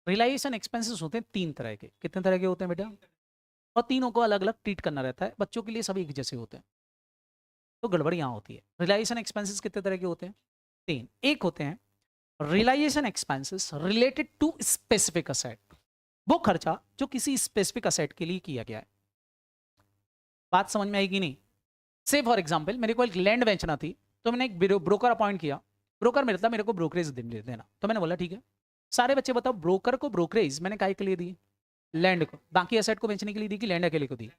रियलाइजेशन एक्सपेंसेस होते हैं 3 तरह के। कितने तरह के होते हैं बेटा? और तीनों को अलग अलग ट्रीट करना रहता है। बच्चों के लिए सभी एक जैसे होते हैं। तो गड़बड़ यहाँ होती है। रियलाइजेशन एक्सपेंसेस कितने तरह के होते हैं? 3। एक होते हैं realisation expenses related to specific asset. वो खर्चा जो किसी स्पेसिफिक असेट के लिए किया गया है। बात समझ में आएगी नहीं? से फॉर एग्जांपल मेरे को एक लैंड बेचना थी तो मैंने एक ब्रोकर अपॉइंट किया। ब्रोकर मेरे था, मेरे को ब्रोकरेज देना। तो मैंने बोला ठीक है। सारे बच्चे बताओ ब्रोकर को ब्रोकरेज मैंने काय के लिए दी? लैंड को। बाकी असेट को बेचने के लिए दी कि लैंड अकेले को दी?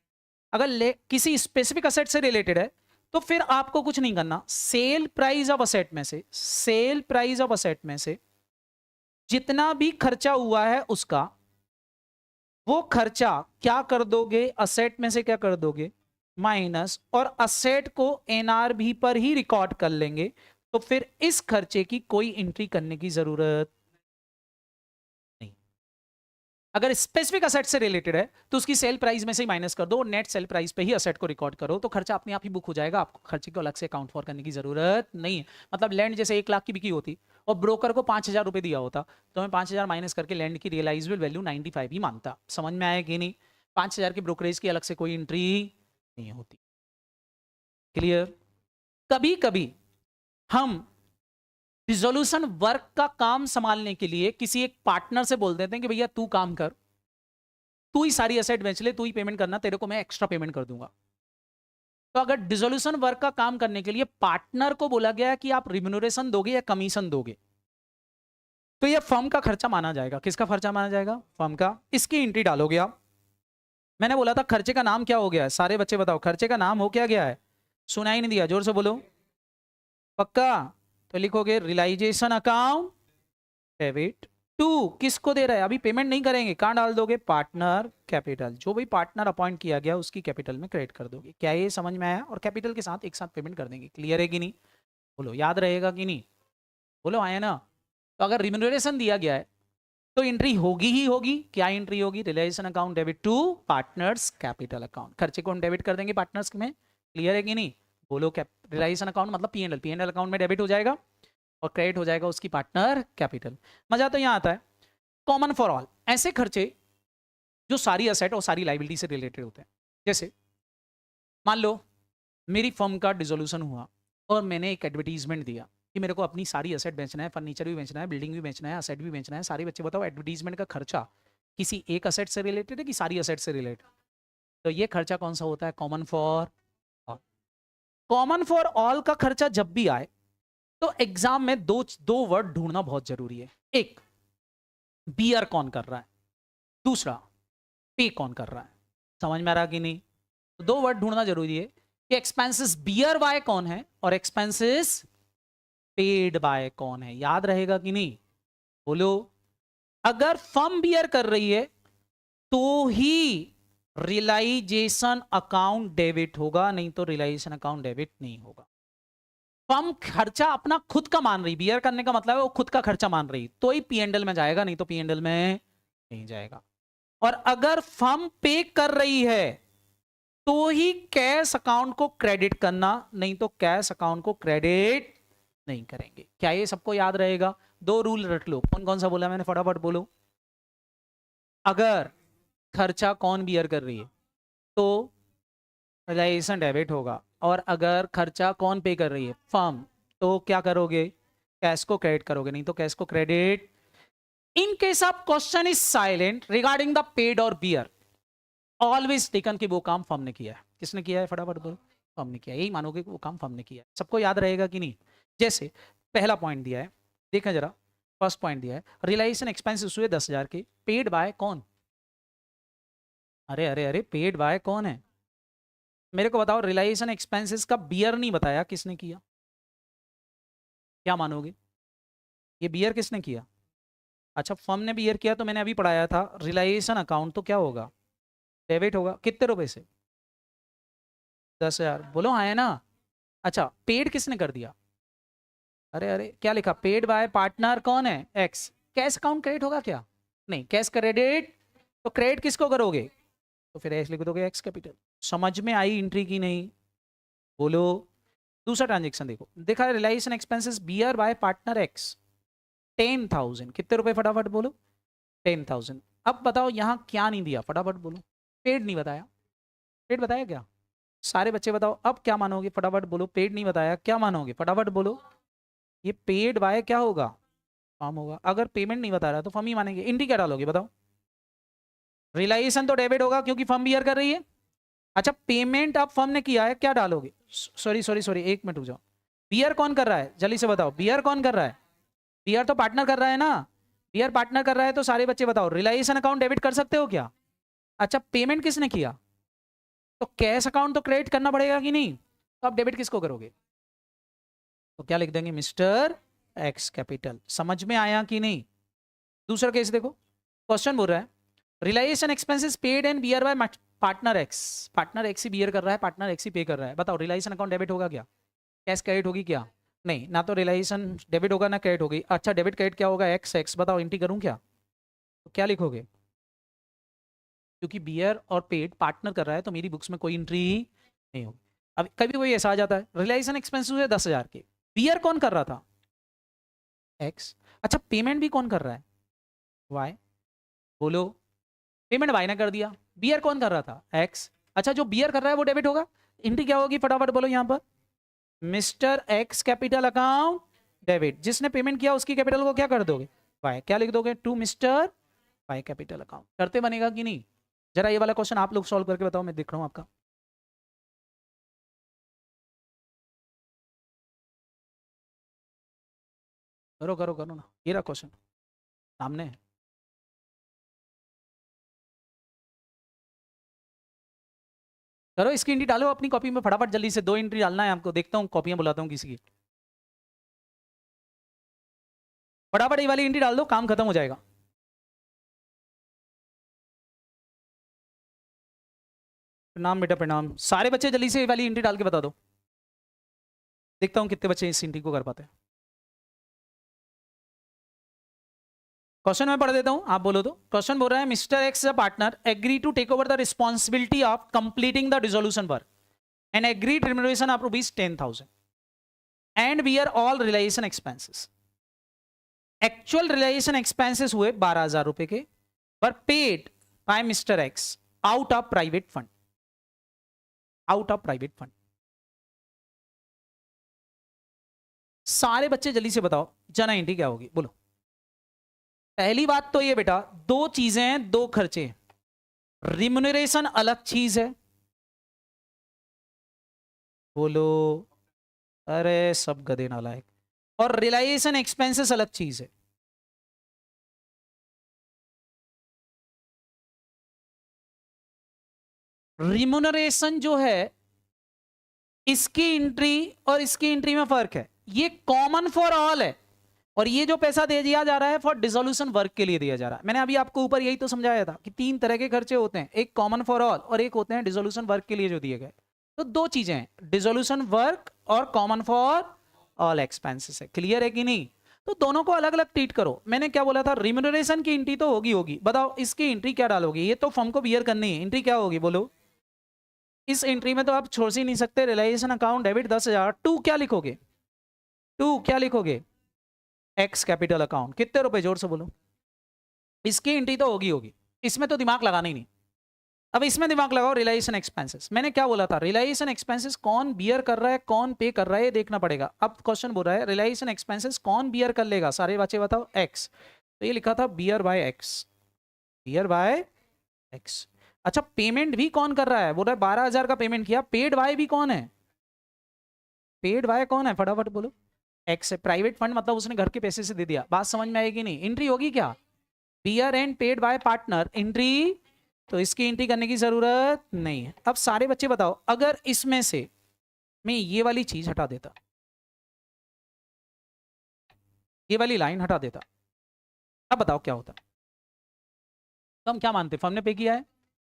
अगर किसी स्पेसिफिक असेट से रिलेटेड है तो फिर आपको कुछ नहीं करना। सेल प्राइस ऑफ असेट में से, सेल प्राइस ऑफ असेट में से जितना भी खर्चा हुआ है उसका वो खर्चा क्या कर दोगे? असेट में से क्या कर दोगे? माइनस। और असेट को एनआरबी पर ही रिकॉर्ड कर लेंगे। तो फिर इस खर्चे की कोई एंट्री करने की जरूरत नहीं। अगर स्पेसिफिक असेट से रिलेटेड है तो उसकी सेल प्राइस में से ही माइनस कर दो, नेट सेल प्राइस पे ही असेट को रिकॉर्ड करो, तो खर्चा अपने आप ही बुक हो जाएगा। आपको खर्चे को अलग से अकाउंट फॉर करने की जरूरत नहीं है। मतलब लैंड जैसे 1 लाख की बिकी होती और ब्रोकर को 5,000 रुपए दिया होता तो मैं 5,000 माइनस करके लैंड की रियलाइजेबल वैल्यू 95 ही मानता। समझ में आया कि नहीं? 5,000 की ब्रोकरेज की अलग से कोई एंट्री नहीं होती। क्लियर? कभी कभी हम डिसोल्यूशन वर्क का काम संभालने के लिए किसी एक पार्टनर से बोल देते हैं कि भैया तू काम कर, तू ही सारी एसेट बेच ले, तू ही पेमेंट करना, तेरे को मैं एक्स्ट्रा पेमेंट कर दूंगा। तो अगर डिसोल्यूशन वर्क का काम करने के लिए पार्टनर को बोला गया कि आप रिम्यूनरेशन दोगे या कमीशन दोगे, तो ये फर्म का खर्चा माना जाएगा। किसका खर्चा माना जाएगा? फर्म का। इसकी एंट्री डालोगे आप। मैंने बोला था खर्चे का नाम क्या हो गया है? सारे बच्चे बताओ, खर्चे का नाम हो क्या गया है? सुनाई नहीं दिया, जोर से बोलो। पक्का? तो लिखोगे रियलाइजेशन अकाउंट डेबिट टू, किसको दे रहा है? अभी पेमेंट नहीं करेंगे, कहां डाल दोगे? Partner capital. जो भी पार्टनर अपॉइंट किया गया उसकी कैपिटल में क्रेडिट कर दोगे। क्या ये समझ में आया? और कैपिटल के साथ एक साथ पेमेंट कर देंगे। क्लियर है कि नहीं? बोलो, याद रहेगा कि नहीं? बोलो, आया ना? तो अगर रिम्यूनरेशन दिया गया है तो एंट्री होगी ही होगी। क्या एंट्री होगी? Realisation account debit to partners capital account. खर्चे को हम डेबिट कर देंगे पार्टनर्स में। क्लियर है कि नहीं? बोलो, रियलाइजेशन अकाउंट मतलब पीएनएल, पीएनएल अकाउंट में डेबिट हो जाएगा और क्रेडिट हो जाएगा उसकी पार्टनर कैपिटल। मजा तो यहां आता है। कॉमन फॉर ऑल, ऐसे खर्चे जो सारी असेट और सारी लाइबिलिटी से रिलेटेड होते हैं। जैसे मान लो मेरी फर्म का डिसोल्यूशन हुआ और मैंने एक एडवर्टीजमेंट दिया कि मेरे को अपनी सारी असेट बेचना है, फर्नीचर भी बेचना है, बिल्डिंग भी बेचना है, असेट भी बेचना है। सारे बच्चे बताओ, एडवर्टीजमेंट का खर्चा किसी एक असेट से रिलेटेड है कि सारी असेट से रिलेटेड? तो ये खर्चा कौन सा होता है? Common for all. Common for all का खर्चा जब भी आए तो एग्जाम में दो वर्ड ढूंढना बहुत जरूरी है। एक, बियर कौन कर रहा है, दूसरा पे कौन कर रहा है। समझ में आ रहा कि नहीं? तो दो वर्ड ढूंढना जरूरी है कि एक्सपेंसेस बियर बाय कौन है और एक्सपेंसेस पेड बाय कौन है। याद रहेगा कि नहीं? बोलो, अगर फर्म बियर कर रही है तो ही रियलाइजेशन अकाउंट डेबिट होगा, नहीं तो रियलाइजेशन अकाउंट डेबिट नहीं होगा। फर्म खर्चा अपना खुद का मान रही, बियर करने का मतलब है वो खुद का खर्चा मान रही, तो ही पीएनएल में जाएगा, नहीं तो पीएनएल में नहीं जाएगा। और अगर फर्म पे कर रही है तो ही कैश अकाउंट को क्रेडिट करना, नहीं तो कैश अकाउंट को क्रेडिट नहीं करेंगे। क्या ये सबको याद रहेगा? दो रूल रट लो। कौन कौन सा बोला मैंने? फटाफट बोलो। अगर खर्चा कौन बियर कर रही है तो रियलाइजेशन डेबिट होगा, और अगर खर्चा कौन पे कर रही है? फर्म, तो क्या करोगे? कैश को क्रेडिट करोगे, नहीं तो कैश को credit. In case of question is silent regarding the paid और बियर, ऑलवेज टेकन कि वो काम फर्म ने किया है। किसने किया है? फटाफट बोलो। फर्म ने किया है, यही मानोगे कि वो काम फर्म ने किया है। सबको याद रहेगा कि नहीं? जैसे पहला पॉइंट दिया है, देखा जरा, फर्स्ट पॉइंट दिया है रियलाइजेशन एक्सपेंसेस हुए 10,000 के, पेड बाय कौन? अरे अरे अरे, पेड बाय कौन है? मेरे को बताओ, रियलाइजेशन एक्सपेंसेस का बियर नहीं बताया, किसने किया? क्या मानोगे? ये बियर किसने किया? अच्छा, फर्म ने बियर किया तो मैंने अभी पढ़ाया था रियलाइजेशन अकाउंट तो क्या होगा? डेबिट होगा। कितने रुपए से? 10,000। बोलो, आया ना? अच्छा, पेड किसने कर दिया? अरे अरे, क्या लिखा? पेड बाय पार्टनर कौन है? एक्स। कैश अकाउंट क्रेडिट होगा क्या? नहीं, कैश क्रेडिट। तो क्रेडिट किसको करोगे? तो फिर एक्स लिख दोगे, एक्स कैपिटल। समझ में आई एंट्री की नहीं? बोलो। दूसरा ट्रांजेक्शन देखो, देखा realisation expenses bear by partner X 10,000। कितने रुपए? फटाफट बोलो। 10,000। अब बताओ यहां क्या नहीं दिया? फटाफट बोलो। पेड नहीं बताया। पेड बताया क्या? सारे बच्चे बताओ, अब क्या मानोगे? फटाफट बोलो। पेड नहीं बताया, क्या मानोगे? फटाफट बोलो। ये पेड बाय क्या होगा? फर्म होगा। अगर पेमेंट नहीं बता रहा तो फर्म ही मानेंगे। एंट्री क्या डालोगे बताओ? रियलाइजेशन तो डेबिट होगा क्योंकि फर्म बियर कर रही है। अच्छा, पेमेंट अब फर्म ने किया है, क्या डालोगे? सॉरी सॉरी सॉरी, एक मिनट रुक जाओ। बियर कौन कर रहा है? जल्दी से बताओ, बियर कौन कर रहा है? बियर तो पार्टनर कर रहा है ना। बियर पार्टनर कर रहा है तो सारे बच्चे बताओ, रियलाइजेशन अकाउंट डेबिट कर सकते हो क्या? अच्छा, पेमेंट किसने किया? तो कैश अकाउंट तो क्रेडिट करना पड़ेगा कि नहीं? तो आप डेबिट किसको करोगे? तो क्या लिख देंगे? Mister x capital. समझ में आया कि नहीं? दूसरा केस देखो, क्वेश्चन बोल रहा है realisation expenses paid and bear by partner X. Partner X ही बियर कर रहा है, पार्टनर एक्स ही पे कर रहा है। बताओ, रियलाइजेशन अकाउंट डेबिट होगा क्या? कैश क्रेडिट होगी क्या? नहीं, ना तो रियलाइजेशन डेबिट होगा ना क्रेडिट होगी। अच्छा, डेबिट क्रेडिट क्या होगा? X x. बताओ, एंट्री करूं क्या? तो क्या लिखोगे? क्योंकि बियर और पेड पार्टनर कर रहा है तो मेरी बुक्स में कोई एंट्री नहीं होगी। अब कभी कोई ऐसा आ जाता है रियलाइजेशन एक्सपेंसेस हुए 10,000 के, बियर कौन कर रहा था? एक्स। अच्छा, पेमेंट भी कौन कर रहा है? वाई। बोलो, पेमेंट वाई ने कर दिया, बियर कौन कर रहा था? एक्स। अच्छा, जो बियर कर रहा है वो डेबिट होगा। एंट्री क्या होगी? फटाफट बोलो यहाँ पर। Mister x capital account debit, जिसने पेमेंट किया उसकी कैपिटल को क्या कर दोगे, वाई, क्या लिख दोगे, to mister Y capital account. करते बनेगा कि नहीं, जरा ये वाला क्वेश्चन आप लोग सॉल्व करके बताओ, मैं देख रहा हूं आपका। करो करो करो ना, ये रहा क्वेश्चन सामने है। करो, इसकी एंट्री डालो अपनी कॉपी में फटाफट, जल्दी से 2 एंट्री डालना है आपको, देखता हूँ कॉपियां बुलाता हूँ किसी की, फटाफट ये वाली एंट्री डाल दो, काम खत्म हो जाएगा। प्रणाम बेटा प्रणाम, सारे बच्चे जल्दी से ये वाली एंट्री डाल के बता दो, देखता हूँ कितने बच्चे इस एंट्री को कर पाते हैं। क्वेश्चन मैं पढ़ देता हूं, आप बोलो तो। क्वेश्चन बोल रहा है mister X partner agree to take over the responsibility of completing the dissolution work and agreed remuneration of rupees 10,000 and bear all realisation expenses. Actual realisation expenses हुए 12,000 रुपए के, पर paid by mister X out of private fund, out of private fund. सारे बच्चे जल्दी से बताओ जना एंट्री क्या होगी, बोलो। पहली बात तो ये बेटा, दो चीजें हैं, दो खर्चे। रिम्यूनरेशन अलग चीज है, बोलो, अरे सब गधे नालायक, और रिलाइजेशन एक्सपेंसेस अलग चीज है। रिम्यूनरेशन जो है, इसकी एंट्री और इसकी एंट्री में फर्क है, ये कॉमन फॉर ऑल है, और ये जो पैसा दे दिया जा रहा है फॉर डिसोल्यूशन वर्क के लिए दिया जा रहा है। मैंने अभी आपको ऊपर यही तो समझाया था कि 3 तरह के खर्चे होते हैं, एक कॉमन फॉर ऑल और एक होते हैं डिसोल्यूशन वर्क के लिए जो दिए गए। तो दो चीजें हैं, डिसोल्यूशन वर्क और कॉमन फॉर ऑल एक्सपेंसेस है, क्लियर है कि नहीं। तो दोनों को अलग अलग ट्रीट करो। मैंने क्या बोला था, रिम्यूनरेशन की एंट्री तो होगी होगी, बताओ इसकी एंट्री क्या डालोगे, ये तो फॉर्म को बियर करनी है, एंट्री क्या होगी बोलो। इस एंट्री में तो आप छोड़ ही नहीं सकते, रिलाइजेशन अकाउंट डेबिट 10,000, टू क्या लिखोगे, टू क्या लिखोगे, एक्स कैपिटल अकाउंट, कितने रुपए, जोर से बोलो। इसकी एंट्री तो होगी होगी, इसमें तो दिमाग लगाना ही नहीं। अब इसमें दिमाग लगाओ, रिलाइजेशन एक्सपेंसेस। मैंने क्या बोला था, रिलाइजेशन एक्सपेंसेस कौन बियर कर रहा है, कौन पे कर रहा है, ये देखना पड़ेगा। अब क्वेश्चन बोल रहा है रिलाइजेशन एक्सपेंसेस कौन बियर कर लेगा, सारे बच्चे बताओ, एक्स। तो ये लिखा था bear by X, bear by X. अच्छा, पेमेंट भी कौन कर रहा है, बोल रहा है 12,000 का पेमेंट किया, पेड बाय भी कौन है, पेड बाय कौन है, फटाफट बोलो। एक्स है, प्राइवेट फंड मतलब उसने घर के पैसे से दे दिया, बात समझ में आएगी नहीं। एंट्री होगी क्या, bear and paid by partner, entry, तो इसकी एंट्री करने की जरूरत नहीं है। अब सारे बच्चे बताओ, अगर इसमें से मैं ये वाली चीज हटा देता, ये वाली लाइन हटा देता, अब बताओ क्या होता। तो हम क्या मानते, फर्म ने पे किया है,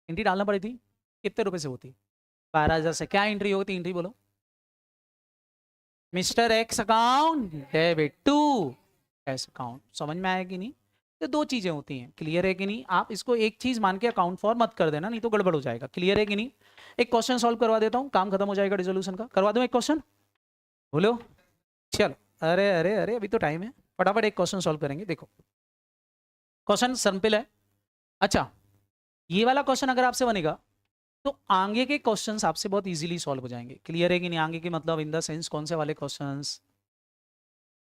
एंट्री डालना पड़ी थी, कितने रुपए से होती, 12,000 से। क्या एंट्री होती, एंट्री बोलो, mister X account debit to S account. समझ में आया कि नहीं। तो दो चीजें होती हैं, क्लियर है कि नहीं। आप इसको एक चीज मान के अकाउंट फॉर मत कर देना, नहीं तो गड़बड़ हो जाएगा, क्लियर है कि नहीं। एक क्वेश्चन सॉल्व करवा देता हूं, काम खत्म हो जाएगा रिजोल्यूशन का। करवा दूं एक क्वेश्चन, बोलो, चलो। अरे अरे अरे, अभी तो टाइम है, फटाफट एक क्वेश्चन सॉल्व करेंगे। देखो क्वेश्चन सिंपल है। अच्छा, ये वाला क्वेश्चन अगर आपसे बनेगा तो आगे के क्वेश्चंस आपसे बहुत इजीली सॉल्व हो जाएंगे, क्लियर है कि नहीं। आगे के मतलब इन द सेंस कौन से वाले क्वेश्चंस,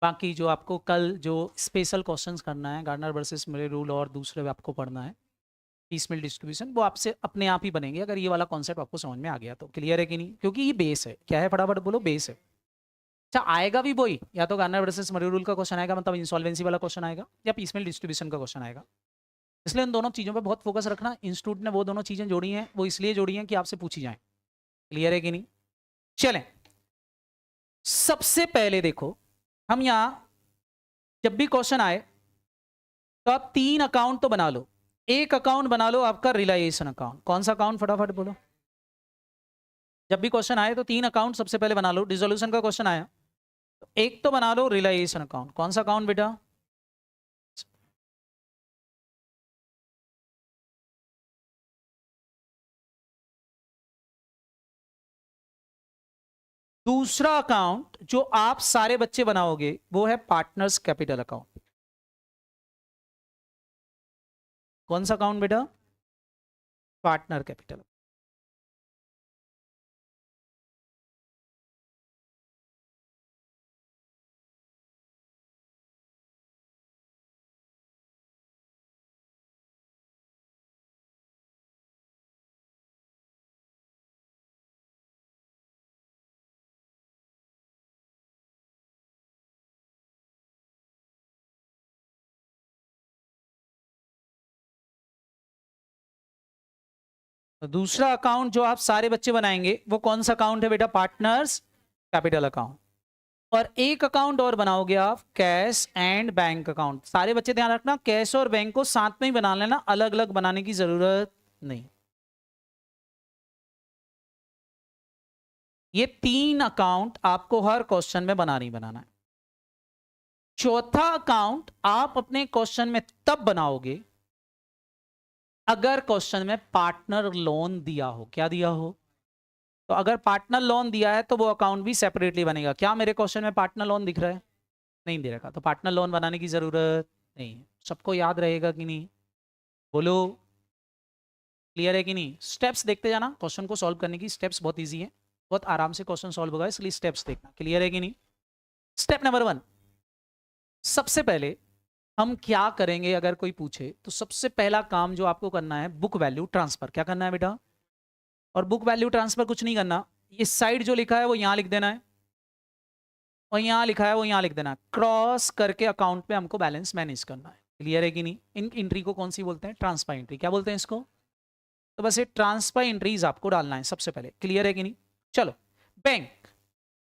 बाकी जो आपको कल जो स्पेशल क्वेश्चंस करना है, गार्डनर वर्सेस मिले रूल और दूसरे आपको पढ़ना है, पीसमेल डिस्ट्रीब्यूशन, वो आपसे अपने आप ही बनेंगे अगर ये वाला कॉन्सेप्ट आपको समझ में आ गया तो, क्लियर है कि नहीं। क्योंकि ये बेस है, क्या है, फटाफट बोलो, बेस है। अच्छा, आएगा भी वही, या तो गार्डनर वर्सेस मिले रूल का क्वेश्चन आएगा, मतलब इंसॉल्वेंसी वाला क्वेश्चन आएगा, या पीसमेल डिस्ट्रीब्यूशन का क्वेश्चन आएगा। इसलिए इन दोनों चीज़ों पर बहुत फोकस रखना। इंस्टीट्यूट ने वो दोनों चीज़ें जोड़ी हैं, वो इसलिए जोड़ी हैं कि आपसे पूछी जाए, क्लियर है कि नहीं। चलें, सबसे पहले देखो, हम यहां जब भी क्वेश्चन आए तो आप 3 अकाउंट तो बना लो। एक अकाउंट बना लो आपका रिलाइजेशन अकाउंट, कौन सा अकाउंट, फटाफट बोलो। जब भी क्वेश्चन आए तो 3 अकाउंट सबसे पहले बना लो। डिसोल्यूशन का क्वेश्चन आया तो एक तो बना लो रिलाइजेशन अकाउंट, कौन सा अकाउंट बेटा, दूसरा अकाउंट जो आप सारे बच्चे बनाओगे वो है पार्टनर्स कैपिटल अकाउंट। कौन सा अकाउंट बेटा, पार्टनर कैपिटल। तो दूसरा अकाउंट जो आप सारे बच्चे बनाएंगे वो कौन सा अकाउंट है बेटा? Partners capital account. और एक अकाउंट और बनाओगे आप, कैश एंड बैंक अकाउंट। सारे बच्चे ध्यान रखना, कैश और बैंक को साथ में ही बना लेना, अलग अलग बनाने की जरूरत नहीं। ये 3 अकाउंट आपको हर क्वेश्चन में बनाना ही बनाना है। चौथा अकाउंट आप अपने क्वेश्चन में तब बनाओगे अगर क्वेश्चन में पार्टनर लोन दिया हो। क्या दिया हो? तो अगर पार्टनर लोन दिया है तो वो अकाउंट भी सेपरेटली बनेगा। क्या मेरे क्वेश्चन में पार्टनर लोन दिख रहा है? नहीं दे रखा, तो पार्टनर लोन बनाने की जरूरत नहीं है। सबको याद रहेगा कि नहीं? बोलो, क्लियर है कि नहीं? स्टेप्स देखते जाना, क्वेश्चन को सॉल्व करने की स्टेप्स बहुत इजी है, बहुत आराम से क्वेश्चन सॉल्व होगा, इसलिए स्टेप्स देखना। क्लियर है कि नहीं? स्टेप नंबर 1, सबसे पहले हम क्या करेंगे अगर कोई पूछे तो सबसे पहला काम जो आपको करना है, बुक वैल्यू ट्रांसफर। क्या करना है बेटा? और बुक वैल्यू ट्रांसफर कुछ नहीं करना, इस साइड जो लिखा है वो यहां लिख देना है, और यहां लिखा है वो यहां लिख देना है। क्रॉस करके अकाउंट में हमको बैलेंस मैनेज करना है। क्लियर है कि नहीं? इन एंट्री को कौन सी बोलते हैं? Transfer entry. क्या बोलते हैं इसको? तो बस ये ट्रांसफर एंट्रीज आपको डालना है सबसे पहले। क्लियर है कि नहीं? चलो, बैंक,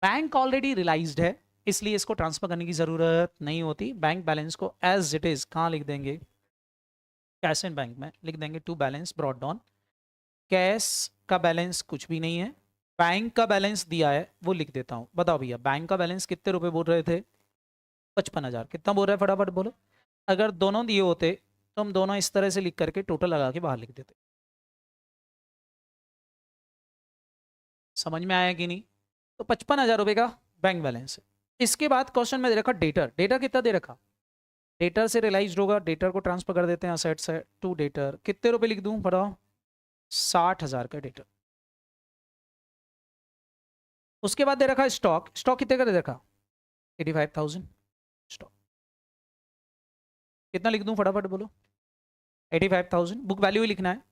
बैंक ऑलरेडी रियलाइज्ड है, इसलिए इसको ट्रांसफर करने की जरूरत नहीं होती। बैंक बैलेंस को एज इट इज कहां लिख देंगे? कैश एंड बैंक में लिख देंगे to balance brought down. Cash का बैलेंस कुछ भी नहीं है, बैंक का बैलेंस दिया है वो लिख देता हूं। बताओ भैया, बैंक का बैलेंस कितने रुपए बोल रहे थे? 55,000। कितना बोल रहा है फटाफट बोलो। अगर दोनों दिए होते तो हम दोनों इस तरह से लिख करके टोटल लगा के बाहर लिख देते। समझ में आया कि नहीं? तो 55,000 रुपए का बैंक बैलेंस है। इसके बाद क्वेश्चन में दे रखा डेटर। डेटर कितना दे रखा? डेटर से रियलाइज होगा, डेटर को ट्रांसफर कर देते हैं असेट से टू डेटर। कितने रुपए लिख दूं बताओ? 60,000 का डेटर। उसके बाद दे रखा स्टॉक। स्टॉक कितने का दे रखा? 85,000 स्टॉक। कितना लिख दूं फटाफट बोलो? 85,000। बुक वैल्यू ही लिखना है।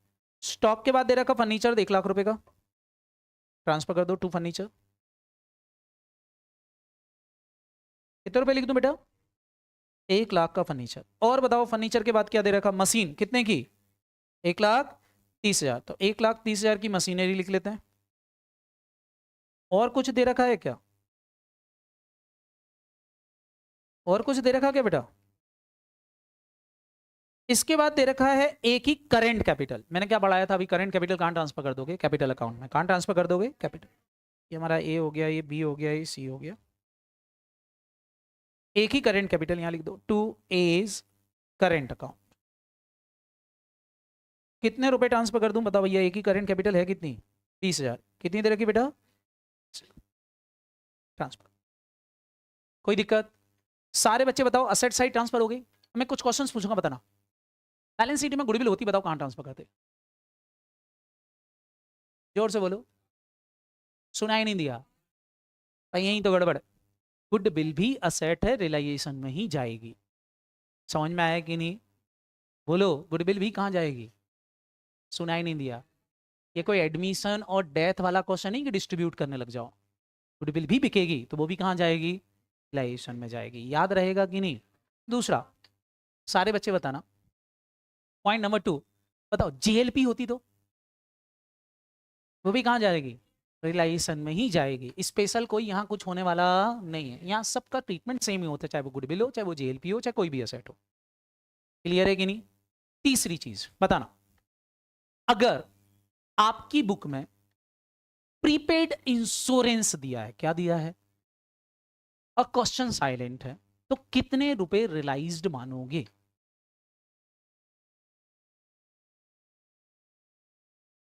स्टॉक के बाद दे रखा फर्नीचर 1 लाख रुपए का, ट्रांसफर कर दो टू फर्नीचर। कितने रुपए लिख दूं बेटा? 1 लाख का फर्नीचर। और बताओ फर्नीचर के बाद क्या दे रखा? मशीन। कितने की? 1,30,000। तो 1,30,000 की मशीनरी लिख लेते हैं। और कुछ दे रखा है क्या? और कुछ दे रखा क्या बेटा? इसके बाद दे रखा है एक ही करेंट कैपिटल। मैंने क्या बढ़ाया था अभी? करेंट कैपिटल कहां ट्रांसफर कर दोगे? कैपिटल अकाउंट में। कहां ट्रांसफर कर दोगे? कैपिटल। ये हमारा ए हो गया, ये बी हो गया, ये सी हो गया। एक ही करेंट कैपिटल यहां लिख दो, टू एज करेंट अकाउंट। कितने रुपए ट्रांसफर कर दूं बताओ भैया? एक ही करेंट कैपिटल है कितनी? 20,000। कितनी दे रखी बेटा? ट्रांसफर। कोई दिक्कत? सारे बच्चे बताओ असेट साइड ट्रांसफर हो गई। मैं कुछ क्वेश्चंस पूछूंगा, बताना। बैलेंस शीट में गुडविल होती, बताओ कहां ट्रांसफर करते? जोर से बोलो, सुनाई नहीं दिया भाई, यही तो गड़बड़। गुडविल भी असेट है, रियलाइजेशन में ही जाएगी। समझ में आया कि नहीं? बोलो, गुडविल भी कहां जाएगी? सुनाई नहीं दिया। ये कोई एडमिशन और डेथ वाला क्वेश्चन नहीं कि डिस्ट्रीब्यूट करने लग जाओ। गुडविल भी बिकेगी तो वो भी कहां जाएगी? रियलाइजेशन में जाएगी। याद रहेगा कि नहीं? दूसरा, सारे बच्चे बताना, पॉइंट नंबर 2, बताओ जीएलपी होती तो वो भी कहां जाएगी? रियलाइजेशन में ही जाएगी। स्पेशल कोई यहाँ कुछ होने वाला नहीं है, यहाँ सबका ट्रीटमेंट सेम ही होता है, चाहे वो गुडविल हो, चाहे वो जेएलपी हो, चाहे कोई भी एसेट हो। क्लियर है कि नहीं? तीसरी चीज बताना, अगर आपकी बुक में प्रीपेड इंश्योरेंस दिया है, क्या दिया है, और क्वेश्चन साइलेंट है, तो कितने रुपए रियलाइज्ड मानोगे?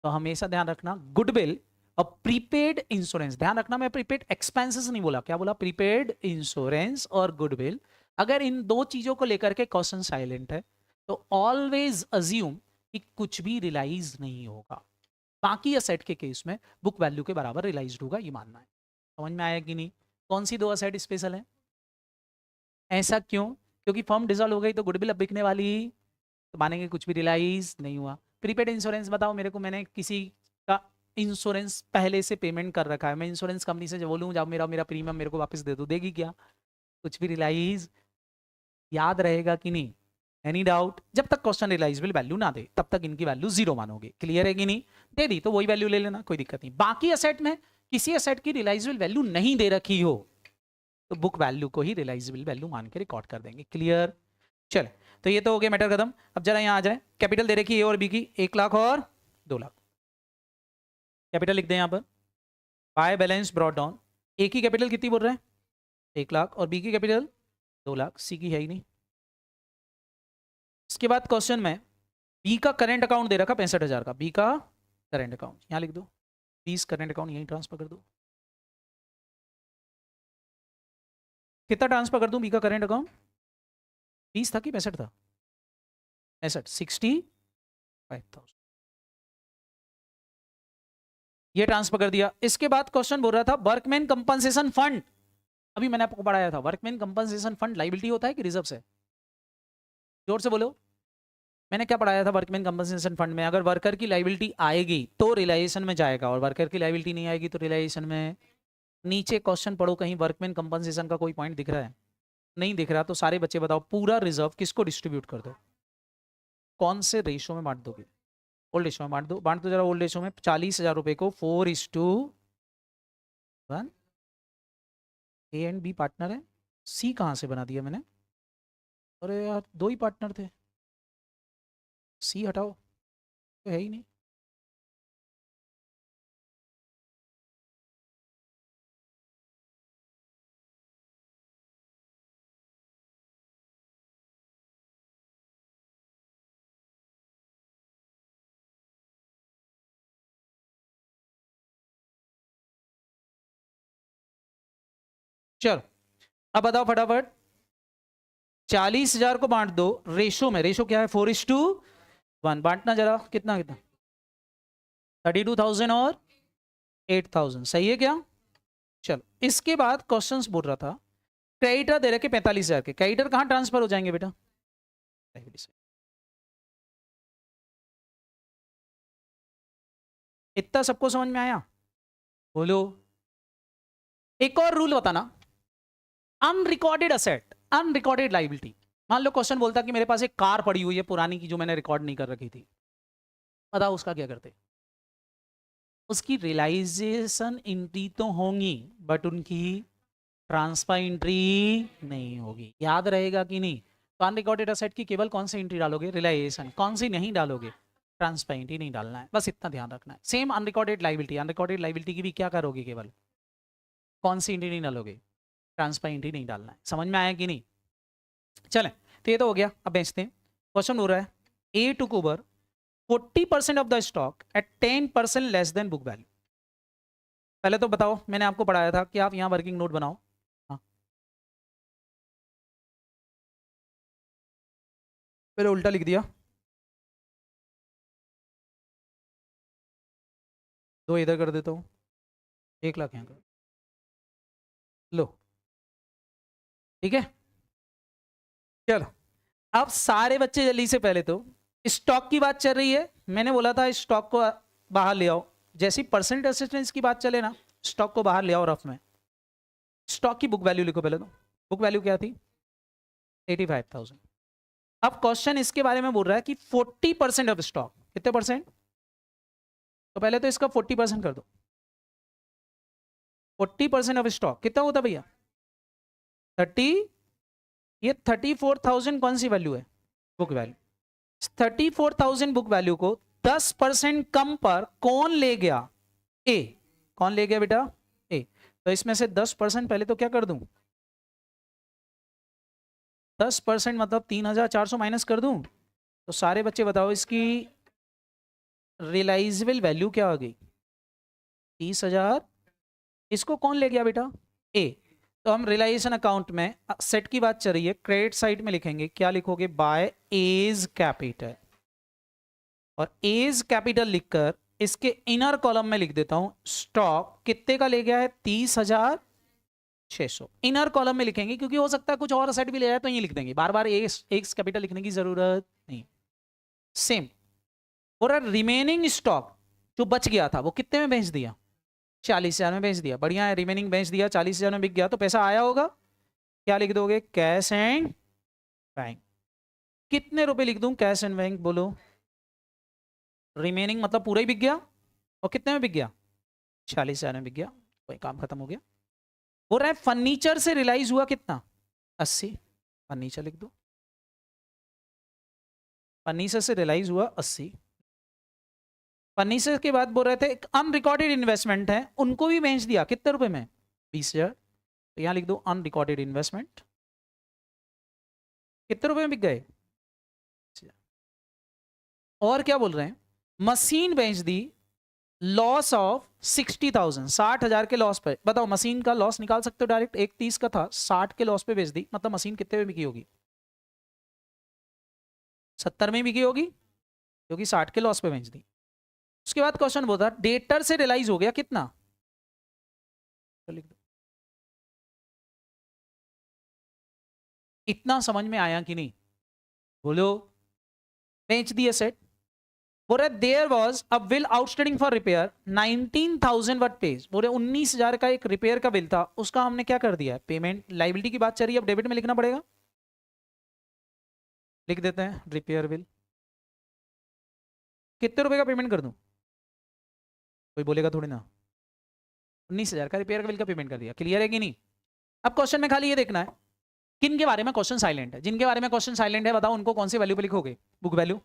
तो हमेशा ध्यान रखना, गुडविल और प्रीपेड इंश्योरेंस, ध्यान रखना मैं प्रीपेड एक्सपेंसेस नहीं बोला, क्या बोला? प्रीपेड इंश्योरेंस और गुडविल। अगर इन दो चीजों को लेकर के क्वेश्चन साइलेंट है तो ऑलवेज अज्यूम कि कुछ भी रियलाइज नहीं होगा। बाकी असेट के केस में बुक वैल्यू के बराबर रियलाइज होगा, ये मानना है। समझ में आया कि नहीं? कौन सी दो असेट स्पेशल है? ऐसा क्यों? क्योंकि फर्म डिसॉल्व हो गई तो गुडविल अब बिकने वाली, तो मानेंगे कुछ भी रियलाइज नहीं हुआ। प्रीपेड इंश्योरेंस बताओ मेरे को, मैंने किसी का इंश्योरेंस पहले से पेमेंट कर रखा है, मैं इंश्योरेंस कंपनी से जब बोलूँ जाओ मेरा मेरा प्रीमियम मेरे को वापस दे दो, देगी क्या? कुछ भी रियलाइज? याद रहेगा कि नहीं? Any doubt? जब तक क्वेश्चन रियलाइजेबल वैल्यू ना दे तब तक इनकी वैल्यू जीरो मानोगे। क्लियर है कि नहीं? दे दी तो वही वैल्यू ले लेना, कोई दिक्कत नहीं। बाकी असेट में किसी असेट की रियलाइजेबल वैल्यू नहीं दे रखी हो तो बुक वैल्यू को ही रियलाइजेबल वैल्यू मान के रिकॉर्ड कर देंगे। क्लियर? चले, तो ये तो हो गया मैटर खत्म। अब जरा यहाँ आ जाए, कैपिटल दे रखी ए और बी की, 1 लाख और 2 लाख। कैपिटल लिख दें यहाँ पर, बाय बैलेंस ब्रॉट डाउन। ए की कैपिटल कितनी बोल रहे हैं? 1 लाख, और बी की कैपिटल 2 लाख। सी की है ही नहीं। इसके बाद क्वेश्चन में बी का करंट अकाउंट दे रखा 65,000 का। बी का करंट अकाउंट यहाँ लिख दो, 20 करंट अकाउंट यहीं ट्रांसफर कर दो। कितना ट्रांसफर कर दूं बी का करंट अकाउंट? 20 था कि 65 था? 65, 65,000 ये ट्रांसफर कर दिया। इसके बाद क्वेश्चन बोल रहा था वर्कमैन कंपनसेशन फंड। अभी मैंने आपको पढ़ाया था, वर्कमैन कंपनसेशन फंड लायबिलिटी होता है कि रिजर्व से? जोर से बोलो। मैंने क्या पढ़ाया था वर्कमैन कंपनसेशन फंड में? अगर वर्कर की लायबिलिटी आएगी तो रियलाइजेशन में जाएगा, और वर्कर की लायबिलिटी नहीं आएगी तो रियलाइजेशन में। नीचे क्वेश्चन पढ़ो, कहीं वर्कमैन कंपनसेशन का कोई पॉइंट दिख रहा है? नहीं दिख रहा तो सारे बच्चे बताओ, पूरा रिजर्व किसको डिस्ट्रीब्यूट कर दो? कौन से रेशो में बांट दोगे? ओल्ड रेशो में बांट दो। बांट दो जरा ओल्ड रेशो में। 40,000 रुपए को 4:1। ए एंड बी पार्टनर है। सी कहाँ से बना दिया मैंने? अरे यार, 2 ही पार्टनर थे। सी हटाओ, तो है ही नहीं। चलो अब बताओ फटाफट, 40,000 को बांट दो रेशो में। रेशो क्या है? 4:1। बांटना जरा, कितना कितना? 32,000 और 8,000। सही है क्या? चलो, इसके बाद क्वेश्चंस बोल रहा था क्रेडिटर दे रखे 45,000 के। क्रेडिटर कहां ट्रांसफर हो जाएंगे बेटा? इतना सबको समझ में आया? बोलो। एक और रूल बताना, अनरिकॉर्डेड असेट, अनरिकॉर्डेड लाइबिलिटी। मान लो क्वेश्चन बोलता कि मेरे पास एक कार पड़ी हुई है पुरानी की जो मैंने रिकॉर्ड नहीं कर रखी थी, बताओ उसका क्या करते? उसकी रियलाइजेशन एंट्री तो होंगी बट उनकी ट्रांसफर एंट्री नहीं होगी। याद रहेगा कि नहीं? तो अनरिकॉर्डेड असेट की केवल कौन सी एंट्री डालोगे? रियलाइजेशन। कौन सी नहीं डालोगे? ट्रांसफर एंट्री नहीं डालना है, बस इतना ध्यान रखना है। Same unrecorded liability, unrecorded liability की भी क्या करोगे? केवल कौन सी एंट्री नहीं डालोगे? ट्रांसफर एंट्री नहीं डालना है। समझ में आया कि नहीं? चलें, तो ये तो हो गया। अब बेचते हैं। क्वेश्चन हो रहा है a took over 40% of the stock at 10% less than book value. पहले तो बताओ, मैंने आपको पढ़ाया था कि आप यहाँ वर्किंग नोट बनाओ। हाँ, पहले उल्टा लिख दिया, 2 इधर कर देता हूँ, 1 लाख यहाँ कर लो। ठीक है, चलो अब सारे बच्चे जल्दी से, पहले तो स्टॉक की बात चल रही है। मैंने बोला था स्टॉक को बाहर ले आओ। जैसी परसेंट असिस्टेंस की बात चले ना, स्टॉक को बाहर ले आओ रफ में। स्टॉक की बुक वैल्यू लिखो पहले तो। बुक वैल्यू क्या थी? 85,000। अब क्वेश्चन इसके बारे में बोल रहा है कि 40% ऑफ स्टॉक। कितने परसेंट? तो पहले तो इसका 40% कर दो। 40% ऑफ स्टॉक कितना होता भैया? 30। ये 34,000 कौन सी वैल्यू है? Book value. 34,000 बुक वैल्यू को 10% कम पर कौन ले गया? ए। कौन ले गया बेटा? ए। तो इसमें से 10% पहले तो क्या कर दूं? 10% मतलब 3,400 माइनस कर दूं। तो सारे बच्चे बताओ इसकी रियलाइजेबल वैल्यू क्या आ गई? 30,000। इसको कौन ले गया बेटा? ए। तो हम रियलाइजेशन अकाउंट में सेट की बात चल रही है, क्रेडिट साइड में लिखेंगे, क्या लिखोगे? By as capital. और एज कैपिटल लिखकर इसके इनर कॉलम में लिख देता हूं स्टॉक कितने का ले गया है? 30,600। इनर कॉलम में लिखेंगे क्योंकि हो सकता है कुछ और असेट भी ले जाए, तो ये लिख देंगे। बार बार एज कैपिटल लिखने की जरूरत नहीं। सेम। और रिमेनिंग स्टॉक जो बच गया था वो कितने में बेच दिया? 40,000 में बेच दिया। बढ़िया है, रिमेनिंग बेच दिया, 40,000 में बिक गया, तो पैसा आया होगा। क्या लिख दोगे? Cash and bank. कितने रुपए लिख दूं कैश एंड बैंक, बोलो। रिमेनिंग मतलब पूरा ही बिक गया, और कितने में बिक गया, 46,000 में बिक गया, कोई काम खत्म हो गया। बोल रहा है फर्नीचर से रियलाइज हुआ कितना, 80, फर्नीचर लिख दो। फर्नीचर से रियलाइज हुआ 80। फर्नीचर के बाद बोल रहे थे अनरिकॉर्डेड इन्वेस्टमेंट है, उनको भी बेच दिया, कितने रुपए में, 20,000। तो यहां लिख दो अनरिकॉर्डेड इन्वेस्टमेंट, कितने रुपए में बिक गए। और क्या बोल रहे हैं, मशीन बेच दी, लॉस ऑफ 60,000, 60,000 के लॉस पे। बताओ मशीन का लॉस निकाल सकते हो डायरेक्ट, 1,30 का था, 60 के लॉस पे बेच दी, मतलब मशीन कितने में बिकी होगी, 70 में बिकी होगी, क्योंकि 60 के लॉस पे बेच दी। उसके बाद क्वेश्चन बोलता डेटर से रियलाइज हो गया कितना, तो लिख दो। इतना समझ में आया कि नहीं, बोलो। बेच दिए सेट। बोल रहे there was a bill outstanding for repair 19,000 what page. बोल रहे 19,000 का एक रिपेयर का बिल था, उसका हमने क्या कर दिया है पेमेंट। लाइबिलिटी की बात चल रही है, अब डेबिट में लिखना पड़ेगा, लिख देते हैं रिपेयर बिल। कितने रुपए का पेमेंट कर दूं, कोई बोलेगा थोड़ी ना, 19,000 का रिपेयर का बिल का पेमेंट कर दिया। क्लियर है कि नहीं। अब क्वेश्चन में खाली ये देखना है किन के बारे में क्वेश्चन साइलेंट है। जिनके बारे में क्वेश्चन साइलेंट है बताओ उनको कौन सी वैल्यू पे लिखोगे, बुक वैल्यू।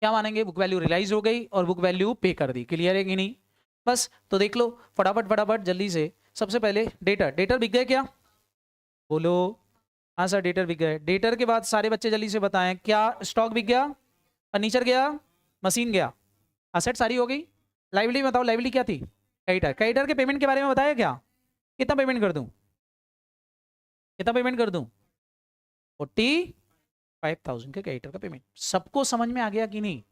क्या मानेंगे, बुक वैल्यू रियलाइज हो गई और बुक वैल्यू पे कर दी। क्लियर है कि नहीं। बस तो देख लो फटाफट फटाफट जल्दी से। सबसे पहले डेटर, डेटर बिक गए क्या, बोलो। हाँ सर डेटर बिक गए। डेटर के बाद सारे बच्चे जल्दी से बताएं क्या, स्टॉक बिक गया, फर्नीचर गया, मशीन गया, असेट सारी हो गई। लाइबिलिटी बताओ, लाइबिलिटी क्या थी, क्रेडिटर। क्रेडिटर के पेमेंट के बारे में बताया क्या, कितना पेमेंट कर दूं, कितना पेमेंट कर दूं, 45,000 के क्रेडिटर का पेमेंट। सबको समझ में आ गया कि नहीं,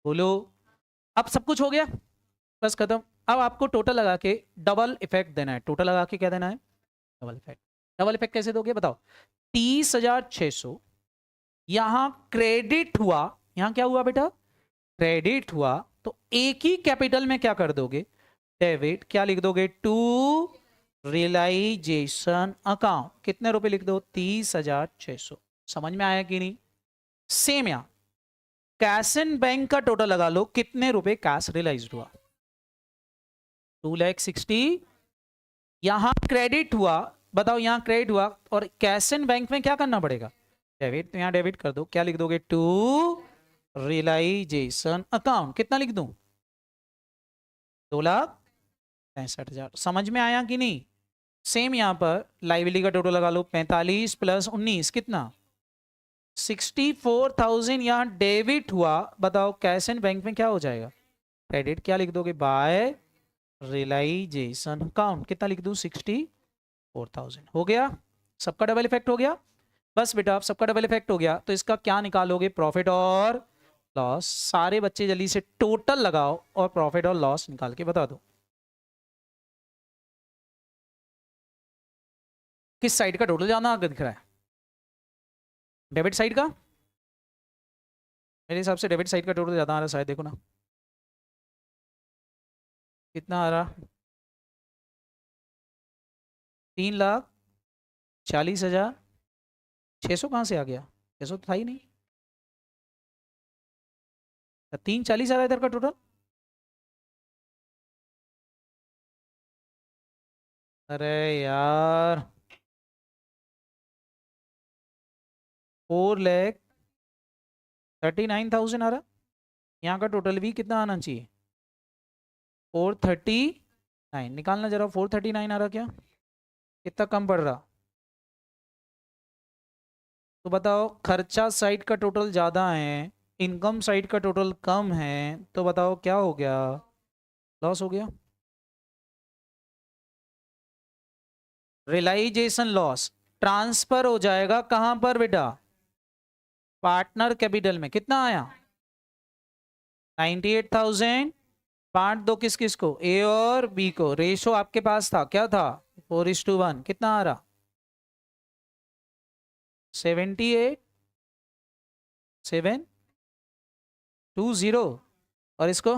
बोलो। अब सब कुछ हो गया, बस खत्म। अब आपको टोटल लगा के डबल इफेक्ट देना है। टोटल लगा के क्या देना है, डबल इफेक्ट। डबल इफेक्ट कैसे दोगे बताओ। 30,600 यहां क्रेडिट हुआ, यहां क्या हुआ बेटा, क्रेडिट हुआ, तो एक ही कैपिटल में क्या कर दोगे, डेबिट। क्या लिख दोगे, टू रियलाइजेशन अकाउंट। कितने रुपए लिख दो, 30,600। समझ में आया कि नहीं। सेम यहां कैश एंड बैंक का टोटल लगा लो, कितने रुपए कैश रियलाइज हुआ, 2,60,000। यहां क्रेडिट हुआ, बताओ यहां क्रेडिट हुआ, और कैश एंड बैंक में क्या करना पड़ेगा, डेबिट। तो यहां डेबिट कर दो। क्या लिख दोगे, टू रियलाइजेशन अकाउंट। कितना लिख दूं, 2,65,000। समझ में आया कि नहीं। सेम यहां पर लाइबिलिटी का टोटल लगा लो, 45 प्लस 19 कितना, 64,000 यहां डेबिट हुआ। बताओ कैश एंड बैंक में क्या हो जाएगा, क्रेडिट। क्या लिख दोगे, बाय रियलाइजेशन अकाउंट। कितना लिख दूं, 64,000। हो गया, सबका डबल इफेक्ट हो गया। बस बेटा अब सबका डबल इफेक्ट हो गया तो इसका क्या निकालोगे, प्रॉफिट और लॉस। सारे बच्चे जल्दी से टोटल लगाओ और प्रॉफिट और लॉस निकाल के बता दो। किस साइड का टोटल ज्यादा आगे दिख रहा है, डेबिट साइड का। मेरे हिसाब से डेबिट साइड का टोटल ज्यादा आ रहा है शायद, देखो ना कितना आ रहा, 3,40,600 कहाँ से आ गया, 600 तो था ही नहीं। 3,40 आ रहा है इधर का टोटल। अरे यार 4,39,000 आ रहा। यहाँ का टोटल भी कितना आना चाहिए, 439। निकालना जरा, 439 आ रहा क्या, कितना कम पड़ रहा। तो बताओ खर्चा साइड का टोटल ज्यादा है, इनकम साइड का टोटल कम है, तो बताओ क्या हो गया, लॉस हो गया। रियलाइजेशन लॉस ट्रांसफर हो जाएगा कहां पर बेटा, पार्टनर कैपिटल में। कितना आया, 98,000। बांट दो किस किस को, ए और बी को। रेशो आपके पास था, क्या था, 4:1। कितना आ रहा, 78,720। और इसको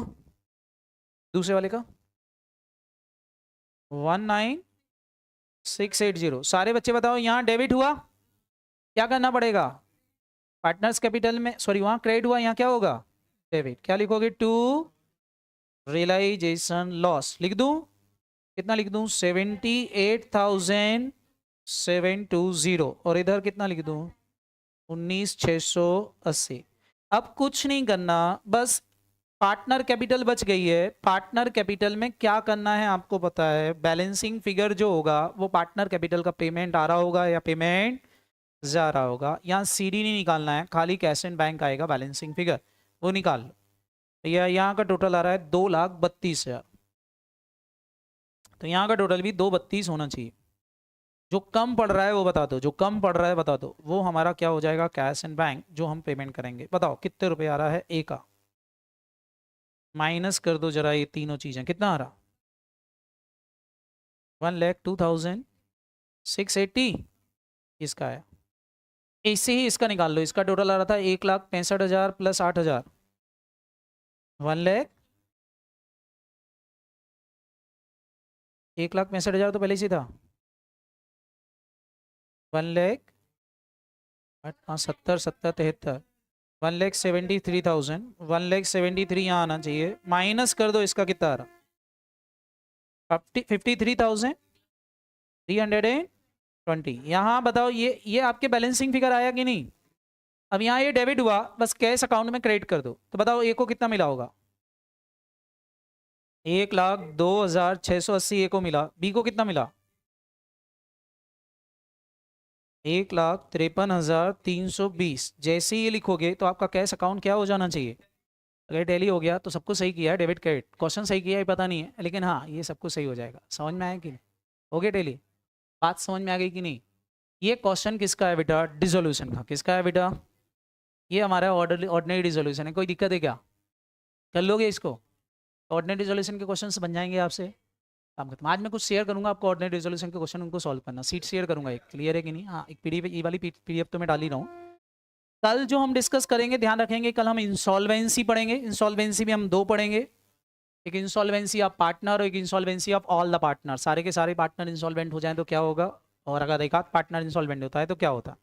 दूसरे वाले का 19,680। सारे बच्चे बताओ यहां डेबिट हुआ, क्या करना पड़ेगा, पार्टनर्स कैपिटल में सॉरी वहाँ क्रेडिट हुआ, यहाँ क्या होगा डेबिट। क्या लिखोगे, टू रियलाइजेशन लॉस लिख दूं, कितना लिख दूं 78,720 और इधर कितना लिख दूं 19,680। अब कुछ नहीं करना, बस पार्टनर कैपिटल बच गई है। पार्टनर कैपिटल में क्या करना है आपको पता है, बैलेंसिंग फिगर जो होगा वो पार्टनर कैपिटल का पेमेंट आ रहा होगा या पेमेंट जा रहा होगा। यहाँ सीडी नहीं निकालना है, खाली कैश एंड बैंक आएगा बैलेंसिंग फिगर, वो निकाल लो। या यहाँ का टोटल आ रहा है 2,32,000, तो यहाँ का टोटल भी 232 होना चाहिए। जो कम पड़ रहा है वो बता दो, जो कम पड़ रहा है बता दो, वो हमारा क्या हो जाएगा कैश एंड बैंक जो हम पेमेंट करेंगे। बताओ कितने रुपए आ रहा है ए का, माइनस कर दो जरा ये तीनों चीजें, कितना आ रहा 1,02,680 इसका है। इससे ही इसका निकाल लो, इसका टोटल आ रहा था 1,65,000 प्लस 8,000 1,65,000 तो पहले ही था 1,70,73 1,73,000 1,73 यहाँ आना चाहिए, माइनस कर दो इसका कितना आ रहा 53,320। यहाँ बताओ ये आपके बैलेंसिंग फिगर आया कि नहीं। अब यहाँ ये डेबिट हुआ, बस कैश अकाउंट में क्रेडिट कर दो, तो बताओ ए को कितना मिला होगा 1,02,680 ए को मिला, बी को कितना मिला 1,53,320। जैसे ही ये लिखोगे तो आपका कैश अकाउंट क्या हो जाना चाहिए, अगर टैली हो गया तो सबको सही किया है, डेबिट क्रेडिट क्वेश्चन सही किया है पता नहीं है, लेकिन हाँ ये सबको सही हो जाएगा। समझ में आया कि नहीं, हो गया टैली, बात समझ में आ गई कि नहीं। ये क्वेश्चन किसका है बेटा, डिसोल्यूशन का। किसका है बेटा, ये हमारा ऑर्डिनरी डिसोल्यूशन है। कोई दिक्कत है क्या, कर लोगे इसको, ऑर्डिनरी डिसोल्यूशन के क्वेश्चन बन जाएंगे आपसे, काम खत्म। आज मैं कुछ शेयर करूंगा आपको ऑर्डिनरी रिजोल्यूशन के क्वेश्चन, उनको सॉल्व करना, सीट शेयर करूंगा एक, क्लियर है कि नहीं। हाँ एक पीडीएफ, ये वाली पीडीएफ तो मैं डाल ही रहा हूँ। कल जो हम डिस्कस करेंगे ध्यान रखेंगे, कल हम इंसॉल्वेंसी पढ़ेंगे। इंसॉल्वेंसी में हम दो पढ़ेंगे, एक इंसॉल्वेंसी ऑफ पार्टनर और एक insolvency of all the partner. सारे के सारे पार्टनर इंसॉल्वेंट हो जाए तो क्या होगा, और अगर एक आध पार्टनर इंसॉल्वेंट होता है तो क्या होता है।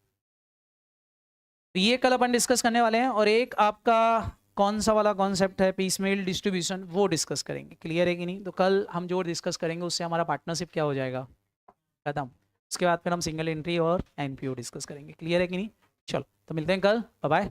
तो ये कल अपन डिस्कस करने वाले हैं। और एक आपका कौन सा वाला कॉन्सेप्ट है, पीसमेल डिस्ट्रीब्यूशन, वो डिस्कस करेंगे, क्लियर है कि नहीं। तो कल हम जो डिस्कस करेंगे उससे हमारा पार्टनरशिप क्या हो जाएगा, खत्म। उसके बाद फिर हम सिंगल एंट्री और एनपीओ डिस्कस करेंगे, क्लियर है कि नहीं। चलो तो मिलते हैं कल, बाय बाय।